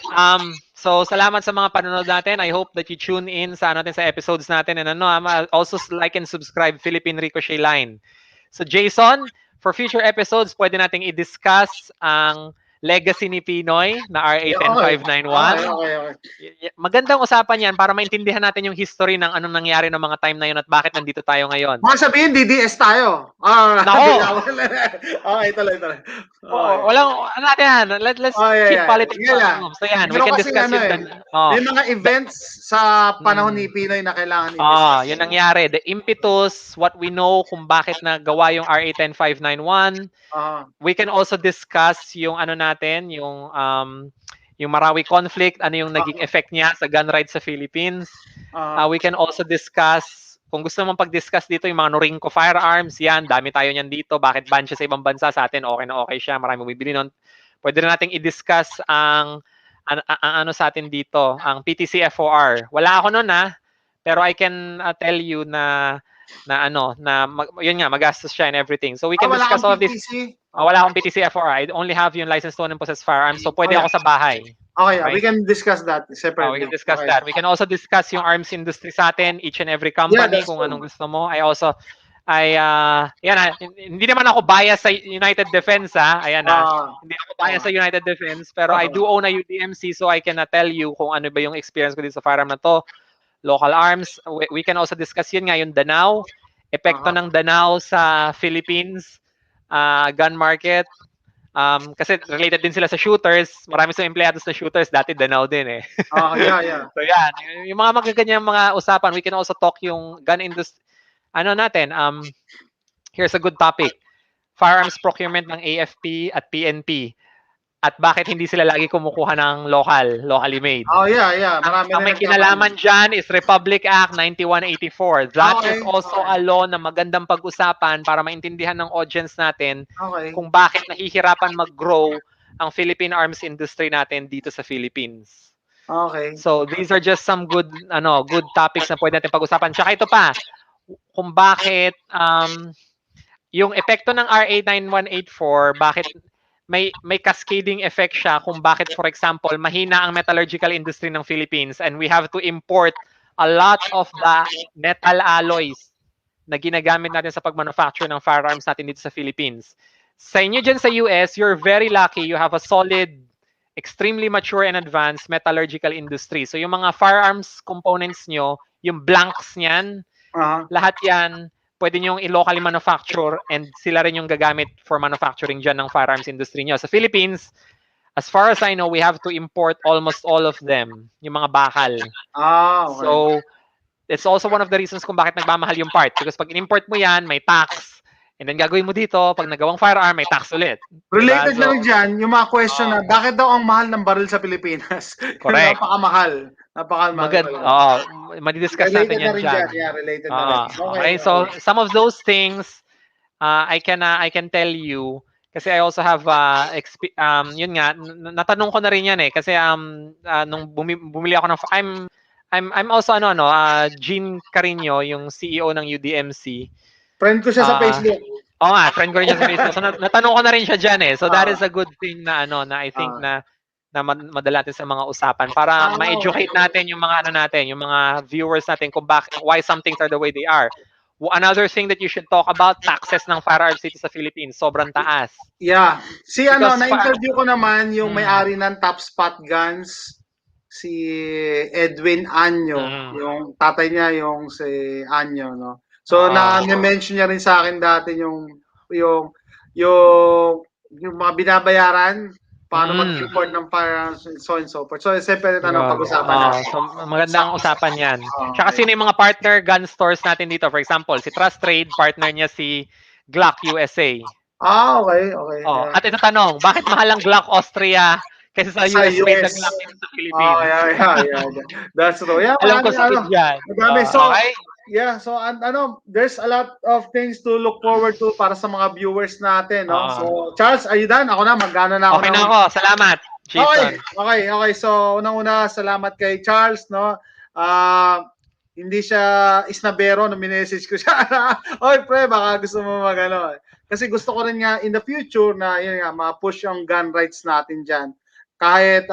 So salamat sa mga panonood natin. I hope that you tune in sa natin sa episodes natin and also like and subscribe Philippine Ricochet line. So Jason, for future episodes, pwede nating i-discuss ang legacy ni Pinoy na RA10591. Okay. Magandang usapan yan para maintindihan natin yung history ng anong nangyari ng mga time na yun at bakit nandito tayo ngayon. Mga sabihin, DDS tayo. Nako! Okay, tuloy. Okay. Walang ano natin yan. Let's Oh, yeah, keep yeah. politics Sige on. lang. So yan, we Meron can kasi discuss ano yung eh, may mga the, events sa panahon ni mm, Pinoy na kailangan i-discuss. yun nangyari. The impetus, what we know kung bakit nagawa yung RA 10591. Ah, We can also discuss yung ano natin, yung Marawi conflict, ano yung naging ah, effect niya sa gun rights sa Philippines. ah, We can also discuss, kung gusto mong pag-discuss dito, yung mga Norinco firearms, yan, dami tayo niyan dito. Bakit ban siya sa ibang bansa? Sa atin, okay na okay siya. Marami bumibili nun. Pwede na nating i-discuss ang ano sa atin dito, ang PTC FOR. Wala ako nun pero I can tell you yun nga, magastos siya and everything. So we can wala discuss kang all of this. PTC? Wala Okay. akong PTC FOR. I only have yung license to own and possess firearms. So Oh, pwede yeah. ako sa bahay. Okay, we Okay? can discuss that We separately. can discuss Okay. that. We can also discuss yung arms industry sa atin, each and every Yeah, company, that's kung true. anong gusto mo. Hindi naman ako bias sa United Defense, Ah, Hindi ako bias ah, sa United Defense, pero I do ah, own a UDMC, so I can tell you kung ano ba yung experience ko dito sa firearm na to. Local arms, we can also discuss yun nga, yung Danao, epekto ah, ng Danao sa Philippines, gun market. Kasi related din sila sa shooters. Marami sa empleyado sa shooters, dati Danao din eh. yeah, yeah. So yan, yung mga magaganyang mga usapan, we can also talk yung gun industry. Ano natin, here's a good topic. Firearms procurement ng AFP at PNP. At bakit hindi sila lagi kumukuha ng locally made. Oh, yeah, yeah. Ang, Marami ang rin may nagtatanong. kinalaman dyan is Republic Act 9184. That is Okay, also okay, a law na magandang pag-usapan para maintindihan ng audience natin okay, kung bakit nahihirapan mag-grow ang Philippine arms industry natin dito sa Philippines. okay. So these are just some good topics na pwede natin pag-usapan. Tsaka ito pa, kung bakit yung epekto ng RA 9184, bakit may cascading effect siya kung bakit, for example, mahina ang metallurgical industry ng Philippines and we have to import a lot of the metal alloys na ginagamit natin sa pag-manufacture ng firearms natin dito sa Philippines. Sa inyo dyan sa US, you're very lucky. You have a solid, extremely mature and advanced metallurgical industry. So yung mga firearms components nyo, yung blanks niyan, Uh-huh. lahat yan, pwede nyo i-locally manufacture and sila rin yung gagamit for manufacturing dyan ng firearms industry nyo. Sa Philippines, as far as I know, we have to import almost all of them, yung mga bakal. Okay. So, it's also one of the reasons kung bakit nagmamahal yung part. Because pag in-import mo yan, may tax. And then gagawin mo dito, pag nagawang firearm, may tax ulit. Diba? Related So, lang dyan, yung mga question na, bakit daw ang mahal ng baril sa Pilipinas? Yung correct. napakamahal. Napakamahal talaga. Madidiscuss Related natin na yan rin dyan. dyan. Yeah, related na rin. Okay, Okay, so some of those things, I can tell you, kasi I also have, yun nga, natanong ko na rin yan eh, kasi nung bumili ako ng, I'm also Gene Carino, yung CEO ng UDMC. Friend ko siya sa Facebook. Oo nga, friend ko rin siya sa Facebook. So natanong ko na rin siya diyan eh. So that Ah. is a good thing na na I think Ah. na madala natin sa mga usapan para ma-educate natin yung mga yung mga viewers natin kung why some things are the way they are. Another thing that you should talk about, taxes ng firearms dito sa Philippines, sobrang taas. Yeah. Because na-interview ko naman yung Mm. may-ari ng Top Spot Guns, si Edwin Anyo. Yung tatay niya, yung si Anyo, no? So, na-mention niya rin sa akin dati yung, yung mga binabayaran, paano mag-import ng firearms, and so on and so forth. So, separate pag-usapan natin. So magandang usapan yan. Tsaka Okay. sino yung mga partner gun stores natin dito? For example, si Trust Trade, partner niya si Glock USA. Okay, okay. Yeah. At ito tanong, bakit mahal ang Glock Austria kaysa sa US made na Glock dito sa Philippines? Yeah. That's true. Yeah, Alam ko sagot dyan. madami. So, okay? yeah, so there's a lot of things to look forward to para sa mga viewers natin, no? So, Charles, are you done? Ako na, magana na ako. Okay na ako. Salamat, Jason. Okay. So, unang-una, salamat kay Charles, no? Hindi siya isnabero nung minessage ko siya. Oy, pre, baka gusto mo magano. Kasi gusto ko rin nga in the future na yun nga, ma-push yung gun rights natin diyan. Kahit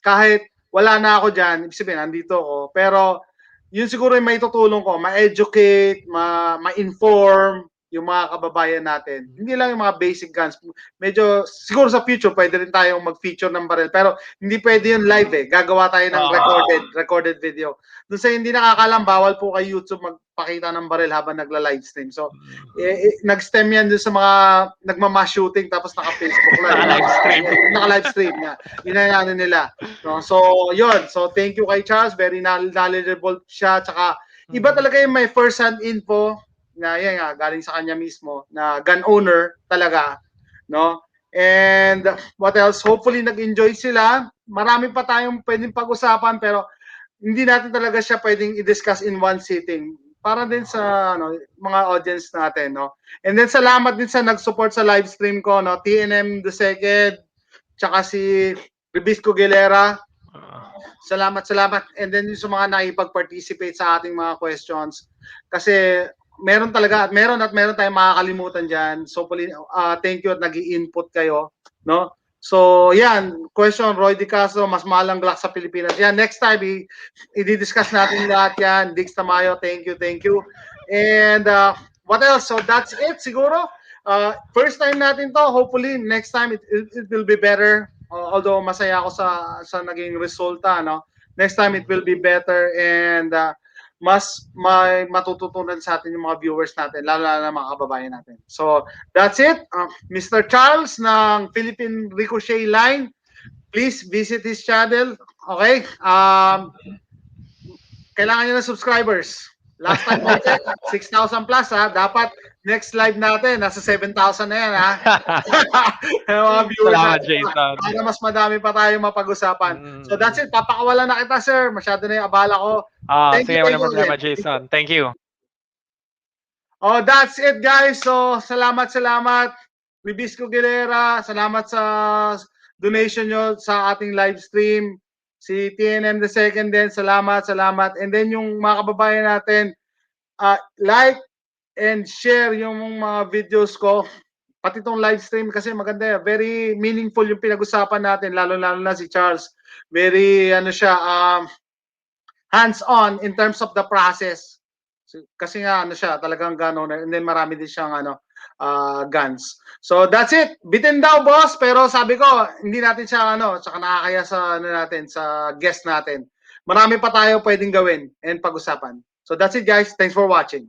kahit wala na ako diyan, ibig sabihin nandito ako, pero yun siguro yung maitutulong ko, ma-educate, ma-inform, yung mga kababayan natin. Hindi lang yung mga basic guns. Medyo, siguro sa future, pwede rin tayong mag-feature ng baril. Pero hindi pwede yun live eh. Gagawa tayo ng recorded video. Doon sa hindi nakakalam, bawal po kay YouTube magpakita ng baril habang nagla-livestream. So, nag-stem yan doon sa mga nagmamass shooting tapos naka-Facebook live. Naka-livestream. Naka-livestream nga. Yun na ano nila. No? So, yun. So, thank you kay Charles. Very knowledgeable siya. Tsaka, iba talaga yung may first-hand info na yan nga, galing sa kanya mismo, na gun owner talaga, no? And what else? Hopefully nag-enjoy sila. Marami pa tayong pwedeng pag-usapan pero hindi natin talaga siya pwedeng i-discuss in one sitting para din sa ano, mga audience natin, no? And then salamat din sa nag-support sa live stream ko, no? TNM the second, tsaka si Ribisco Gilera. Salamat. And then yung sa mga nakipag-participate sa ating mga questions. Kasi meron tayong makakalimutan dyan. So, thank you at nag-i-input kayo. No? So, yan. Question, Roy Di Castro, mas malang Glock sa Pilipinas. Yan, next time, i-discuss natin lahat yan. Dix Tamayo, thank you. And what else? So, that's it siguro. First time natin to. Hopefully, next time, it will be better. Although, masaya ako sa naging resulta. No? Next time, it will be better. And mas may matututunan sa atin yung mga viewers natin, lalo na mga kababayan natin. So, that's it. Mr. Charles ng Philippine Ricochet line, please visit his channel. Okay? Kailangan nyo ng subscribers. Last time I checked, 6,000 plus ha. Dapat next live natin, nasa 7,000 na yan ha. Mga viewers Salamat, natin, Jason. para mas madami pa tayong mapag-usapan. So that's it. Papakawalan na kita, sir. Masyado na yung abala ko. Sige, walang problema, Jason. Thank you. Oh, that's it, guys. So, salamat. Ribisco Gilera, salamat sa donation nyo sa ating live stream. Si TNM the second din, salamat. And then yung mga kababayan natin, like and share yung mga videos ko. Pati itong live stream kasi maganda. Very meaningful yung pinag-usapan natin, lalo-lalo na si Charles. Very, hands-on in terms of the process. Kasi nga, siya, talagang gun owner. And then marami din siyang, guns. So, that's it. Bitin daw, boss. Pero sabi ko, hindi natin siya, tsaka nakakaya sa, natin, sa guest natin. Marami pa tayo pwedeng gawin and pag-usapan. So, that's it, guys. Thanks for watching.